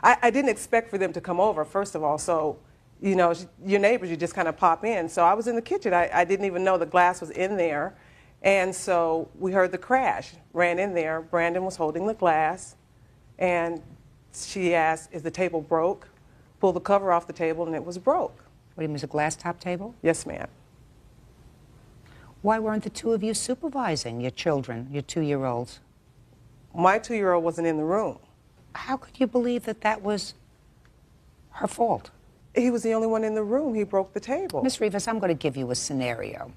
I didn't expect for them to come over, first of all, so, you know, your neighbors, you just kind of pop in. So I was in the kitchen. I didn't even know the glass was in there. And so we heard the crash, ran in there. Brandon was holding the glass, and she asked, is the table broke? Pulled the cover off the table, and it was broke. What do you mean, it was a glass top table? Yes, ma'am. Why weren't the two of you supervising your children, your 2-year-olds? My 2-year-old wasn't in the room. How could you believe that that was her fault? He was the only one in the room. He broke the table. Ms. Rivas, I'm going to give you a scenario.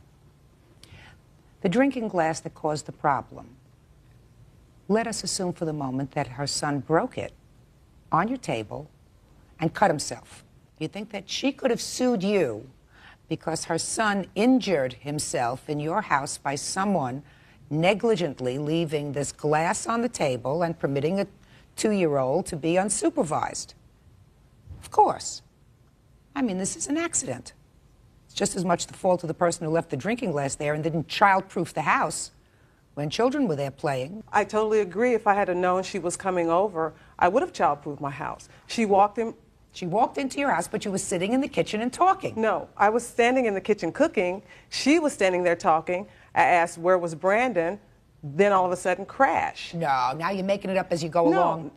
The drinking glass that caused the problem. Let us assume for the moment that her son broke it on your table and cut himself. You think that she could have sued you because her son injured himself in your house by someone negligently leaving this glass on the table and permitting a 2-year-old to be unsupervised? Of course. I mean, this is an accident. It's just as much the fault of the person who left the drinking glass there and didn't child-proof the house when children were there playing. I totally agree. If I had known she was coming over, I would have child-proofed my house. She walked into your house, but you were sitting in the kitchen and talking. No, I was standing in the kitchen cooking. She was standing there talking. I asked, where was Brandon? Then all of a sudden, crash. No, now you're making it up as you go along.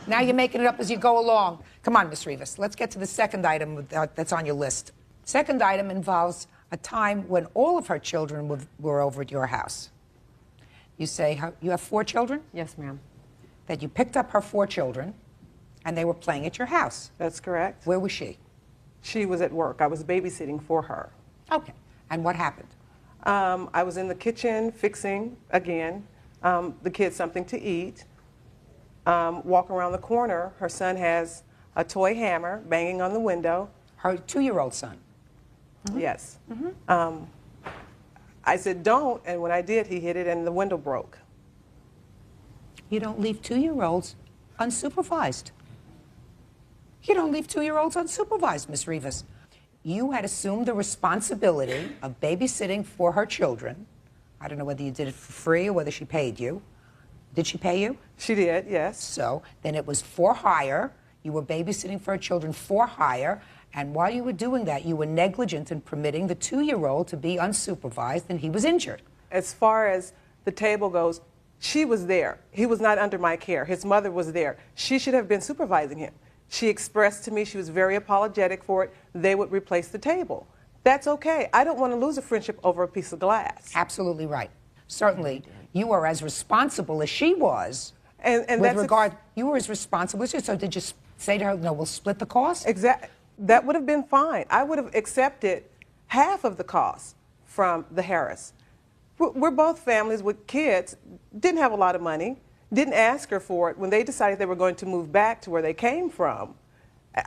Now you're making it up as you go along. Come on, Ms. Rivas. Let's get to the second item that's on your list. Second item involves a time when all of her children were over at your house. You say you have 4 children? Yes, ma'am. That you picked up her 4 children and they were playing at your house. That's correct. Where was she? She was at work. I was babysitting for her. Okay. And what happened? I was in the kitchen fixing, again, the kids something to eat. Walk around the corner. Her son has a toy hammer banging on the window. Her 2-year-old son? Mm-hmm. Yes. Mm-hmm. I said, don't, and when I did, he hit it and the window broke. You don't leave 2-year-olds unsupervised. You don't leave 2-year-olds unsupervised, Ms. Rivas. You had assumed the responsibility of babysitting for her children. I don't know whether you did it for free or whether she paid you. Did she pay you? She did, yes. So then it was for hire. You were babysitting for her children for hire. And while you were doing that, you were negligent in permitting the 2-year-old to be unsupervised, and he was injured. As far as the table goes, she was there. He was not under my care. His mother was there. She should have been supervising him. She expressed to me she was very apologetic for it. They would replace the table. That's okay. I don't want to lose a friendship over a piece of glass. Absolutely right. Certainly, you are as responsible as she was. And with regard, you were as responsible as she. So did you say to her, no, we'll split the cost? Exactly. That would have been fine. I would have accepted half of the cost from the Harris. We're both families with kids, didn't have a lot of money, didn't ask her for it. When they decided they were going to move back to where they came from,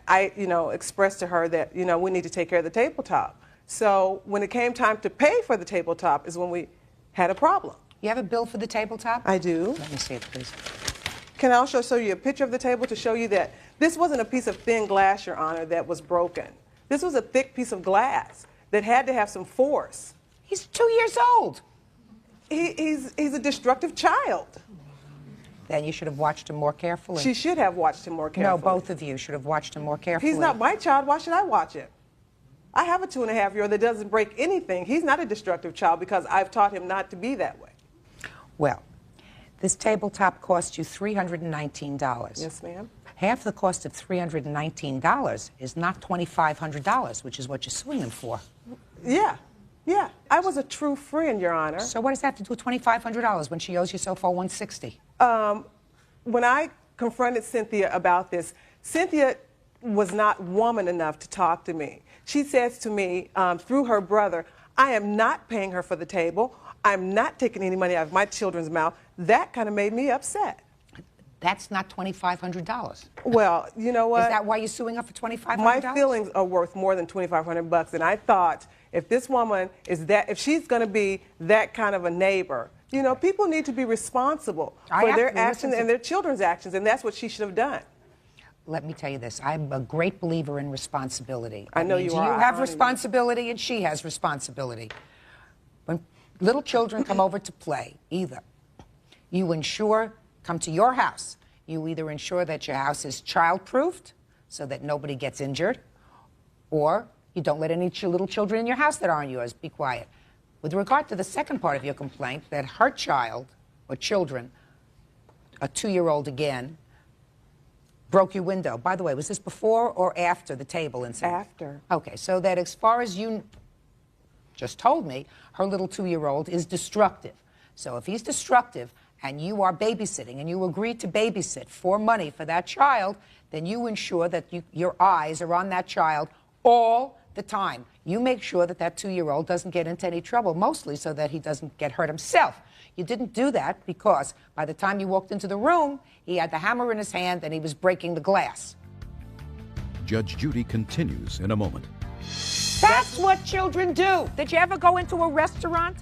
I, expressed to her that, we need to take care of the tabletop. So when it came time to pay for the tabletop is when we had a problem. You have a bill for the tabletop? I do. Let me see it, please. Can I also show you a picture of the table to show you that this wasn't a piece of thin glass, Your Honor, that was broken. This was a thick piece of glass that had to have some force. He's 2 years old. He's a destructive child. Then you should have watched him more carefully. She should have watched him more carefully. No, both of you should have watched him more carefully. He's not my child. Why should I watch him? I have a 2.5-year-old that doesn't break anything. He's not a destructive child because I've taught him not to be that way. Well, this tabletop cost you $319. Yes, ma'am. Half the cost of $319 is not $2,500, which is what you're suing them for. Yeah. Yeah. I was a true friend, Your Honor. So what does that have to do with $2,500 when she owes you so far $160? When I confronted Cynthia about this, Cynthia was not woman enough to talk to me. She says to me, through her brother, I am not paying her for the table. I'm not taking any money out of my children's mouth. That kind of made me upset. That's not $2,500. Well, you know what? Is that why you're suing her for $2,500? My feelings are worth more than $2,500, and I thought if this woman is if she's going to be that kind of a neighbor, people need to be responsible for their actions and their children's actions, and that's what she should have done. Let me tell you this. I'm a great believer in responsibility. I know you are. You have responsibility, and she has responsibility. When little children come over to play, come to your house. You either ensure that your house is child-proofed so that nobody gets injured, or you don't let any little children in your house that aren't yours. Be quiet. With regard to the second part of your complaint, that her child or children, a 2-year-old again, broke your window. By the way, was this before or after the table incident? After. Okay, so that as far as you just told me, her little 2-year-old is destructive. So if he's destructive and you are babysitting, and you agree to babysit for money for that child, then you ensure that your eyes are on that child all the time. You make sure that that 2-year-old doesn't get into any trouble, mostly so that he doesn't get hurt himself. You didn't do that because by the time you walked into the room, he had the hammer in his hand and he was breaking the glass. Judge Judy continues in a moment. That's what children do. Did you ever go into a restaurant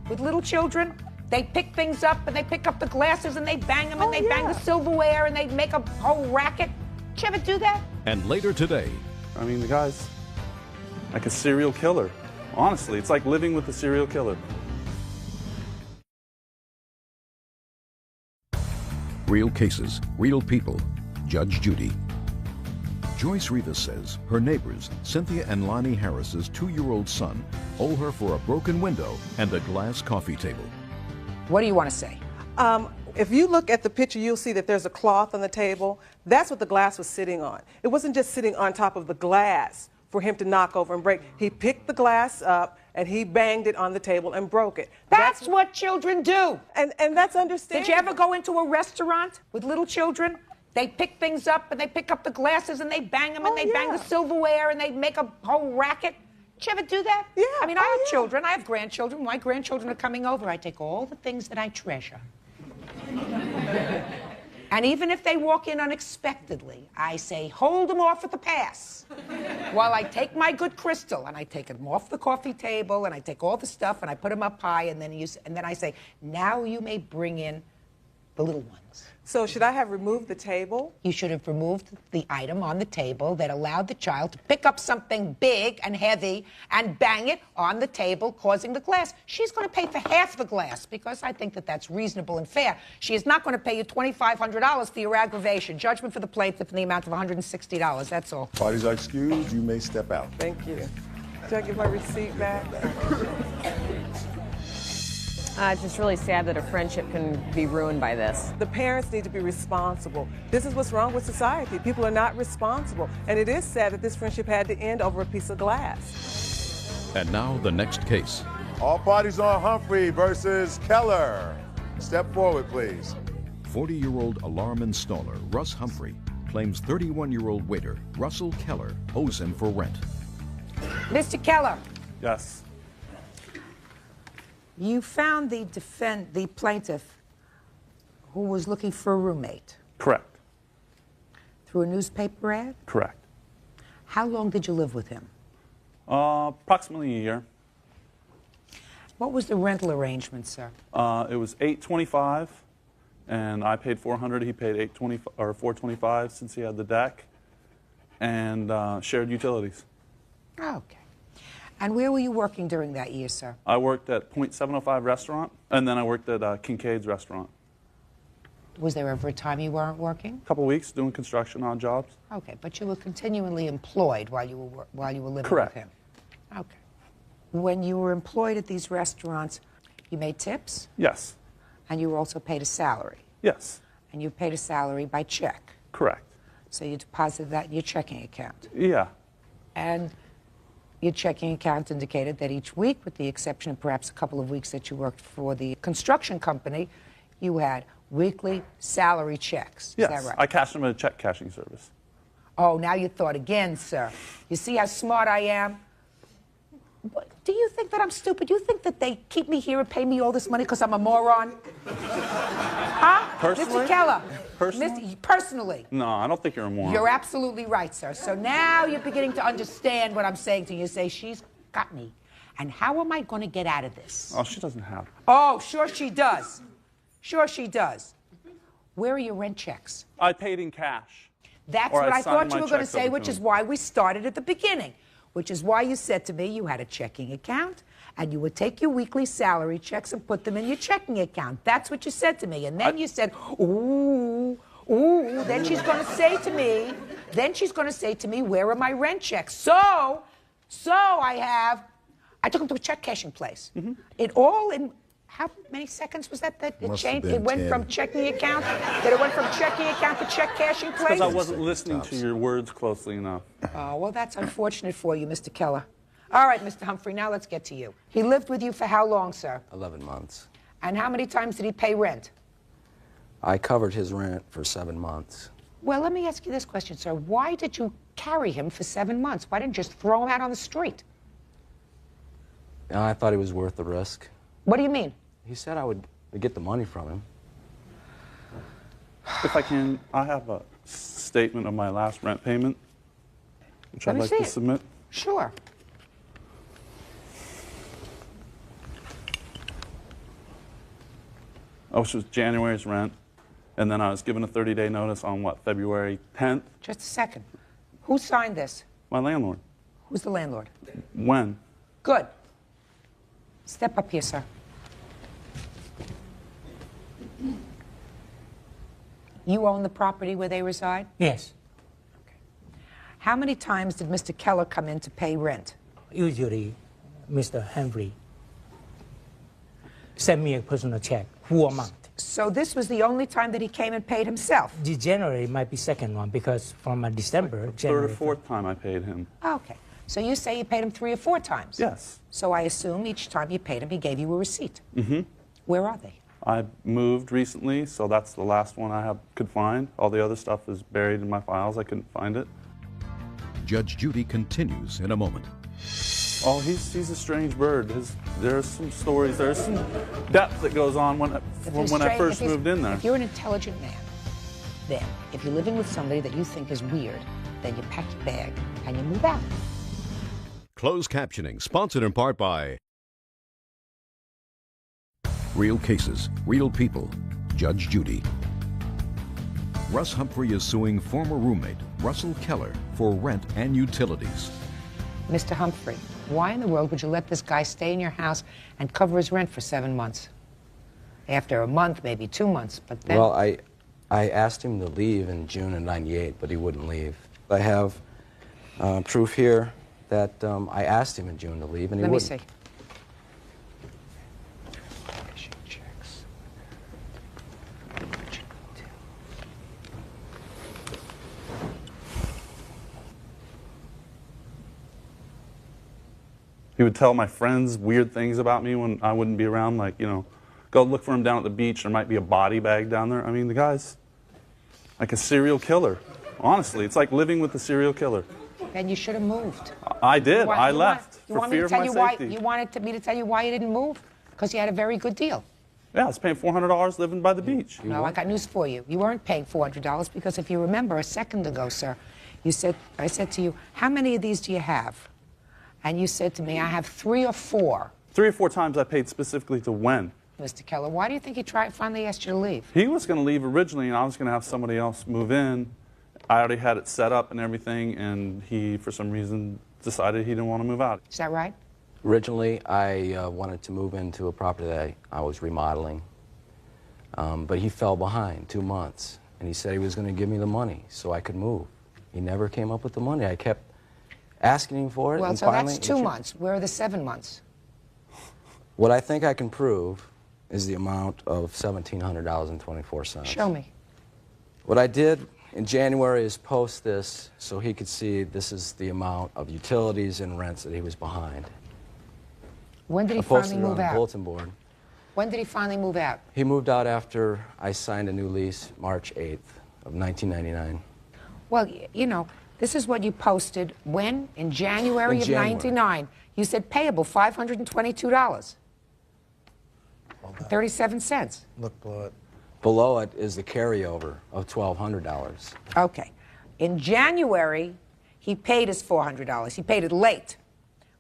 with little children? They pick things up and they pick up the glasses and they bang them and they bang the silverware and they make a whole racket. Did you ever do that? And later today. I mean, the guy's like a serial killer. Honestly, it's like living with a serial killer. Real cases, real people. Judge Judy. Joyce Rivas says her neighbors, Cynthia and Lonnie Harris's 2-year-old son, owe her for a broken window and a glass coffee table. What do you want to say? If you look at the picture, you'll see that there's a cloth on the table. That's what the glass was sitting on. It wasn't just sitting on top of the glass for him to knock over and break. He picked the glass up and he banged it on the table and broke it. That's what children do. And that's understandable. Did you ever go into a restaurant with little children? They pick things up and they pick up the glasses and they bang them and they bang the silverware and they make a whole racket. Did you ever do that? Yeah. I mean, I have children. I have grandchildren. My grandchildren are coming over. I take all the things that I treasure. And even if they walk in unexpectedly, I say, hold them off at the pass. While I take my good crystal and I take them off the coffee table and I take all the stuff and I put them up high and then I say, now you may bring in the little ones. So should I have removed the table? You should have removed the item on the table that allowed the child to pick up something big and heavy and bang it on the table, causing the glass. She's going to pay for half the glass because I think that that's reasonable and fair. She is not going to pay you $2,500 for your aggravation. Judgment for the plaintiff in the amount of $160. That's all. Parties are excused. You may step out. Thank you. Should I get my receipt back? It's just really sad that a friendship can be ruined by this. The parents need to be responsible. This is what's wrong with society. People are not responsible. And it is sad that this friendship had to end over a piece of glass. And now the next case. All parties on Humphrey versus Keller. Step forward, please. 40-year-old alarm installer Russ Humphrey claims 31-year-old waiter Russell Keller owes him for rent. Mr. Keller. Yes. You found the plaintiff who was looking for a roommate. Correct. Through a newspaper ad? Correct. How long did you live with him? Approximately a year. What was the rental arrangement, sir? It was $825, and I paid $400. He paid $425 since he had the deck, and shared utilities. Okay. And where were you working during that year, sir? I worked at .705 restaurant, and then I worked at Kincaid's restaurant. Was there ever a time you weren't working? A couple weeks doing construction odd jobs. Okay, but you were continually employed while you were living Correct. with him. Okay. When you were employed at these restaurants, you made tips? Yes. And you were also paid a salary? Yes. And you paid a salary by check? Correct. So you deposited that in your checking account? Yeah. And your checking account indicated that each week, with the exception of perhaps a couple of weeks that you worked for the construction company, you had weekly salary checks. Yes. Is that right? I cashed them at a check cashing service. Oh, now you thought again, sir. You see how smart I am? Do you think that I'm stupid? Do you think that they keep me here and pay me all this money because I'm a moron? Huh? Personally? Mr. Keller. Personally? Personally. No, I don't think you're a moron. You're absolutely right, sir. So now you're beginning to understand what I'm saying to you. You say, she's got me. And how am I going to get out of this? Oh, she doesn't have. Oh, sure she does. Sure she does. Where are your rent checks? I paid in cash. That's Or what I signed thought you my were going to checks say, over which to is him. why we started at the beginning. Which is why you said to me you had a checking account and you would take your weekly salary checks and put them in your checking account. That's what you said to me. And then you said, ooh, then she's going to say to me, where are my rent checks? So I took him to a check cashing place. Mm-hmm. It all in, how many seconds was that it Must have changed? been It went 10. from checking account, that it went from checking account to check cashing place? Because I wasn't listening to your words closely enough. Oh, well, that's unfortunate for you, Mr. Keller. All right, Mr. Humphrey, now let's get to you. He lived with you for how long, sir? 11 months. And how many times did he pay rent? I covered his rent for 7 months. Well, let me ask you this question, sir. Why did you carry him for 7 months? Why didn't you just throw him out on the street? And I thought he was worth the risk. What do you mean? He said I would get the money from him. If I can, I have a statement of my last rent payment, which I'd like to submit. Sure. Which was January's rent, and then I was given a 30-day notice on, what, February 10th? Just a second. Who signed this? My landlord. Who's the landlord? When? Good. Step up here, sir. You own the property where they reside? Yes. How many times did Mr. Keller come in to pay rent? Usually, Mr. Humphrey sent me a personal check, full amount. So this was the only time that he came and paid himself? The January might be second one, because from December, January. Third or fourth time I paid him. Okay. So you say you paid him 3 or 4 times? Yes. So I assume each time you paid him, he gave you a receipt. Mm-hmm. Where are they? I moved recently, so that's the last one I could find. All the other stuff is buried in my files. I couldn't find it. Judge Judy continues in a moment. Oh, he's a strange bird. There's some stories, there's some depth that goes on when I first moved in there. If you're an intelligent man, then if you're living with somebody that you think is weird, then you pack your bag and you move out. Closed captioning, sponsored in part by Real Cases, Real People, Judge Judy. Russ Humphrey is suing former roommate Russell Keller for rent and utilities. Mr. Humphrey, why in the world would you let this guy stay in your house and cover his rent for 7 months? After a month, maybe 2 months, but then... Well, I asked him to leave in June of '98, but he wouldn't leave. I have proof here that I asked him in June to leave, and he wouldn't. Let me see. He would tell my friends weird things about me when I wouldn't be around, like, you know, go look for him down at the beach. There might be a body bag down there. I mean, the guy's like a serial killer. Honestly, it's like living with a serial killer. Then you should have moved. I did. I left for fear of my safety. You wanted me to tell you why you didn't move? Because you had a very good deal. Yeah, I was paying $400 living by the beach. No, I got news for you. You weren't paying $400 because if you remember a second ago, sir, I said to you, how many of these do you have? And you said to me, I have 3 or 4. 3 or 4 times I paid specifically to when. Mr. Keller, why do you think he finally asked you to leave? He was going to leave originally, and I was going to have somebody else move in. I already had it set up and everything, and he, for some reason, decided he didn't want to move out. Is that right? Originally, I wanted to move into a property that I was remodeling, but he fell behind 2 months, and he said he was going to give me the money so I could move. He never came up with the money. I kept asking him for it. Well, and so finally, that's 2 months. Where are the 7 months? What I think I can prove is the amount of $1,700.24. Show me. What I did in January is post this so he could see this is the amount of utilities and rents that he was behind. When did he I posted finally it move on out? the bulletin board. When did he finally move out? He moved out after I signed a new lease March 8th of 1999. Well, you know, this is what you posted when? In January of 99. You said payable $522. 37 cents. Look below it. Below it is the carryover of $1,200. Okay. In January, he paid his $400. He paid it late,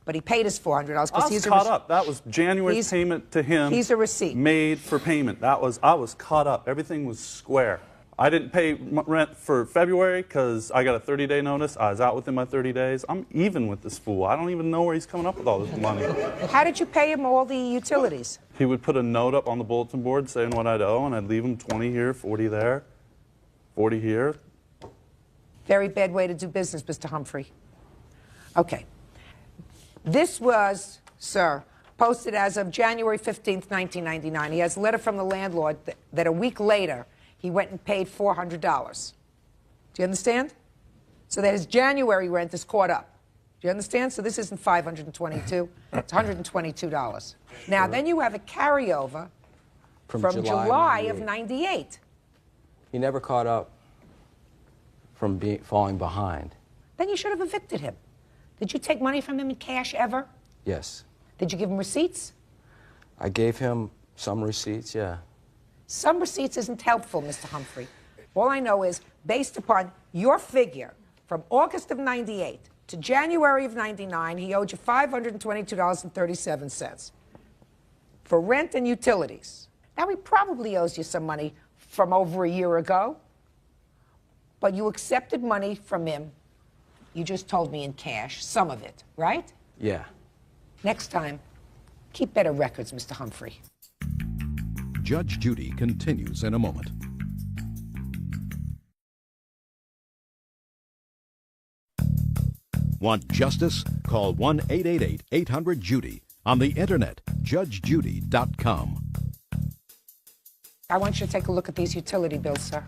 but he paid his $400 I was caught up. That was January's payment to him. He's a receipt. Made for payment. I was caught up. Everything was square. I didn't pay rent for February because I got a 30-day notice. I was out within my 30 days. I'm even with this fool. I don't even know where he's coming up with all this money. How did you pay him all the utilities? He would put a note up on the bulletin board saying what I'd owe, and I'd leave him 20 here, 40 there, 40 here. Very bad way to do business, Mr. Humphrey. Okay. This was, sir, posted as of January 15th, 1999. He has a letter from the landlord that a week later, he went and paid $400. Do you understand? So that his January rent is caught up. Do you understand? So this isn't $522. It's $122. Now, then you have a carryover from July of '98. He never caught up from falling behind. Then you should have evicted him. Did you take money from him in cash ever? Yes. Did you give him receipts? I gave him some receipts, yeah. Some receipts isn't helpful, Mr. Humphrey. All I know is, based upon your figure, from August of '98 to January of '99, he owed you $522.37 for rent and utilities. Now, he probably owes you some money from over a year ago, but you accepted money from him. You just told me in cash, some of it, right? Yeah. Next time, keep better records, Mr. Humphrey. Judge Judy continues in a moment. Want justice? Call 1-888-800-JUDY. On the internet, judgejudy.com. I want you to take a look at these utility bills, sir.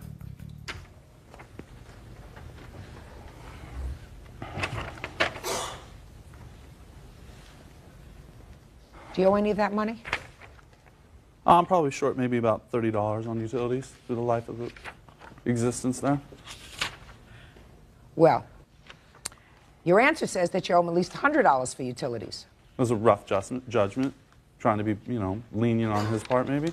Do you owe any of that money? I'm probably short maybe about $30 on utilities through the life of the existence there. Well, your answer says that you owe him at least $100 for utilities. It was a rough judgment, trying to be, you know, lenient on his part maybe.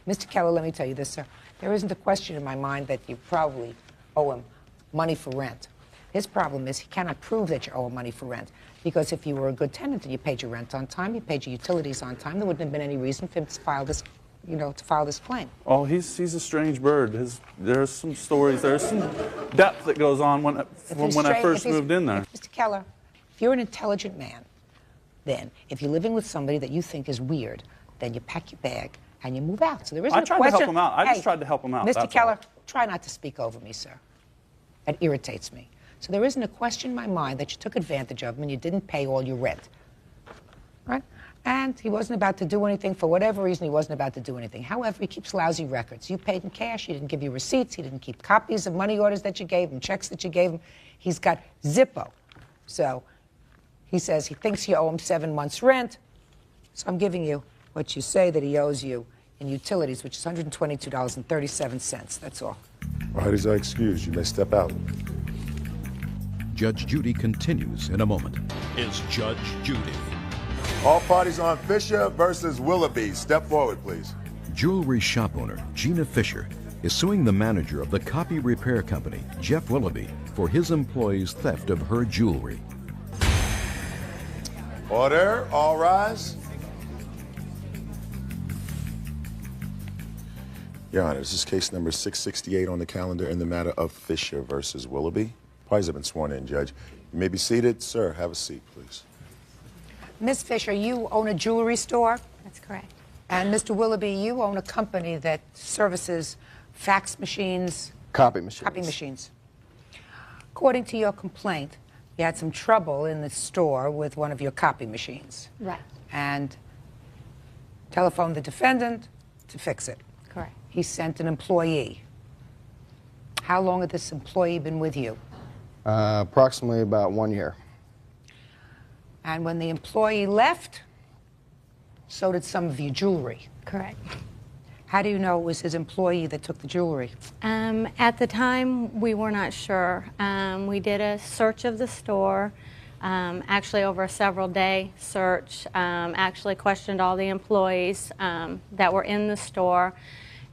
Mr. Keller, let me tell you this, sir. There isn't a question in my mind that you probably owe him money for rent. His problem is he cannot prove that you owe him money for rent, because if you were a good tenant and you paid your rent on time, you paid your utilities on time, there wouldn't have been any reason for him to file this, you know, to file this claim. Oh, he's a strange bird. There's some stories, there's some depth that goes on from when I first moved in there. Mr. Keller, if you're an intelligent man, then if you're living with somebody that you think is weird, then you pack your bag and you move out. So there isn't a question. I tried to help him out. I just tried to help him out. Mr. Keller, try not to speak over me, sir. That irritates me. So there isn't a question in my mind that you took advantage of him and you didn't pay all your rent. Right? And he wasn't about to do anything. For whatever reason, he wasn't about to do anything. However, he keeps lousy records. You paid in cash. He didn't give you receipts. He didn't keep copies of money orders that you gave him, checks that you gave him. He's got Zippo. So he says he thinks you owe him 7 months' rent. So I'm giving you what you say that he owes you in utilities, which is $122.37. That's all. Parties are excused. You may step out. Judge Judy continues in a moment. Is Judge Judy. All parties on Fisher versus Willoughby. Step forward, please. Jewelry shop owner Gina Fisher is suing the manager of the copy repair company, Jeff Willoughby, for his employees' theft of her jewelry. Order. All rise. Your Honor, this is case number 668 on the calendar in the matter of Fisher versus Willoughby. Parties have been sworn in, Judge. You may be seated. Sir, have a seat, please. Ms. Fisher, you own a jewelry store? That's correct. And Mr. Willoughby, you own a company that services fax machines? Copy machines. Copy machines. According to your complaint, you had some trouble in the store with one of your copy machines. Right. And telephoned the defendant to fix it. Correct. He sent an employee. How long had this employee been with you? Approximately about 1 year. And when the employee left, so did some of your jewelry. Correct. How do you know it was his employee that took the jewelry? At the time, we were not sure. We did a search of the store, actually over a several-day search, actually questioned all the employees that were in the store.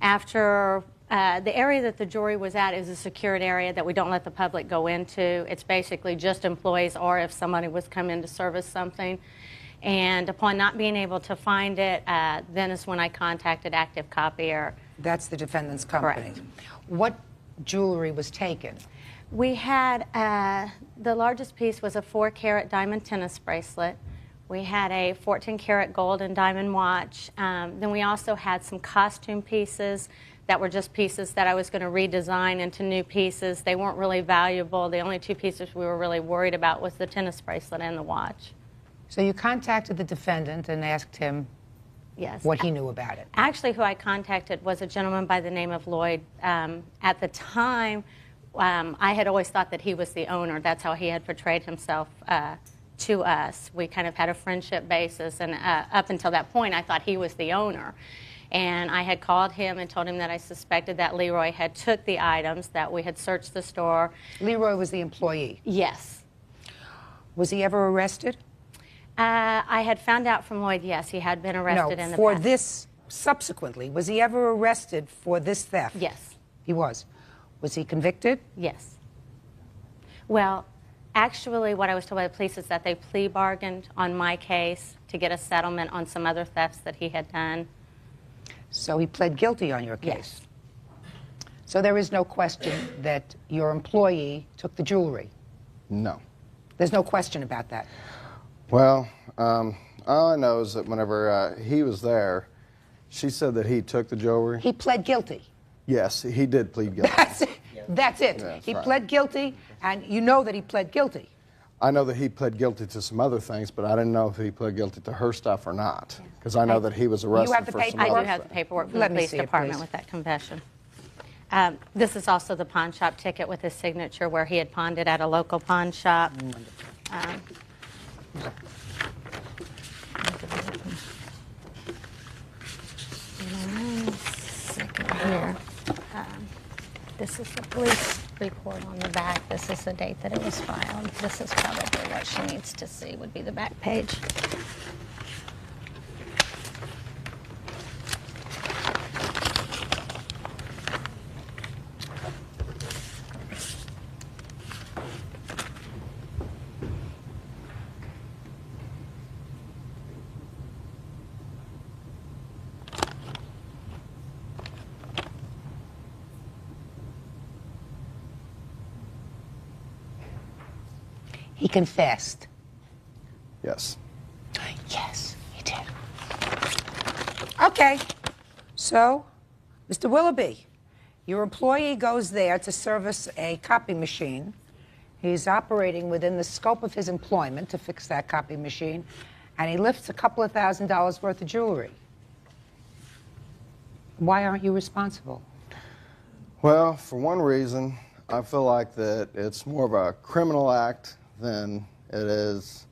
After the area that the jewelry was at is a secured area that we don't let the public go into. It's basically just employees or if somebody was coming to service something. And upon not being able to find it, then is when I contacted Active Copier. That's the defendant's company. Correct. What jewelry was taken? We had, the largest piece was a 4-carat diamond tennis bracelet. We had a 14-karat gold and diamond watch. Then we also had some costume pieces that were just pieces that I was going to redesign into new pieces. They weren't really valuable. The only 2 pieces we were really worried about was the tennis bracelet and the watch. So you contacted the defendant and asked him what he knew about it. Actually, who I contacted was a gentleman by the name of Lloyd. At the time, I had always thought that he was the owner. That's how he had portrayed himself to us. We kind of had a friendship basis, and up until that point, I thought he was the owner. And I had called him and told him that I suspected that Leroy had took the items, that we had searched the store. Leroy was the employee? Yes. Was he ever arrested? I had found out from Lloyd, yes, he had been arrested in the for past. this subsequently. Was he ever arrested for this theft? Yes. He was. Was he convicted? Yes. Well, actually, what I was told by the police is that they plea bargained on my case to get a settlement on some other thefts that he had done. So he pled guilty on your case? Yes. So there is no question that your employee took the jewelry? No. There's no question about that? Well, all I know is that whenever he was there, she said that he took the jewelry. He pled guilty? Yes, he did plead guilty. That's it. Yeah, he right. pled guilty, and you know that he pled guilty. I know that he pled guilty to some other things, but I didn't know if he pled guilty to her stuff or not, because I know that he was arrested have the for some paperwork? other I do have the stuff. paperwork from Let the me police see it, department please. with that confession. This is also the pawn shop ticket with his signature where he had pawned it at a local pawn shop. Here. This is the police report on the back. This is the date that it was filed. This is probably what she needs to see, would be the back page. He confessed? Yes. Yes, he did. Okay. So, Mr. Willoughby, your employee goes there to service a copy machine. He's operating within the scope of his employment to fix that copy machine, and he lifts a couple of $1,000s worth of jewelry. Why aren't you responsible? Well, for one reason, I feel like that it's more of a criminal act than it is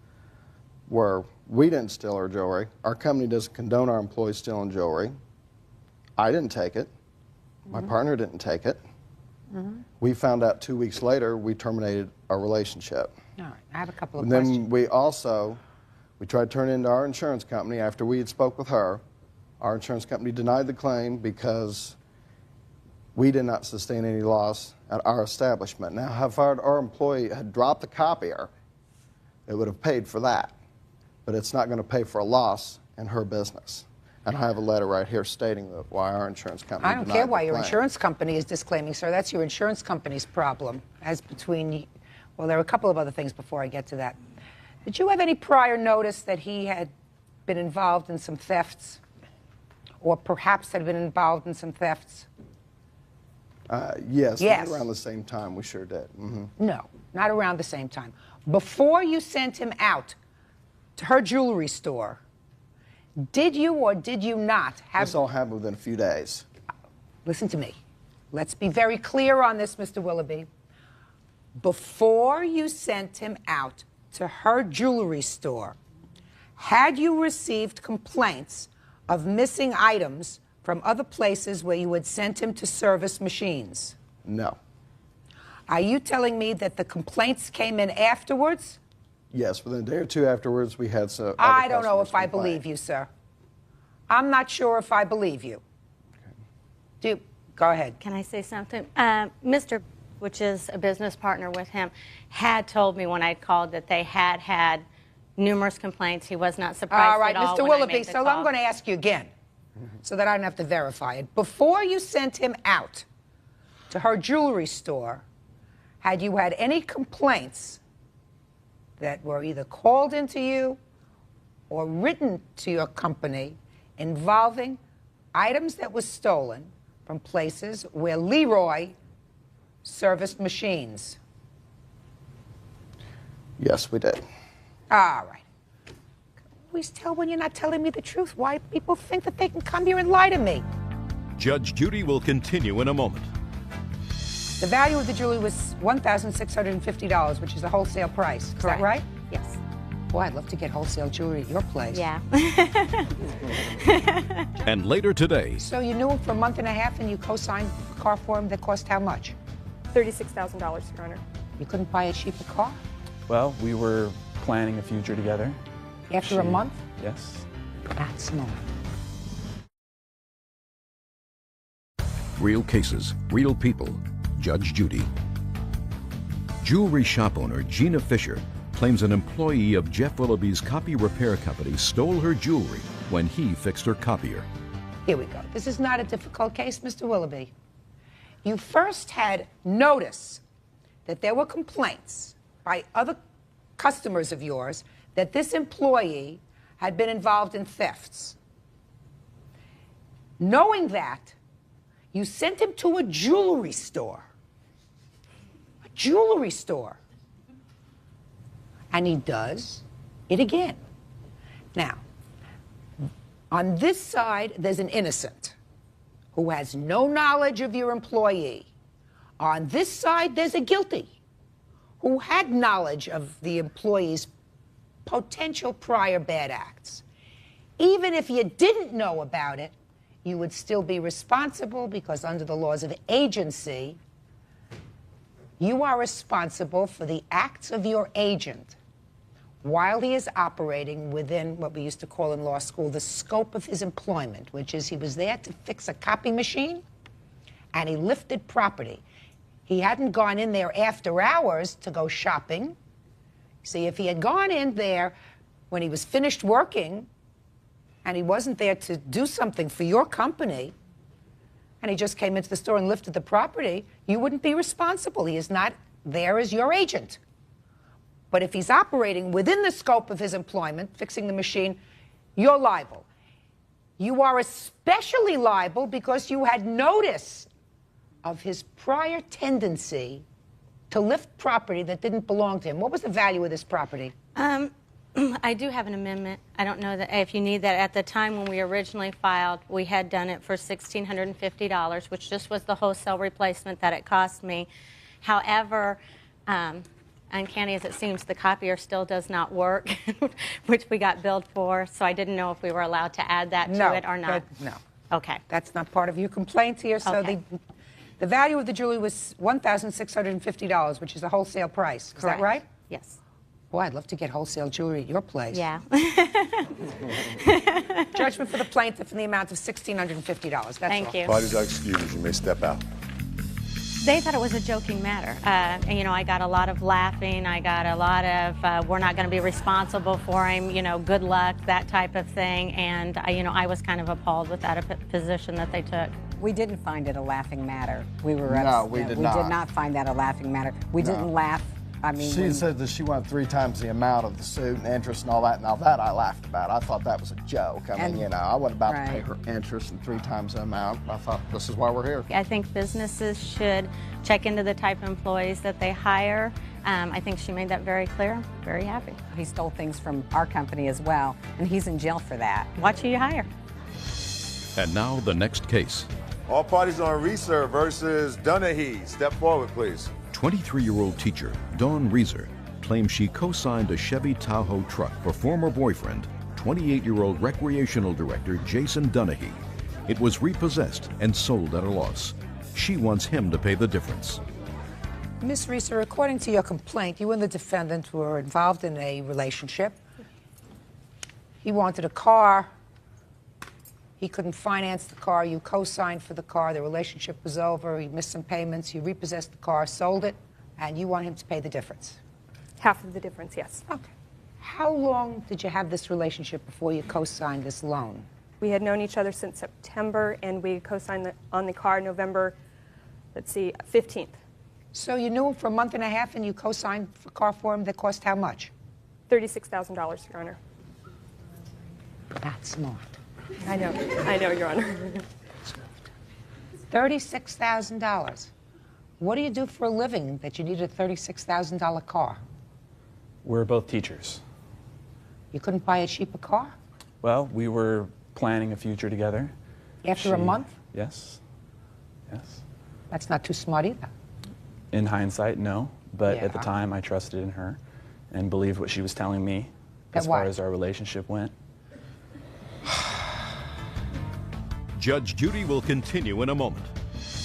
where we didn't steal our jewelry. Our company doesn't condone our employees stealing jewelry. I didn't take it. My partner didn't take it. We found out 2 weeks later we terminated our relationship. All right, I have a couple of And questions. then we tried to turn it into our insurance company after we had spoke with her. Our insurance company denied the claim because we did not sustain any loss at our establishment. Now, if our employee had dropped the copier, it would have paid for that. But it's not going to pay for a loss in her business. And I have a letter right here stating that why our insurance company I don't denied care the why your claim. insurance company is disclaiming, sir. That's your insurance company's problem. As between, well, there are a couple of other things before I get to that. Did you have any prior notice that he had been involved in some thefts, or perhaps had been involved in some thefts? Yes, Yes. around the same time, we sure did. No, not around the same time. Before you sent him out to her jewelry store, did you or did you not have... This all happened within a few days. Listen to me. Let's be very clear on this, Mr. Willoughby. Before you sent him out to her jewelry store, had you received complaints of missing items from other places where you had sent him to service machines? No. Are you telling me that the complaints came in afterwards? Yes, within a day or two afterwards, we had some. I don't know if I believe you, sir. I'm not sure if I believe you. Go ahead. Can I say something? Mr., which is a business partner with him, had told me when I called that they had had numerous complaints. He was not surprised all right, at all Mr. when I Willoughby, made the so call. I'm going to ask you again so that I don't have to verify it. Before you sent him out to her jewelry store, had you had any complaints that were either called into you or written to your company involving items that were stolen from places where Leroy serviced machines? Yes, we did. All right. Always tell when you're not telling me the truth. Why people think that they can come here and lie to me. Judge Judy will continue in a moment. The value of the jewelry was $1,650, which is the wholesale price. Is that right? Yes. Boy, I'd love to get wholesale jewelry at your place. Yeah. And later today, So you knew him for a month and a half and you co-signed a car for him that cost how much? $36,000, Your Honor. You couldn't buy a cheaper car? Well, we were planning a future together. After a month? Yes. That's smart. Real cases, real people. Judge Judy. Jewelry shop owner Gina Fisher claims an employee of Jeff Willoughby's copy repair company stole her jewelry when he fixed her copier. Here we go. This is not a difficult case, Mr. Willoughby. You first had notice that there were complaints by other customers of yours that this employee had been involved in thefts. Knowing that, you sent him to a jewelry store. A jewelry store. And he does it again. Now, on this side, there's an innocent who has no knowledge of your employee. On this side, there's a guilty who had knowledge of the employee's potential prior bad acts. Even if you didn't know about it, you would still be responsible because under the laws of agency, you are responsible for the acts of your agent while he is operating within what we used to call in law school the scope of his employment, which is he was there to fix a copy machine and he lifted property. He hadn't gone in there after hours to go shopping. See, if he had gone in there when he was finished working and he wasn't there to do something for your company, and he just came into the store and lifted the property, you wouldn't be responsible. He is not there as your agent. But if he's operating within the scope of his employment, fixing the machine, you're liable. You are especially liable because you had notice of his prior tendency to lift property that didn't belong to him. What was the value of this property? I do have an amendment. I don't know that if you need that. At the time when we originally filed, we had done it for $1,650, which just was the wholesale replacement that it cost me. However, uncanny as it seems, the copier still does not work, which we got billed for, so I didn't know if we were allowed to add that to it or not. No. Okay. That's not part of your complaint here. So Okay. the value of the jewelry was $1,650, which is the wholesale price. Is that right? Yes. Boy, I'd love to get wholesale jewelry at your place. Yeah. Judgment for the plaintiff in the amount of $1,650. That's Thank all. you. Parties are excused. You may step out. They thought it was a joking matter. And, you know, I got a lot of laughing. I got a lot of, we're not going to be responsible for him, you know, good luck, that type of thing. And, you know, I was kind of appalled with that position that they took. We didn't find it a laughing matter. We were No, we did not. We did not find that a laughing matter. We didn't laugh. I mean, She said that she wanted 3 times the amount of the suit and interest and all that. Now that I laughed about. I thought that was a joke. I mean, you know, I wasn't about to pay her interest and 3 times the amount. I thought this is why we're here. I think businesses should check into the type of employees that they hire. I think she made that very clear. Very happy. He stole things from our company as well, and he's in jail for that. Watch who you hire. And now the next case. All parties on Reeser versus Dunahee. Step forward, please. 23-year-old teacher Dawn Reeser claims she co-signed a Chevy Tahoe truck for former boyfriend, 28-year-old recreational director Jason Dunahee. It was repossessed and sold at a loss. She wants him to pay the difference. Ms. Reeser, according to your complaint, you and the defendant were involved in a relationship. He wanted a car. He couldn't finance the car. You co-signed for the car. The relationship was over. He missed some payments. You repossessed the car, sold it, and you want him to pay the difference. Half of the difference, yes. Okay. How long did you have this relationship before you co-signed this loan? We had known each other since September, and we co-signed on the car November, 15th. So you knew him for a month and a half, and you co-signed a car for him that cost how much? $36,000, Your Honor. That's smart. I know, Your Honor. $36,000. What do you do for a living that you need a $36,000 car? We're both teachers. You couldn't buy a cheaper car? Well, we were planning a future together. After a month? Yes. Yes. That's not too smart either. In hindsight, no. But at the Yeah. time, I trusted in her and believed what she was telling me. as far as our relationship went. Judge Judy will continue in a moment.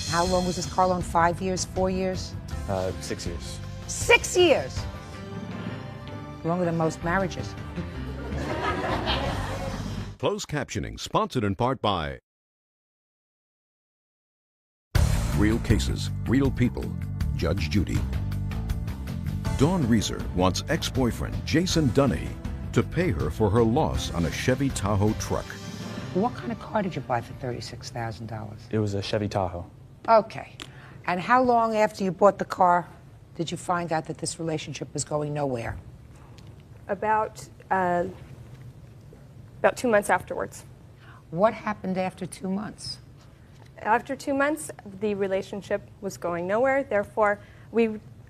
How long was this car loan? 5 years, 4 years? 6 years. 6 years! Longer than most marriages. Closed captioning, sponsored in part by Real Cases, Real People, Judge Judy. Dawn Reeser wants ex-boyfriend Jason Dunny to pay her for her loss on a Chevy Tahoe truck. What kind of car did you buy for $36,000? It was a Chevy Tahoe. Okay. And how long after you bought the car did you find out that this relationship was going nowhere? About 2 months afterwards. What happened after 2 months? After 2 months, the relationship was going nowhere. Therefore,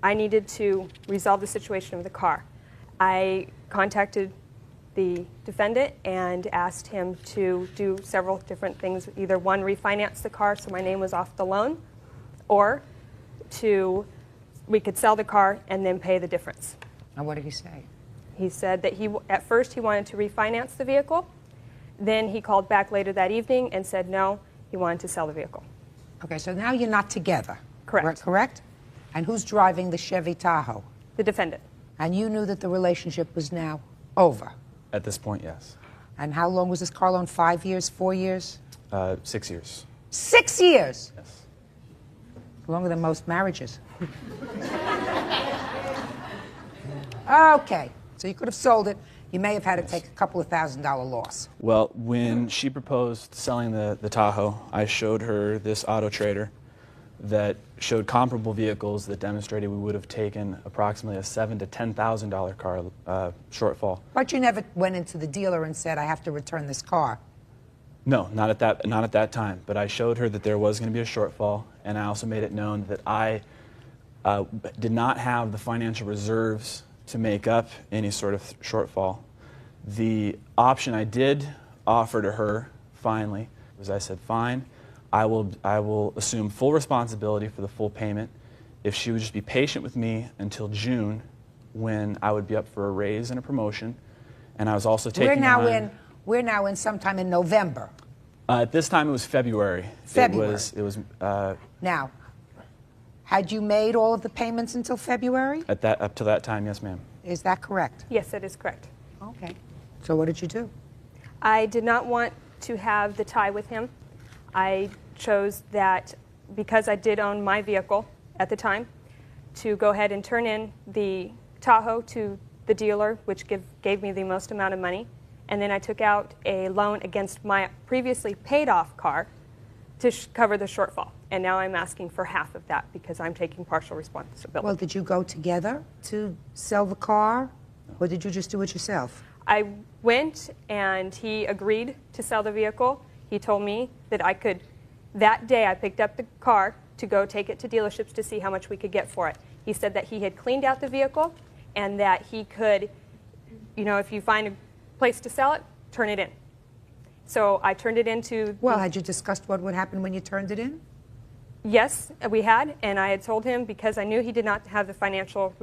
I needed to resolve the situation of the car. I contacted the defendant and asked him to do several different things. Either one, refinance the car so my name was off the loan, or we could sell the car and then pay the difference. And what did he say? He said that at first he wanted to refinance the vehicle. Then he called back later that evening and said no, he wanted to sell the vehicle. Okay, so now you're not together. Correct. Correct? And who's driving the Chevy Tahoe? The defendant. And you knew that the relationship was now over? At this point, yes. And how long was this car loan? 5 years, 4 years? 6 years. 6 years? Yes. Longer than most marriages. Okay, so you could have sold it. You may have had to take a couple of $1,000 loss. Well, when she proposed selling the Tahoe, I showed her this auto trader that showed comparable vehicles that demonstrated we would have taken approximately a $7,000 to $10,000 car shortfall. But you never went into the dealer and said, I have to return this car. No, not at that time. But I showed her that there was going to be a shortfall, and I also made it known that I did not have the financial reserves to make up any sort of shortfall. The option I did offer to her, finally, was I said, fine, I will assume full responsibility for the full payment if she would just be patient with me until June, when I would be up for a raise and a promotion. And I was also taking We're now in sometime in November. At this time, it was February. February. It was Now, had you made all of the payments until February? up to that time, yes, ma'am. Is that correct? Yes, that is correct. Okay. So what did you do? I did not want to have the tie with him. I chose that, because I did own my vehicle at the time, to go ahead and turn in the Tahoe to the dealer, which gave me the most amount of money. And then I took out a loan against my previously paid off car to cover the shortfall. And now I'm asking for half of that because I'm taking partial responsibility. Well, did you go together to sell the car, or did you just do it yourself? I went and he agreed to sell the vehicle. He told me that I could, that day I picked up the car to go take it to dealerships to see how much we could get for it. He said that he had cleaned out the vehicle and that he could, you know, if you find a place to sell it, turn it in. So I turned it into... Well, had you discussed what would happen when you turned it in? Yes, we had, and I had told him, because I knew he did not have the financial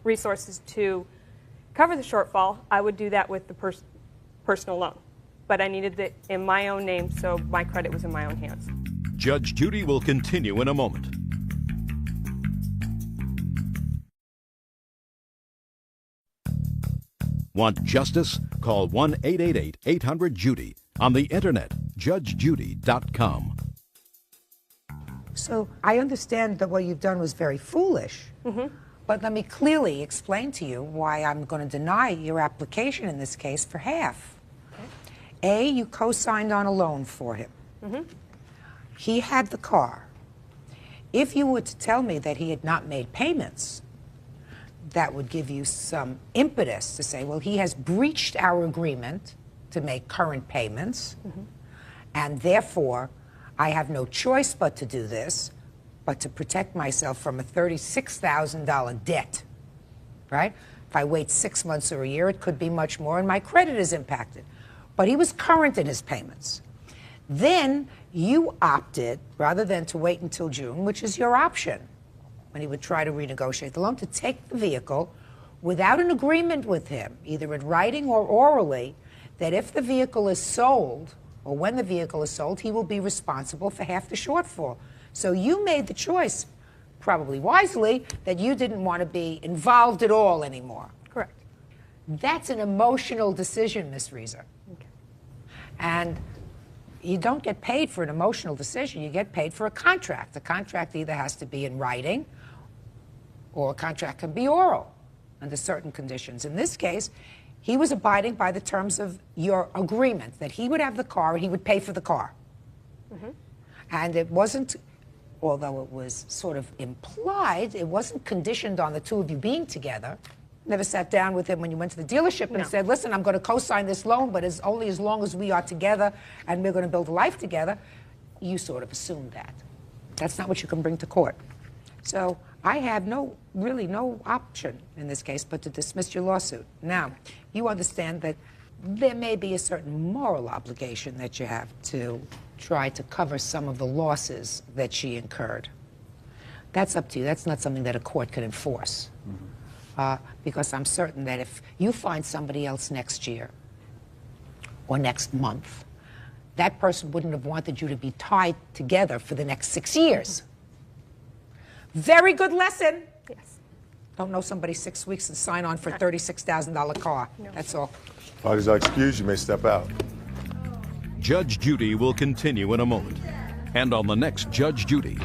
resources to cover the shortfall, I would do that with the personal loan. But I needed it in my own name, so my credit was in my own hands. Judge Judy will continue in a moment. Want justice? Call 1-888-800-JUDY. On the internet, judgejudy.com. So I understand that what you've done was very foolish. But let me clearly explain to you why I'm going to deny your application in this case for half. A, you co-signed on a loan for him. He had the car. If you were to tell me that he had not made payments, that would give you some impetus to say, well, he has breached our agreement to make current payments, and therefore I have no choice but to do this, but to protect myself from a $36,000 debt, right? If I wait 6 months or a year, it could be much more, and my credit is impacted. But he was current in his payments. Then you opted, rather than to wait until June, which is your option, when he would try to renegotiate the loan, to take the vehicle without an agreement with him, either in writing or orally, that if the vehicle is sold, or when the vehicle is sold, he will be responsible for half the shortfall. So you made the choice, probably wisely, that you didn't want to be involved at all anymore. Correct. That's an emotional decision, Ms. Reeser. Okay. And you don't get paid for an emotional decision. You get paid for a contract. The contract either has to be in writing or a contract can be oral under certain conditions. In this case, he was abiding by the terms of your agreement that he would have the car and he would pay for the car. Mm-hmm. And it wasn't, although it was sort of implied, it wasn't conditioned on the two of you being together. Never sat down with him when you went to the dealership and said, listen, I'm going to co-sign this loan, but it's only as long as we are together and we're going to build a life together. You sort of assumed that. That's not what you can bring to court. So I have really no option in this case but to dismiss your lawsuit. Now, you understand that there may be a certain moral obligation that you have to try to cover some of the losses that she incurred. That's up to you. That's not something that a court can enforce. Mm-hmm. Because I'm certain that if you find somebody else next year or next month, that person wouldn't have wanted you to be tied together for the next 6 years. Very good lesson. Yes. Don't know somebody 6 weeks and sign on for a $36,000 car. No. That's all. Parties are excused. You may step out. Judge Judy will continue in a moment. And on the next Judge Judy.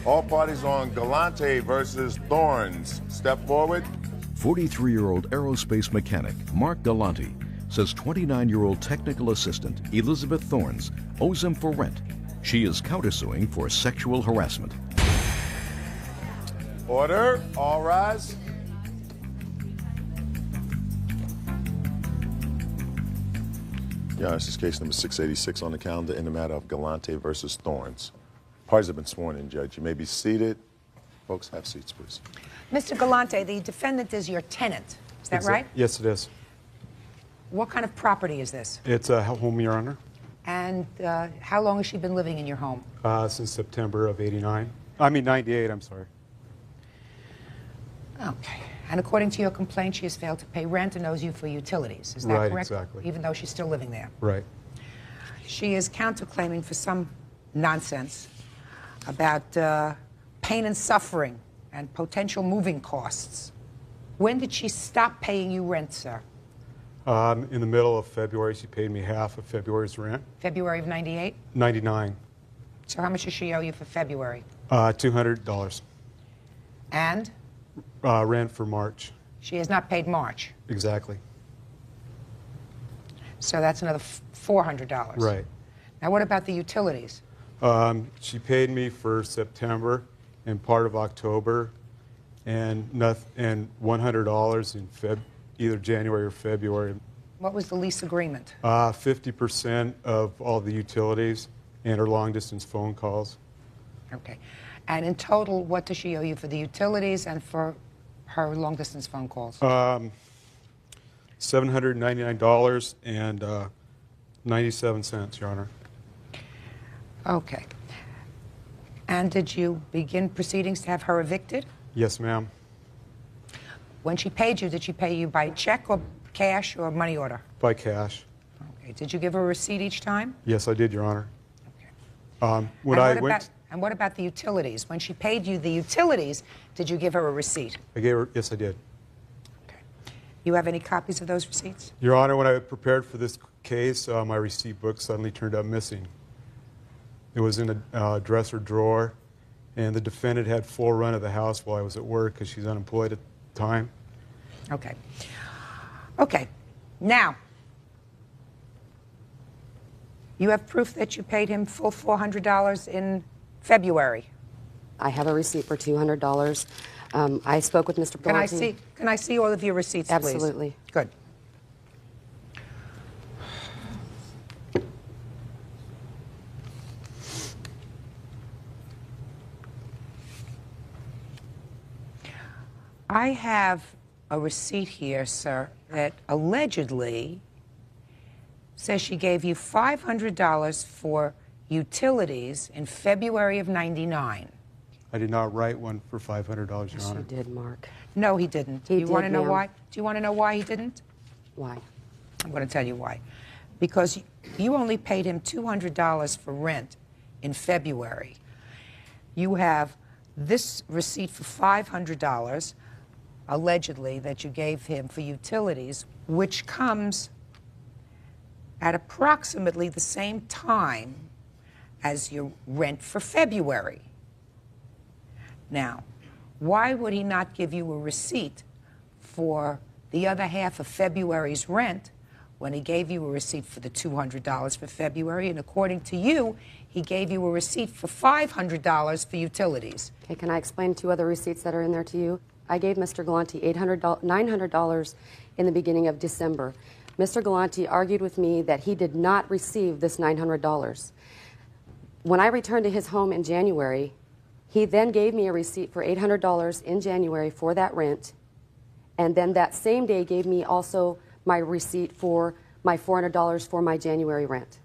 All parties on Galante versus Thorns. Step forward. 43-year-old aerospace mechanic Mark Galante says 29-year-old technical assistant Elizabeth Thorns owes him for rent. She is countersuing for sexual harassment. Order. All rise. Yeah, this is case number 686 on the calendar in the matter of Galante versus Thorns. Parties have been sworn in, Judge. You may be seated. Folks, have seats, please. Mr. Galante, the defendant is your tenant. Is that right? Yes, it is. What kind of property is this? It's a home, Your Honor. And how long has she been living in your home? Since September of '89. I mean, '98, I'm sorry. Okay. And according to your complaint, she has failed to pay rent and owes you for utilities. Is that Right, correct? exactly. Even though she's still living there. Right. She is counterclaiming for some nonsense about pain and suffering and potential moving costs. When did she stop paying you rent, sir? In the middle of February, she paid me half of February's rent. February of '98? '99. So how much does she owe you for February? $200. And? Rent for March. She has not paid March. Exactly. So that's another $400. Right. Now what about the utilities? She paid me for September and part of October, and $100 in either January or February. What was the lease agreement? 50% of all the utilities and her long-distance phone calls. Okay. And in total, what does she owe you for the utilities and for her long-distance phone calls? $799 and 97 cents, Your Honor. Okay. And did you begin proceedings to have her evicted? Yes, ma'am. When she paid you, did she pay you by check or cash or money order? By cash. Okay. Did you give her a receipt each time? Yes, I did, Your Honor. Okay. And what about the utilities? When she paid you the utilities, did you give her a receipt? I gave her, yes, I did. Okay. You have any copies of those receipts? Your Honor, when I prepared for this case, my receipt book suddenly turned up missing. It was in a dresser drawer, and the defendant had full run of the house while I was at work because she's unemployed at the time. Okay. Okay. Now, you have proof that you paid him full $400 in February. I have a receipt for $200. I spoke with Mr. Thornton. Can I see all of your receipts, please? Absolutely. Good. I have a receipt here, sir, that allegedly says she gave you $500 for utilities in February of '99. I did not write one for $500, Your Yes, Honor. you did, Mark. No, he didn't. He You want to did, know ma'am. why? Do you want to know why he didn't? Why? I'm going to tell you why. Because you only paid him $200 for rent in February. You have this receipt for $500, allegedly, that you gave him for utilities, which comes at approximately the same time as your rent for February. Now, why would he not give you a receipt for the other half of February's rent when he gave you a receipt for the $200 for February, and according to you, he gave you a receipt for $500 for utilities? Okay, can I explain 2 other receipts that are in there to you? I gave Mr. Galante $900 in the beginning of December. Mr. Galante argued with me that he did not receive this $900. When I returned to his home in January, he then gave me a receipt for $800 in January for that rent, and then that same day gave me also my receipt for my $400 for my January rent.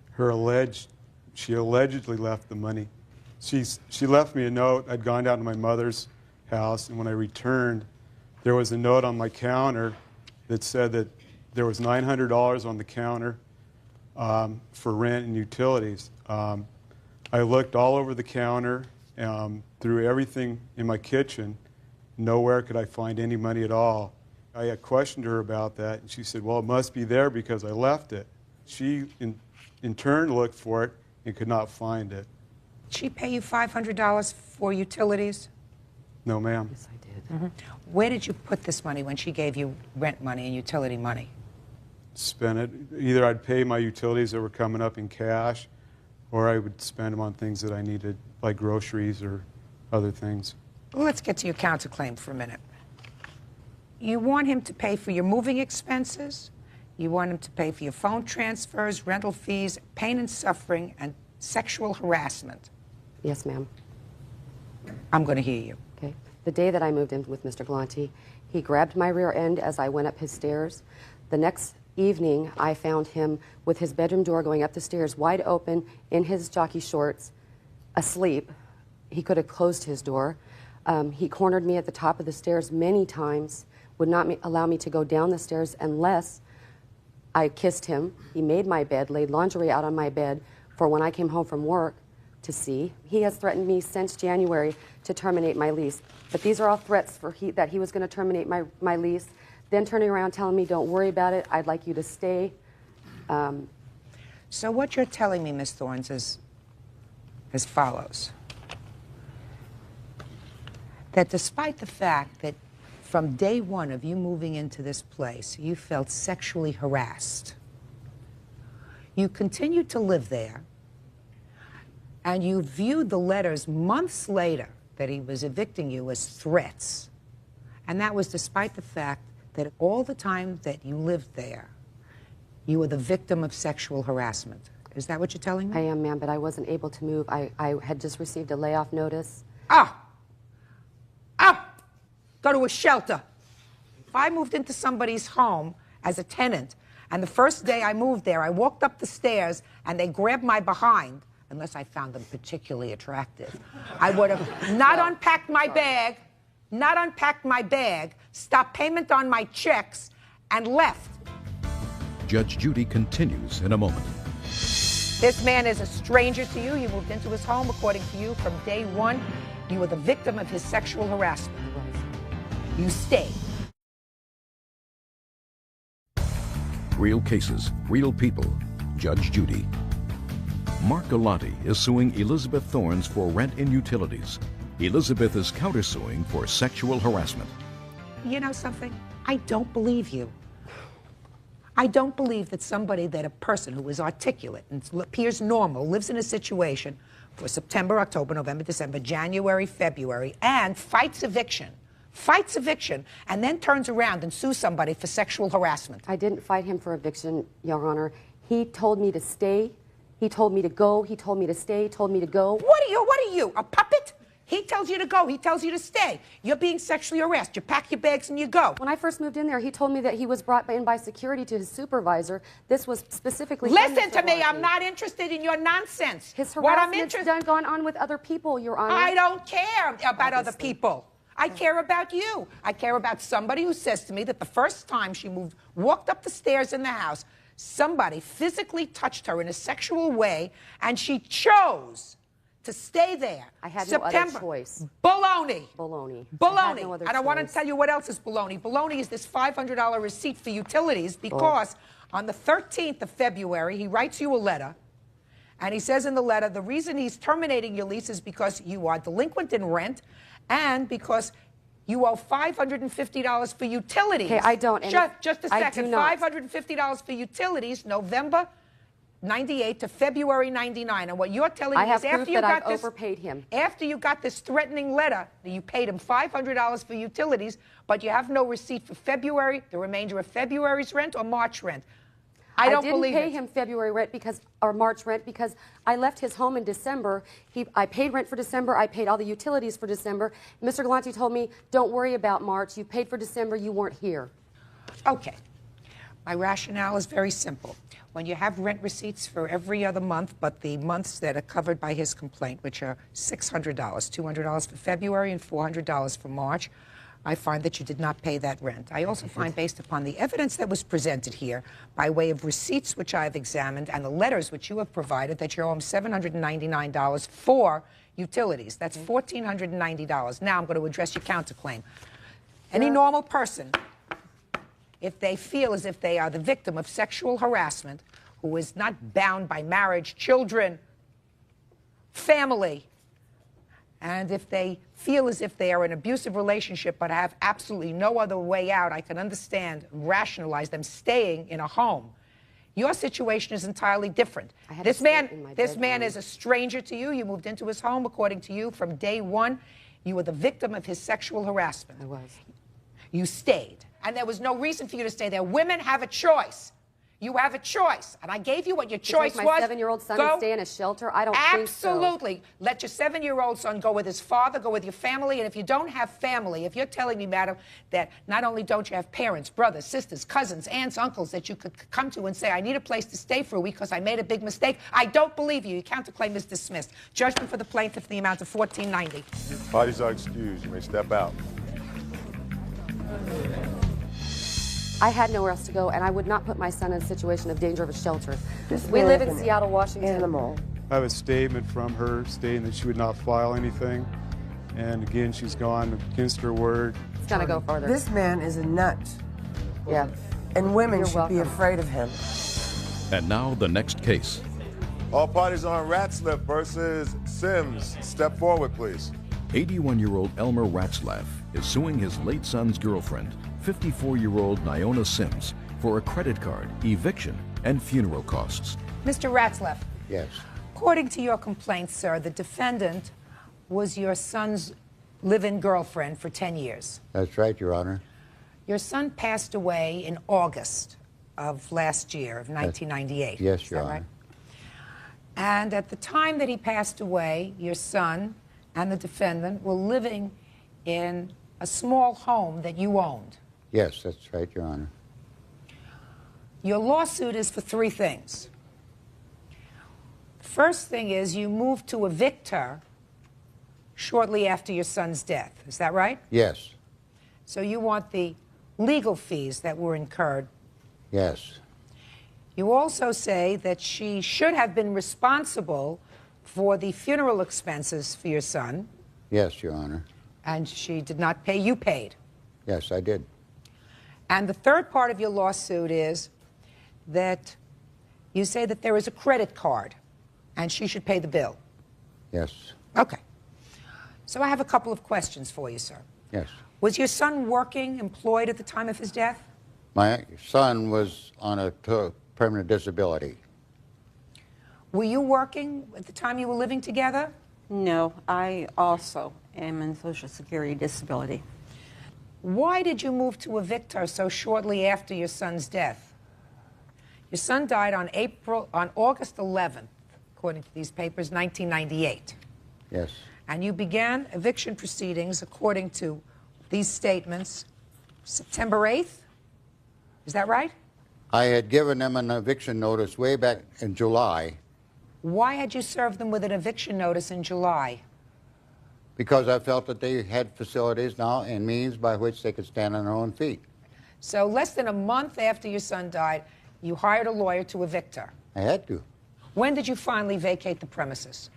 She allegedly left the money. She left me a note. I'd gone down to my mother's house, and when I returned, there was a note on my counter that said that there was $900 on the counter for rent and utilities. I looked all over the counter, through everything in my kitchen. Nowhere could I find any money at all. I had questioned her about that, and she said, well, it must be there because I left it. She, in turn, looked for it and could not find it. Did she pay you $500 for utilities? No, ma'am. Yes, I did. Where did you put this money when she gave you rent money and utility money? Spend it. Either I'd pay my utilities that were coming up in cash, or I would spend them on things that I needed, like groceries or other things. Well, let's get to your counterclaim for a minute. You want him to pay for your moving expenses, you want him to pay for your phone transfers, rental fees, pain and suffering, and sexual harassment. Yes, ma'am. I'm going to hear you. Okay. The day that I moved in with Mr. Galante, he grabbed my rear end as I went up his stairs. The next evening, I found him with his bedroom door going up the stairs wide open in his jockey shorts, asleep. He could have closed his door. He cornered me at the top of the stairs many times, would not allow me to go down the stairs unless I kissed him. He made my bed, laid lingerie out on my bed for when I came home from work to see. He has threatened me since January to terminate my lease. But these are all threats that he was going to terminate my lease, then turning around telling me, don't worry about it, I'd like you to stay. So what you're telling me, Ms. Thorns, is as follows. That despite the fact that from day one of you moving into this place, you felt sexually harassed, you continued to live there, and you viewed the letters months later that he was evicting you as threats. And that was despite the fact that all the time that you lived there, you were the victim of sexual harassment. Is that what you're telling me? I am, ma'am, but I wasn't able to move. I had just received a layoff notice. Go to a shelter. If I moved into somebody's home as a tenant, and the first day I moved there, I walked up the stairs and they grabbed my behind, unless I found them particularly attractive, I would have not unpacked my bag, stopped payment on my checks, and left. Judge Judy continues in a moment. This man is a stranger to you. You moved into his home, according to you, from day one. You were the victim of his sexual harassment. You stayed. Real cases, real people. Judge Judy. Mark Galante is suing Elizabeth Thorns for rent and utilities. Elizabeth is countersuing for sexual harassment. You know something? I don't believe you. I don't believe that a person who is articulate and appears normal, lives in a situation for September, October, November, December, January, February, and fights eviction, and then turns around and sues somebody for sexual harassment. I didn't fight him for eviction, Your Honor. He told me to stay. He told me to go. He told me to stay. Told me to go. What are you, a puppet? He tells you to go. He tells you to stay. You're being sexually harassed. You pack your bags and you go. When I first moved in there, he told me that he was brought in by security to his supervisor. This was specifically... Listen to me. I'm not interested in your nonsense. His harassment's gone on with other people, Your Honor. I don't care about other people. I care about you. I care about somebody who says to me that the first time she walked up the stairs in the house, somebody physically touched her in a sexual way, and she chose to stay there. I had September. no other choice. Baloney. Baloney. Baloney. No other And I want to choice. tell you what else is baloney. Baloney is this $500 receipt for utilities because on the 13th of February, he writes you a letter, and he says in the letter, the reason he's terminating your lease is because you are delinquent in rent and because you owe $550 for utilities. Okay, I don't. And Just a I second. do not. $550 for utilities, November 98 to February 99. And what you're telling me I have is after proof you that got I've this, overpaid him. after you got this threatening letter, that you paid him $500 for utilities, but you have no receipt for February, the remainder of February's rent or March rent. I don't believe didn't pay it. him February rent or March rent because I left his home in December. I paid rent for December. I paid all the utilities for December. Mr. Galante told me, don't worry about March. You paid for December. You weren't here. Okay. My rationale is very simple. When you have rent receipts for every other month, but the months that are covered by his complaint, which are $600, $200 for February and $400 for March, I find that you did not pay that rent. I also find, based upon the evidence that was presented here, by way of receipts which I have examined and the letters which you have provided, that you owe him $799 for utilities. That's $1,490. Now I'm going to address your counterclaim. Any normal person, if they feel as if they are the victim of sexual harassment, who is not bound by marriage, children, family, and if they feel as if they are in an abusive relationship but have absolutely no other way out, I can understand, rationalize them staying in a home. Your situation is entirely different. This man is a stranger to you. You moved into his home, according to you, from day one. You were the victim of his sexual harassment. I was. You stayed. And there was no reason for you to stay there. Women have a choice. You have a choice. And I gave you what your choice was. My 7-year-old son and stay in a shelter? I don't think so. Absolutely. Let your 7-year-old son go with his father, go with your family. And if you don't have family, if you're telling me, madam, that not only don't you have parents, brothers, sisters, cousins, aunts, uncles that you could come to and say, I need a place to stay for a week because I made a big mistake, I don't believe you. Your counterclaim is dismissed. Judgment for the plaintiff in the amount of $1,490. Parties are excused. You may step out. I had nowhere else to go, and I would not put my son in a situation of danger of a shelter. We live in Seattle, Washington. I have a statement from her stating that she would not file anything. And again, she's gone against her word. It's going to go further. This man is a nut. Yeah. And women You're should be welcome. afraid of him. And now the next case. All parties on Ratslip versus Sims. Step forward, please. 81-year-old Elmer Ratzlaff is suing his late son's girlfriend, 54-year-old Niona Sims, for a credit card, eviction, and funeral costs. Mr. Ratzlaff. Yes. According to your complaint, sir, the defendant was your son's live-in girlfriend for 10 years. That's right, Your Honor. Your son passed away in August of last year, of 1998. Yes, Is Your that Honor. right? And at the time that he passed away, your son and the defendant were living in a small home that you owned. Yes, that's right, Your Honor. Your lawsuit is for three things. First thing is you moved to evict her shortly after your son's death. Is that right? Yes. So you want the legal fees that were incurred. Yes. You also say that she should have been responsible for the funeral expenses for your son, Yes, Your Honor. and she did not pay. You paid. Yes, I did. And the third part of your lawsuit is that you say that there is a credit card and she should pay the bill. Yes. Okay. So I have a couple of questions for you, sir. Yes. Was your son working, employed at the time of his death? My son was on a permanent disability. Were you working at the time you were living together? No, I also am in Social Security disability. Why did you move to evict her so shortly after your son's death? Your son died on August 11th, according to these papers, 1998. Yes. And you began eviction proceedings, according to these statements, September 8th? Is that right? I had given them an eviction notice way back in July Why had you served them with an eviction notice in July? because I felt that they had facilities now and means by which they could stand on their own feet. So less than a month after your son died, you hired a lawyer to evict her. I had to. When did you finally vacate the premises?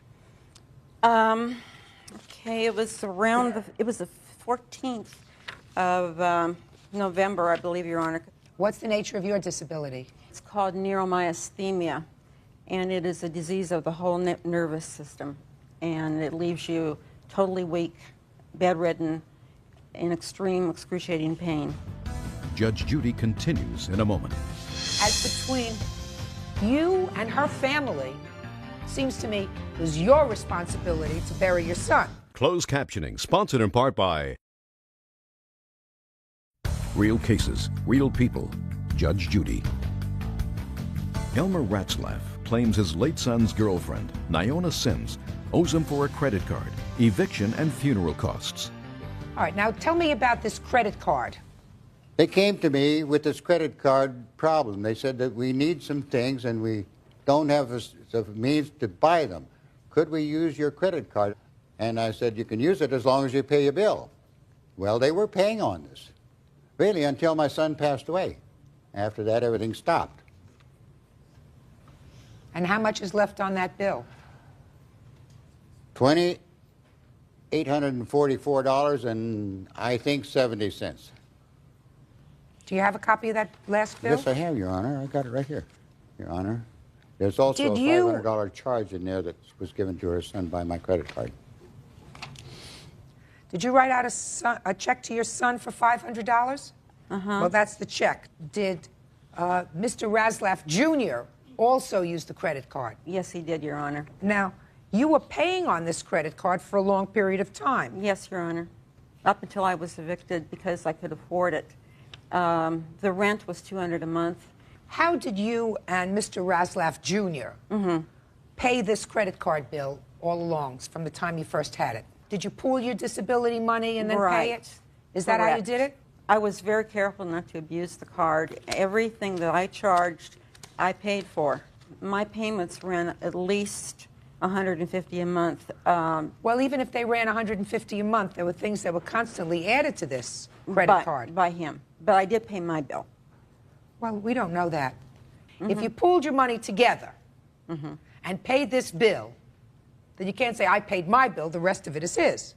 Okay, it was around it was the 14th of November, I believe, Your Honor. What's the nature of your disability? It's called neuromyasthenia, and it is a disease of the whole nervous system, and it leaves you totally weak, bedridden, in extreme, excruciating pain. Judge Judy continues in a moment. As between you and her family, seems to me, it was your responsibility to bury your son. Closed captioning, sponsored in part by Real Cases, Real People, Judge Judy. Elmer Ratzlaff claims his late son's girlfriend, Niona Sims, owes him for a credit card, eviction, and funeral costs. All right, now tell me about this credit card. They came to me with this credit card problem. They said that we need some things and we don't have the means to buy them. Could we use your credit card? And I said, you can use it as long as you pay your bill. Well, they were paying on this, really, until my son passed away. After that, everything stopped. And how much is left on that bill? $2,844 and I think 70 cents. Do you have a copy of that last bill? Yes, I have, Your Honor. I got it right here, Your Honor. There's also a $500 charge in there that was given to her son by my credit card. Did you write out a check to your son for $500? Well, that's the check. Did Mr. Ratzlaff Jr. also use the credit card? Yes, he did, Your Honor. Now, you were paying on this credit card for a long period of time. Yes, Your Honor. Up until I was evicted because I could afford it. The rent was $200 a month. How did you and Mr. Ratzlaff Jr. Pay this credit card bill all along from the time you first had it? Did you pool your disability money and then pay it? Is that how you did it? I was very careful not to abuse the card. Everything that I charged, I paid for. My payments ran at least $150 a month. Well, even if they ran $150 a month, there were things that were constantly added to this credit card. By him. But I did pay my bill. Well, we don't know that. If you pooled your money together and paid this bill, then you can't say, I paid my bill, the rest of it is his.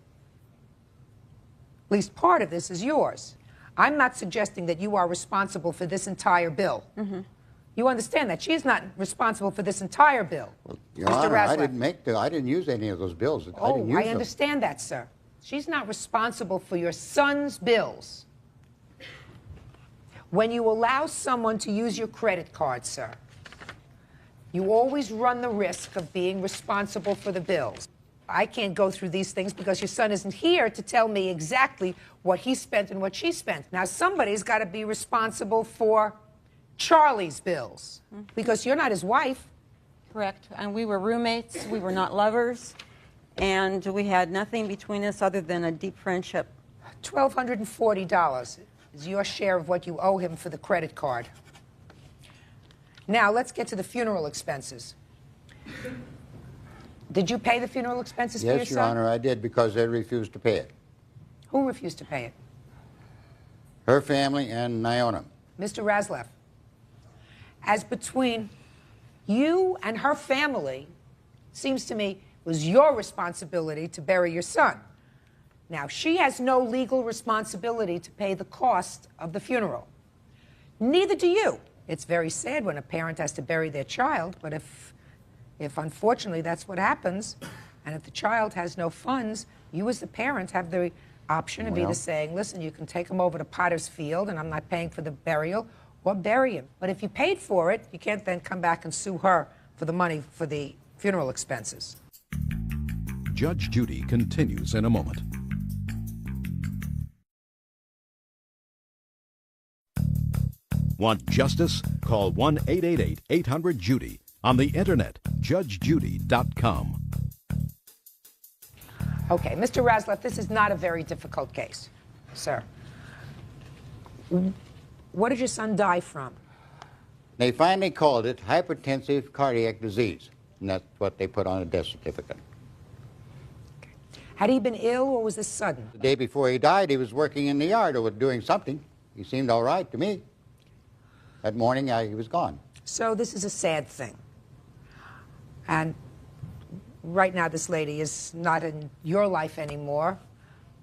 At least part of this is yours. I'm not suggesting that you are responsible for this entire bill. You understand that she's not responsible for this entire bill. Well, Your Honor, I didn't use any of those bills. I didn't use I understand that, sir. She's not responsible for your son's bills. When you allow someone to use your credit card, sir, you always run the risk of being responsible for the bills. I can't go through these things because your son isn't here to tell me exactly what he spent and what she spent. Now, somebody's got to be responsible for Charlie's bills because you're not his wife. Correct. And we were roommates. We were not lovers. And we had nothing between us other than a deep friendship. $1,240 is your share of what you owe him for the credit card. Now, let's get to the funeral expenses. Did you pay the funeral expenses for your son? Yes, Your Honor, I did because they refused to pay it. Who refused to pay it? Her family and Niona. Mr. Ratzlaff, as between you and her family, seems to me, was your responsibility to bury your son. Now, she has no legal responsibility to pay the cost of the funeral. Neither do you. It's very sad when a parent has to bury their child, but if unfortunately that's what happens, and if the child has no funds, you as the parent have the option of either saying, listen, you can take him over to Potter's Field and I'm not paying for the burial, or bury him. But if you paid for it, you can't then come back and sue her for the money for the funeral expenses. Judge Judy continues in a moment. Want justice? Call 1-888-800-JUDY. On the internet, judgejudy.com. Okay, Mr. Ratzlaff, this is not a very difficult case, sir. What did your son die from? They finally called it hypertensive cardiac disease, and that's what they put on a death certificate. Had he been ill or was this sudden? The day before he died, he was working in the yard or doing something. He seemed all right to me. That morning, he was gone. So this is a sad thing. And right now, this lady is not in your life anymore,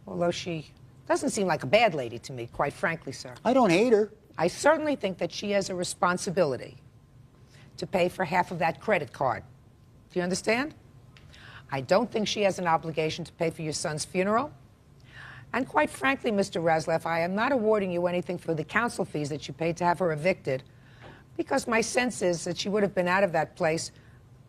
although she doesn't seem like a bad lady to me, quite frankly, sir. I don't hate her. I certainly think that she has a responsibility to pay for half of that credit card. Do you understand? I don't think she has an obligation to pay for your son's funeral. And quite frankly, Mr. Razleff, I am not awarding you anything for the counsel fees that you paid to have her evicted, because my sense is that she would have been out of that place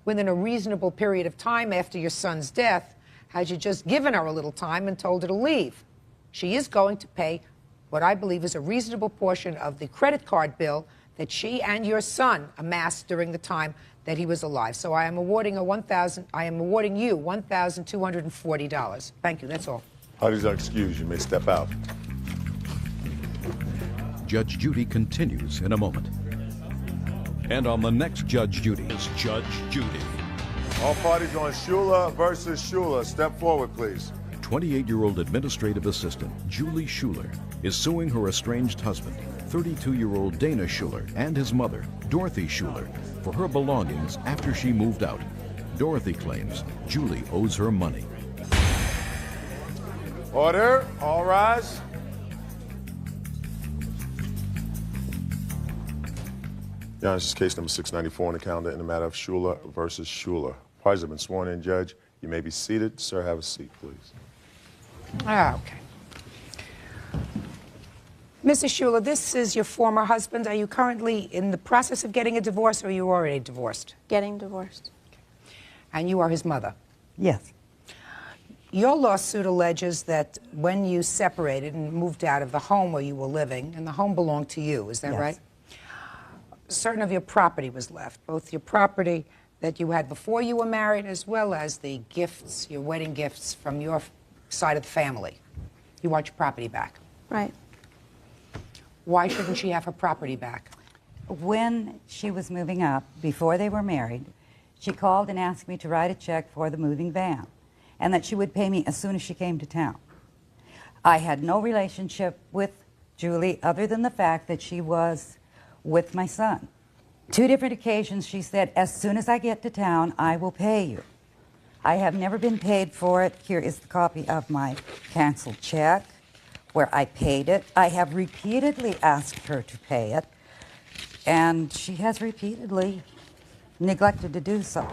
within a reasonable period of time after your son's death had you just given her a little time and told her to leave. She is going to pay what I believe is a reasonable portion of the credit card bill that she and your son amassed during the time that he was alive. So I am awarding you $1,240. Thank you, that's all. Parties are excused. You may step out. Judge Judy continues in a moment. And on the next Judge Judy is Judge Judy. All parties on Shula versus Shula. Step forward, please. 28-year-old administrative assistant Julie Schuler is suing her estranged husband, 32-year-old Dana Schuler, and his mother, Dorothy Schuler, for her belongings after she moved out. Dorothy claims Julie owes her money. Order. All rise. Yeah, this is case number 694 on the calendar in the matter of Schuler versus Schuler. Parties have been sworn in, Judge. You may be seated. Sir, have a seat, please. Okay. Mrs. Schuler, this is your former husband. Are you currently in the process of getting a divorce, or are you already divorced? Getting divorced. And you are his mother? Yes. Your lawsuit alleges that when you separated and moved out of the home where you were living, and the home belonged to you, is that Yes. right? Certain of your property was left, both your property that you had before you were married, as well as the gifts, your wedding gifts from your side of the family. You want your property back. Right. Why shouldn't she have her property back? When she was moving up, before they were married, she called and asked me to write a check for the moving van, and that she would pay me as soon as she came to town. I had no relationship with Julie other than the fact that she was with my son. 2 different occasions she said, as soon as I get to town, I will pay you. I have never been paid for it. Here is the copy of my canceled check where I paid it. I have repeatedly asked her to pay it, and she has repeatedly neglected to do so.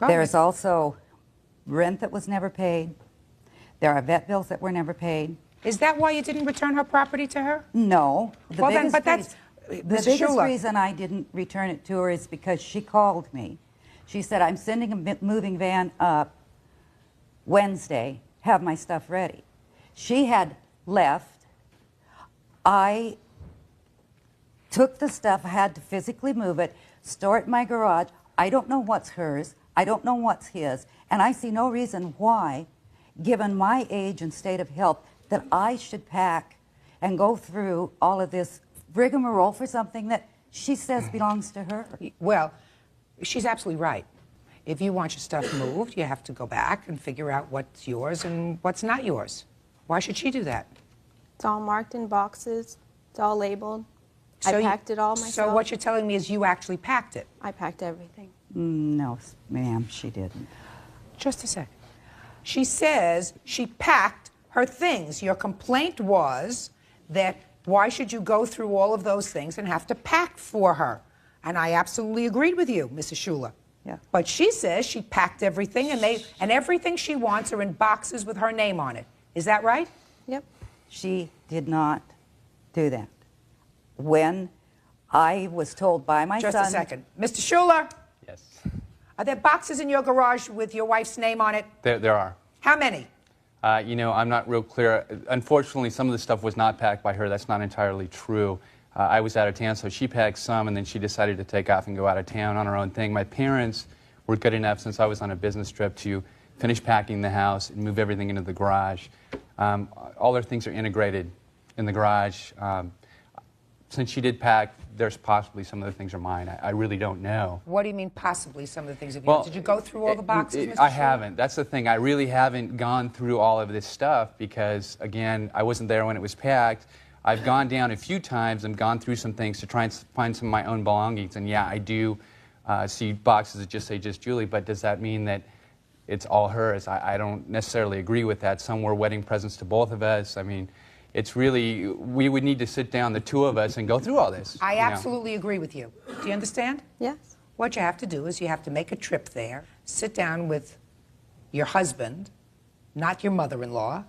There is also rent that was never paid. There are vet bills that were never paid. Is that why you didn't return her property to her? No. The biggest reason I didn't return it to her is because she called me. She said, I'm sending a moving van up Wednesday, have my stuff ready. She had left. I took the stuff, I had to physically move it, store it in my garage. I don't know what's hers, I don't know what's his, and I see no reason why, given my age and state of health, that I should pack and go through all of this rigmarole for something that she says belongs to her. Well, she's absolutely right. If you want your stuff moved, you have to go back and figure out what's yours and what's not yours. Why should she do that? It's all marked in boxes. It's all labeled. I packed it all myself. So what you're telling me is you actually packed it? I packed everything. No, ma'am, she didn't. Just a second. She says she packed her things. Your complaint was that why should you go through all of those things and have to pack for her? And I absolutely agreed with you, Mrs. Schuler. Yeah. But she says she packed everything, and everything she wants are in boxes with her name on it. Is that right? Yep. She did not do that. When I was told by my son... Just a second. Mr. Schuler? Yes. Are there boxes in your garage with your wife's name on it? There are. How many? You know, I'm not real clear. Unfortunately, some of the stuff was not packed by her. That's not entirely true. I was out of town, so she packed some, and then she decided to take off and go out of town on her own thing. My parents were good enough, since I was on a business trip, to finish packing the house and move everything into the garage. All their things are integrated in the garage. since she did pack, there's possibly some of the things are mine. I really don't know. What do you mean possibly some of the things? Well, did you go through all the boxes, Mr. I Schuler? haven't. That's the thing. I really haven't gone through all of this stuff because, again, I wasn't there when it was packed. I've gone down a few times and gone through some things to try and find some of my own belongings. And yeah, I do see boxes that just say just Julie, but does that mean that it's all hers? I don't necessarily agree with that. Some were wedding presents to both of us. I mean, it's really, we would need to sit down, the two of us, and go through all this. I absolutely agree with you. Do you understand? Yes. What you have to do is you have to make a trip there, sit down with your husband, not your mother-in-law,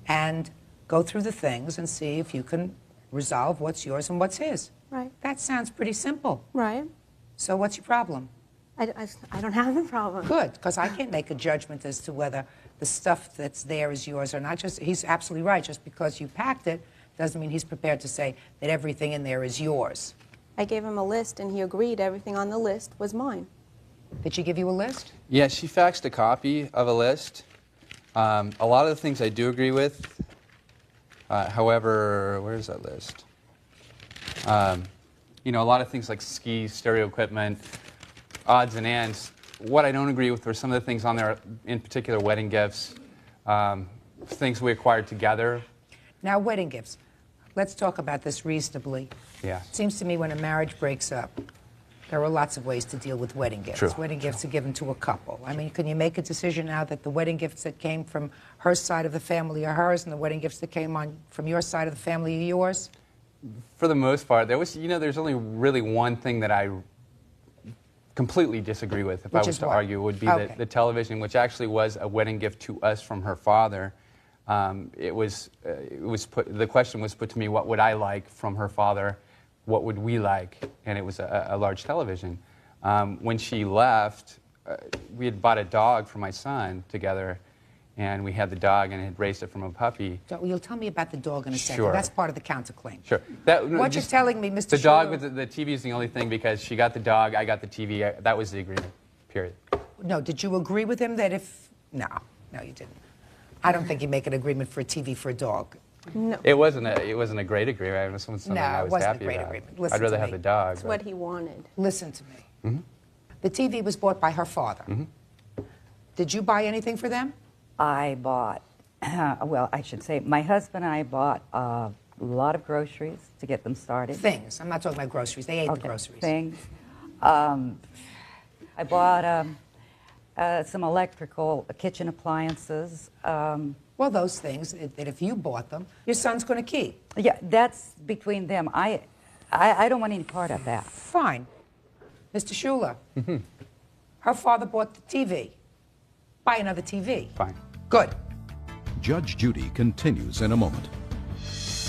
and go through the things and see if you can resolve what's yours and what's his. Right. That sounds pretty simple. Right. So what's your problem? I don't have a problem. Good, because I can't make a judgment as to whether the stuff that's there is yours or not. He's absolutely right. Just because you packed it doesn't mean he's prepared to say that everything in there is yours. I gave him a list, and he agreed everything on the list was mine. Did she give you a list? Yeah, she faxed a copy of a list. A lot of the things I do agree with. However, where's that list? You know, a lot of things like skis, stereo equipment, odds and ends. What I don't agree with were some of the things on there, in particular wedding gifts, things we acquired together. Now, wedding gifts. Let's talk about this reasonably. Yeah. It seems to me when a marriage breaks up, there are lots of ways to deal with wedding gifts. True. Wedding gifts are given to a couple. I mean, can you make a decision now that the wedding gifts that came from her side of the family are hers and the wedding gifts that came from your side of the family are yours? For the most part, there's only really one thing that I completely disagree with, if I was to argue, would be the television, which actually was a wedding gift to us from her father. The question was put to me, what would I like from her father? What would we like? And it was a large television. When she left, we had bought a dog for my son together, and we had the dog and had raised it from a puppy. So you'll tell me about the dog in a second. Sure. That's part of the counterclaim. Sure. What you're telling me, Mr. The dog Schuler, with the TV is the only thing, because she got the dog, I got the TV. That was the agreement, period. No, did you agree with him that if... No, you didn't. I don't think you make an agreement for a TV for a dog. No. It wasn't a great agreement. It was something I was wasn't happy a great about. agreement. Listen I'd rather to have me. the dog. It's what he wanted. Listen to me. The TV was bought by her father. Did you buy anything for them? I bought, well, I should say, my husband and I bought a lot of groceries to get them started. Things. I'm not talking about groceries. They ate the groceries. Things. I bought some electrical kitchen appliances. Well, those things that if you bought them, your son's going to keep. Yeah, that's between them. I don't want any part of that. Fine. Mr. Schuler, her father bought the TV. Buy another TV. Fine. Good. Judge Judy continues in a moment.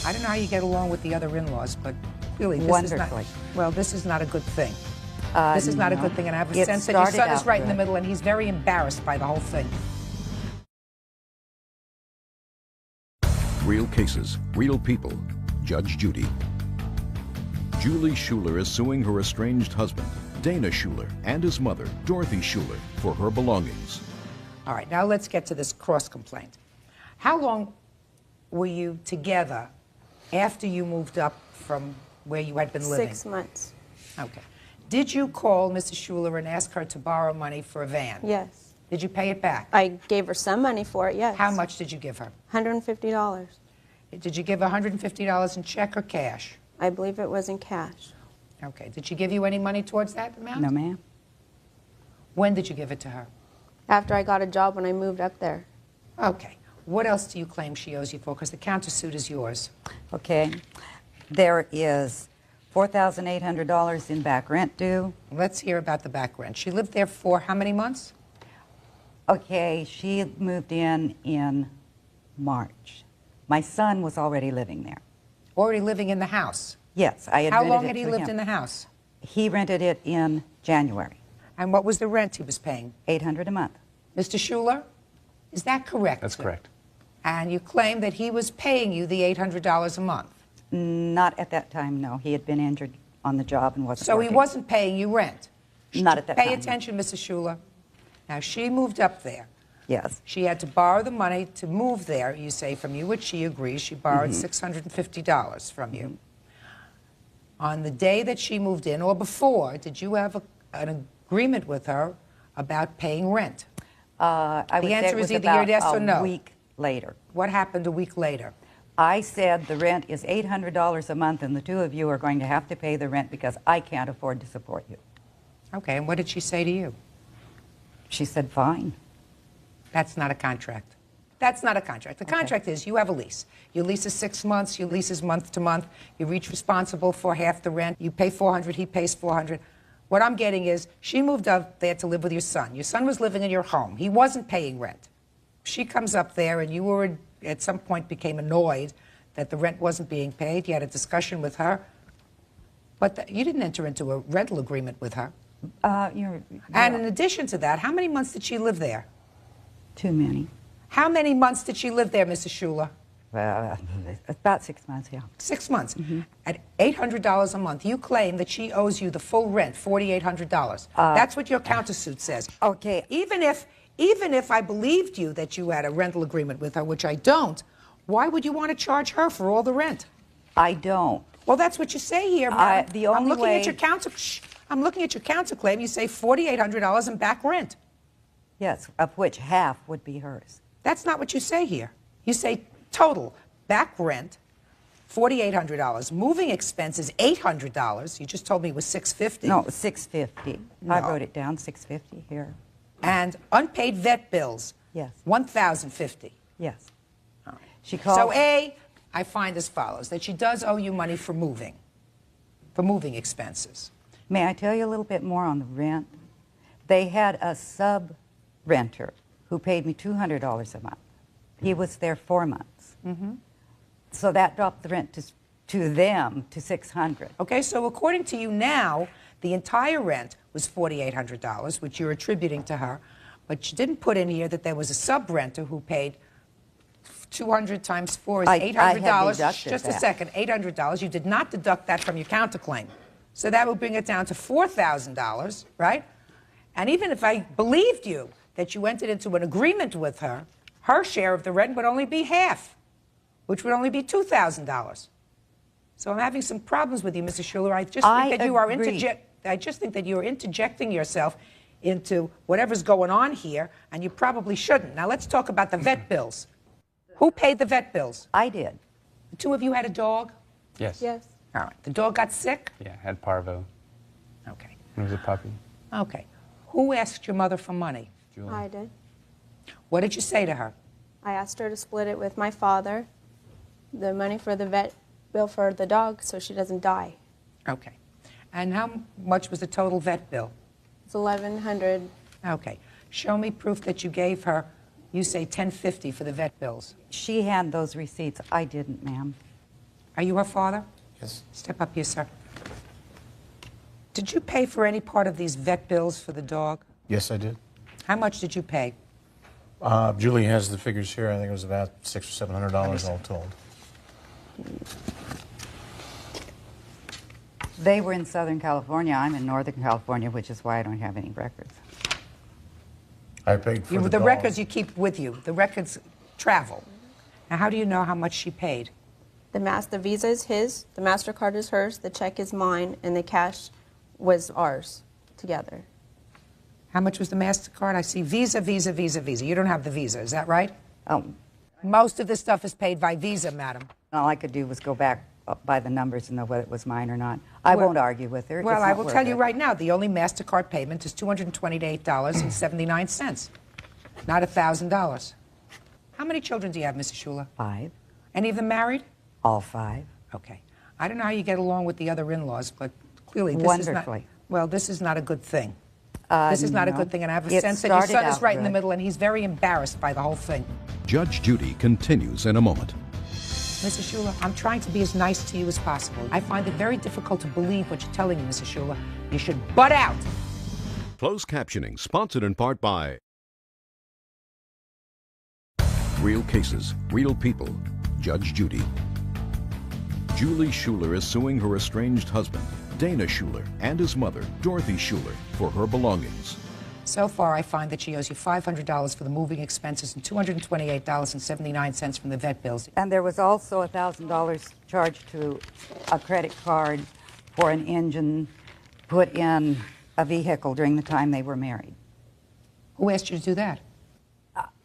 I don't know how you get along with the other in-laws, but clearly this is not a good thing. This is not a good thing, and I have a sense that your son is right in the middle, and he's very embarrassed by the whole thing. Real cases, real people. Judge Judy. Julie Schuler is suing her estranged husband, Dana Schuler, and his mother, Dorothy Schuler, for her belongings. All right, now let's get to this cross-complaint. How long were you together after you moved up from where you had been living? 6 months. Okay. Did you call Mrs. Schuler and ask her to borrow money for a van? Yes. Did you pay it back? I gave her some money for it, yes. How much did you give her? $150. Did you give her $150 in check or cash? I believe it was in cash. Okay. Did she give you any money towards that amount? No, ma'am. When did you give it to her? After I got a job when I moved up there. Okay. What else do you claim she owes you for? Because the countersuit is yours. Okay. There is $4,800 in back rent due. Let's hear about the back rent. She lived there for how many months? Okay, she moved in March. My son was already living there. Already living in the house? Yes, I had How rented long it had he to lived him. in the house? He rented it in January. And what was the rent he was paying? $800 a month. Mr. Schuler, is that correct? That's correct. And you claim that he was paying you the $800 a month? Not at that time, no. He had been injured on the job and wasn't So working. he wasn't paying you rent? Not at that time. Pay attention, Mrs. Schuler. Now, she moved up there. Yes. She had to borrow the money to move there, you say, from you, which she agrees. She borrowed $650 from you. On the day that she moved in, or before, did you have an agreement with her about paying rent? I would The say it answer was is either about yes or no. a week later. What happened a week later? I said the rent is $800 a month, and the two of you are going to have to pay the rent because I can't afford to support you. Okay, and what did she say to you? She said, fine. That's not a contract. That's not a contract. The contract is you have a lease. Your lease is 6 months. Your lease is month to month. You're each responsible for half the rent. You pay $400. He pays $400. What I'm getting is she moved up there to live with your son. Your son was living in your home. He wasn't paying rent. She comes up there, and you were at some point became annoyed that the rent wasn't being paid. You had a discussion with her. But you didn't enter into a rental agreement with her. And in addition to that, how many months did she live there? Too many. How many months did she live there, Mrs. Schuler? About 6 months, yeah. 6 months. At $800 a month, you claim that she owes you the full rent, $4,800. That's what your countersuit says. Okay. Even if I believed you that you had a rental agreement with her, which I don't, why would you want to charge her for all the rent? I don't. Well, that's what you say here, ma'am. I'm looking at your counterclaim. You say $4,800 in back rent. Yes, of which half would be hers. That's not what you say here. You say total back rent, $4,800. Moving expenses, $800. You just told me it was $650. No, it was $650. No. I wrote it down, $650 here. And unpaid vet bills, yes, $1,050. Yes. She called. So A, I find as follows, that she does owe you money for moving expenses. May I tell you a little bit more on the rent? They had a sub-renter who paid me $200 a month. He was there 4 months. So that dropped the rent to them to $600. Okay, so according to you now, the entire rent was $4,800, which you're attributing to her, but you didn't put in here that there was a sub-renter who paid 200 times 4 is $800. I had deducted Just that. a second, $800. You did not deduct that from your counterclaim. So that would bring it down to $4,000, right? And even if I believed you that you entered into an agreement with her, her share of the rent would only be half, which would only be $2,000. So I'm having some problems with you, Mrs. Schuler. I just think that you are interjecting yourself into whatever's going on here, and you probably shouldn't. Now let's talk about the vet bills. Who paid the vet bills? I did. The two of you had a dog? Yes. Yes. All right. The dog got sick? Yeah, had parvo. Okay. It was a puppy. Okay. Who asked your mother for money? Julie. I did. What did you say to her? I asked her to split it with my father, the money for the vet bill for the dog so she doesn't die. Okay. And how much was the total vet bill? It's $1,100. Okay. Show me proof that you gave her, you say $1,050 for the vet bills. She had those receipts. I didn't, ma'am. Are you her father? Yes. Step up here, sir. Did you pay for any part of these vet bills for the dog? Yes, I did. How much did you pay? Julie has the figures here. I think it was about $600 or $700 all told. They were in Southern California. I'm in Northern California, which is why I don't have any records. I paid for the dog. Records you keep with you. The records travel. Now, how do you know how much she paid? The Visa is his, the MasterCard is hers, the check is mine, and the cash was ours together. How much was the MasterCard? I see Visa, Visa, Visa, Visa. You don't have the Visa, is that right? Oh. Most of this stuff is paid by Visa, madam. All I could do was go back by the numbers and know whether it was mine or not. I won't argue with her. Well, I will tell you right now, the only MasterCard payment is $228.79, not $1,000. How many children do you have, Mrs. Schuler? 5. Any of them married? All 5. Okay. I don't know how you get along with the other in-laws, but clearly this is not... Well, this is not a good thing. This is not a good thing, and I have a sense that your son is right in the middle, and he's very embarrassed by the whole thing. Judge Judy continues in a moment. Mrs. Schuler, I'm trying to be as nice to you as possible. I find it very difficult to believe what you're telling me, Mrs. Schuler. You should butt out. Closed captioning, sponsored in part by Real Cases, Real People, Judge Judy. Julie Schuler is suing her estranged husband, Dana Schuler, and his mother, Dorothy Schuler, for her belongings. So far, I find that she owes you $500 for the moving expenses and $228.79 from the vet bills. And there was also $1,000 charged to a credit card for an engine put in a vehicle during the time they were married. Who asked you to do that?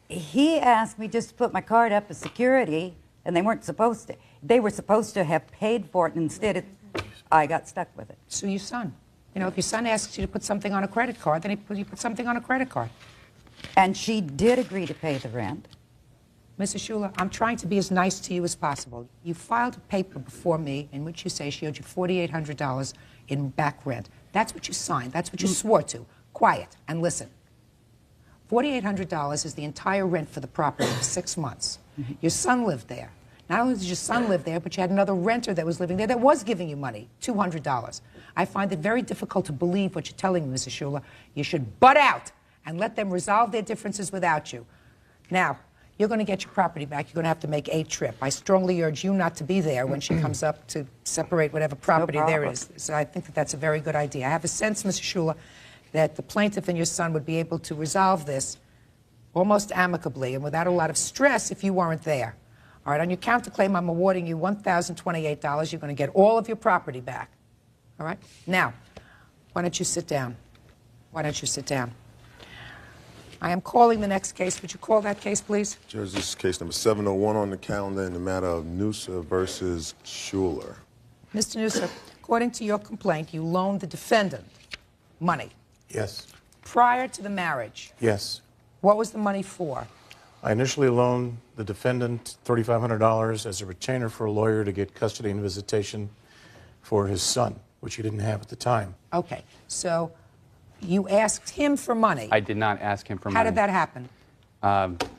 He asked me just to put my card up as security, and they weren't supposed to. They were supposed to have paid for it, and instead I got stuck with it. Sue your son. You know, if your son asks you to put something on a credit card, then you put something on a credit card. And she did agree to pay the rent. Mrs. Schuler, I'm trying to be as nice to you as possible. You filed a paper before me in which you say she owed you $4,800 in back rent. That's what you signed. That's what you swore to. Quiet and listen. $4,800 is the entire rent for the property for 6 months. Your son lived there. Not only did your son live there, but you had another renter that was living there that was giving you money, $200. I find it very difficult to believe what you're telling me, Mrs. Schuler. You should butt out and let them resolve their differences without you. Now, you're going to get your property back. You're going to have to make a trip. I strongly urge you not to be there when she comes up to separate whatever property there is. So I think that that's a very good idea. I have a sense, Mrs. Schuler, that the plaintiff and your son would be able to resolve this almost amicably and without a lot of stress if you weren't there. All right, on your counterclaim, I'm awarding you $1,028. You're going to get all of your property back. All right? Now, why don't you sit down? Why don't you sit down? I am calling the next case. Would you call that case, please? Judge, this is case number 701 on the calendar in the matter of Noosa versus Schuler. Mr. Noosa, according to your complaint, you loaned the defendant money. Yes. Prior to the marriage. Yes. What was the money for? I initially loaned the defendant $3,500 as a retainer for a lawyer to get custody and visitation for his son, which he didn't have at the time. Okay, so you asked him for money. I did not ask him for money. How did that happen?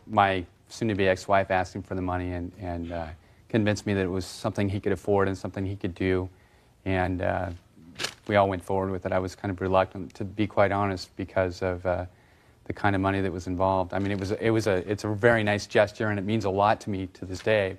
My soon-to-be ex-wife asked him for the money and convinced me that it was something he could afford and something he could do, and we all went forward with it. I was kind of reluctant, to be quite honest, because of the kind of money that was involved. I mean, it's a very nice gesture, and it means a lot to me to this day.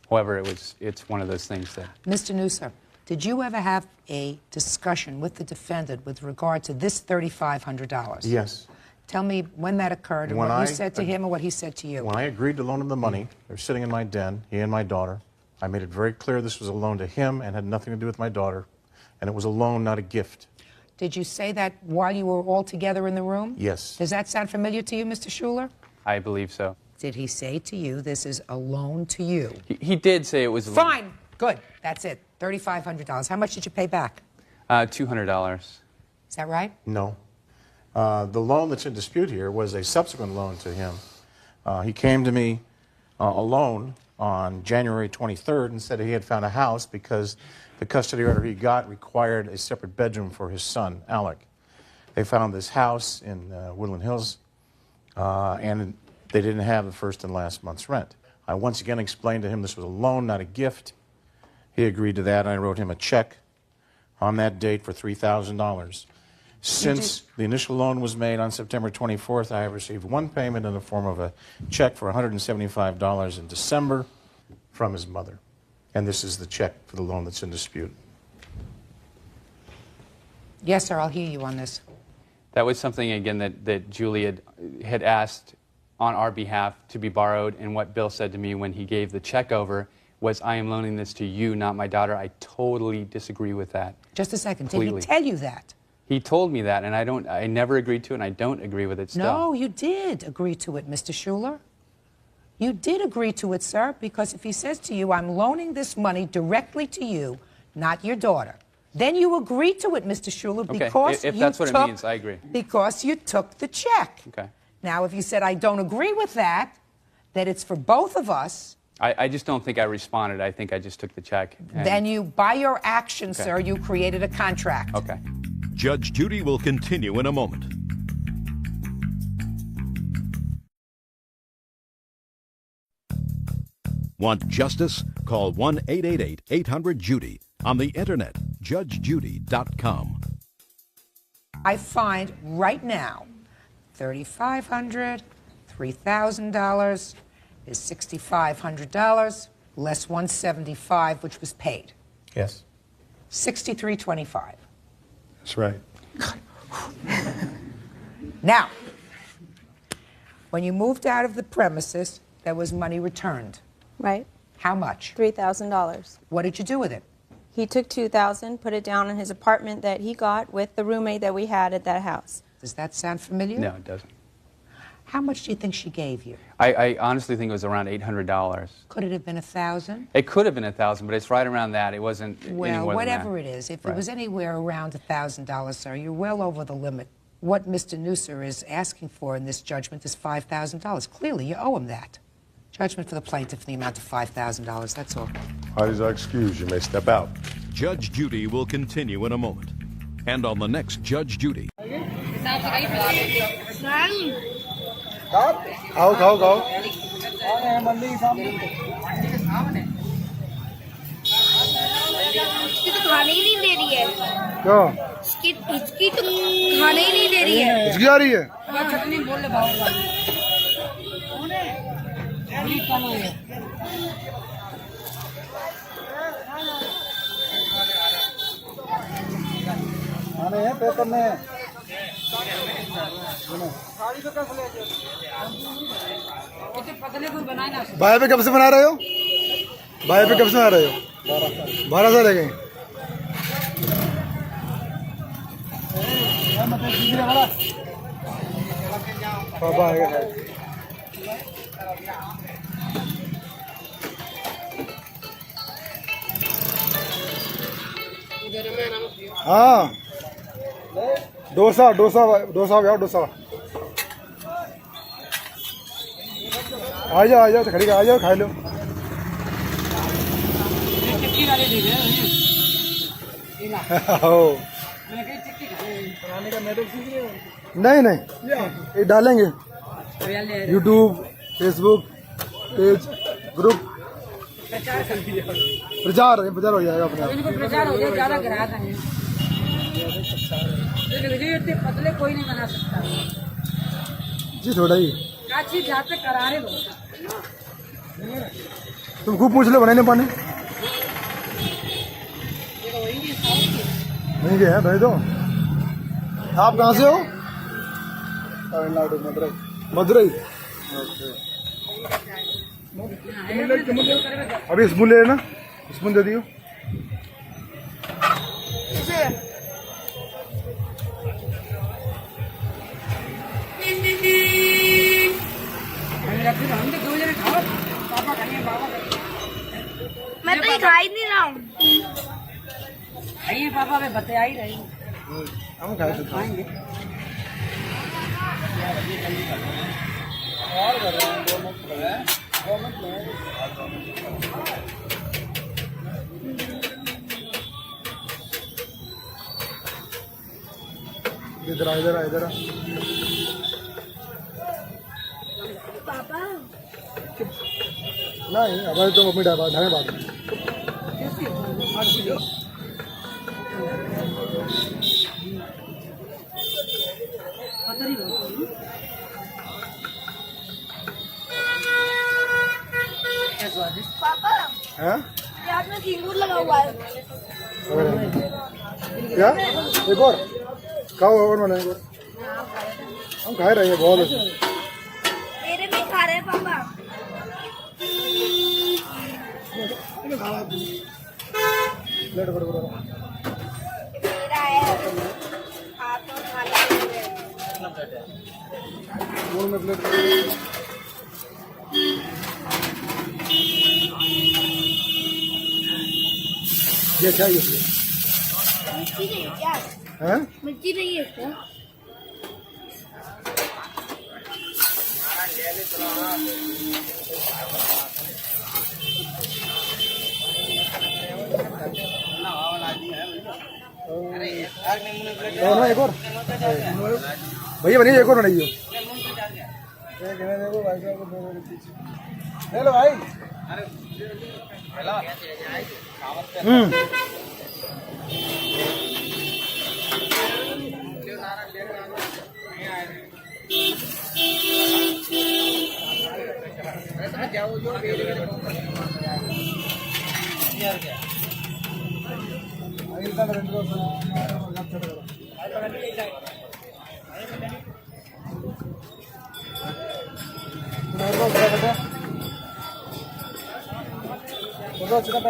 However, it's one of those things that... Mr. Noosa, did you ever have a discussion with the defendant with regard to this $3,500? Yes. Tell me when that occurred and what you said to him and what he said to you. When I agreed to loan him the money, they were sitting in my den, he and my daughter. I made it very clear this was a loan to him and had nothing to do with my daughter, and it was a loan, not a gift. Did you say that while you were all together in the room? Yes. Does that sound familiar to you, Mr. Schuler? I believe so. Did he say to you, this is a loan to you? He did say it was a loan. Fine. Good. That's it. $3,500. How much did you pay back? $200. Is that right? No. The loan that's in dispute here was a subsequent loan to him. He came to me alone on January 23rd and said he had found a house because the custody order he got required a separate bedroom for his son, Alec. They found this house in Woodland Hills, and they didn't have the first and last month's rent. I once again explained to him this was a loan, not a gift. He agreed to that, and I wrote him a check on that date for $3,000. Since the initial loan was made on September 24th, I have received one payment in the form of a check for $175 in December from his mother. And this is the check for the loan that's in dispute. Yes, sir, I'll hear you on this. That was something, again, that Julie had asked on our behalf to be borrowed, and what Bill said to me when he gave the check over was, I am loaning this to you, not my daughter. I totally disagree with that. Just a second. Completely. Did he tell you that? He told me that, and I never agreed to it, and I don't agree with it still. No, you did agree to it, Mr. Schuler. You did agree to it, sir, because if he says to you, I'm loaning this money directly to you, not your daughter, then you agree to it, Mr. Schuler, because if that's what it means, I agree. Because you took the check. Okay. Now, if you said, I don't agree with that it's for both of us, I just don't think I responded. I think I just took the check. Then you, by your action, sir, you created a contract. Okay. Judge Judy will continue in a moment. Want justice? Call 1-888-800-JUDY. On the internet, judgejudy.com. I find right now $3,500, $3,000 is $6,500 less $175, which was paid. Yes. $6,325. That's right. Now, when you moved out of the premises, there was money returned. Right. How much? $3,000. What did you do with it? He took $2,000, put it down in his apartment that he got with the roommate that we had at that house. Does that sound familiar? No, it doesn't. How much do you think she gave you? I honestly think it was around $800. Could it have been $1,000? It could have been $1,000, but it's right around that. It wasn't any Well, more than whatever that. it is, if Right. it was anywhere around $1,000, sir, you're well over the limit. What Mr. Nusser is asking for in this judgment is $5,000. Clearly, you owe him that. Judgment for the plaintiff in the amount of $5,000. That's all. Parties are excused. You may step out. Judge Judy will continue in a moment. And on the next Judge Judy. खाओ खाओ खाओ इसकी तो खाने ही नहीं दे रही है क्यों इसकी तो खाने ही नहीं दे रही है इसकी आ रही है आने हैं पेपर में भाई पे कब से बना रहे हो भाई पे कब से बना रहे हो 12 साल गए पापा आएगा हाँ डोसा डोसा डोसा हो गया डोसा आ जाओ तो खड़ी आ जाओ खा लो नहीं नहीं ये डालेंगे यूट्यूब फेसबुक पेज ग्रुप प्रचार हो जाएगा अपने प्रचार हो जाए ज्यादा ग्राहक आए इतने पतले कोई नहीं बना सकता जी थोड़ा ही काची जाते करारे बहुत तुम खूब पूछ लो बनाने पाने नहीं गए हैं भाई तो आप कहाँ से हो तमिलनाडु मदुरई मदुरई अभी स्पून ले लेना स्पून दे दियो मैं तो खा ही नहीं रहा हूँ आइए पापा में बते आ ही रही हम खाए तो खाएंगे और कर रहे हैं 2 मिनट में इधर इधर पापा नहीं हमारे तो मम्मी ढाने बात पापा याद में सिंदूर लगा हुआ है क्या एक और खाओ और बनाएंगे हम खा रहे हैं बहुत अच्छा मेरे भी खा रहे हैं पापा प्लेट पर मेरा है हाथ और खाना मूल में प्लेट ये चाहिए मिर्ची नहीं है क्या हैं मिर्ची नहीं है क्या एक और भैया बनिए एक और बनाइए हेलो भाई चिकन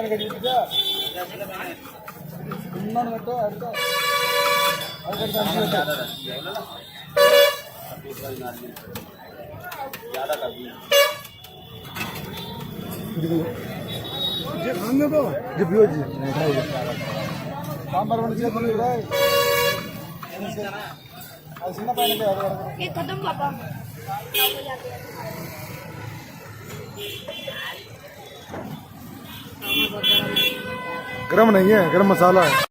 गरम नहीं है, गरम मसाला है।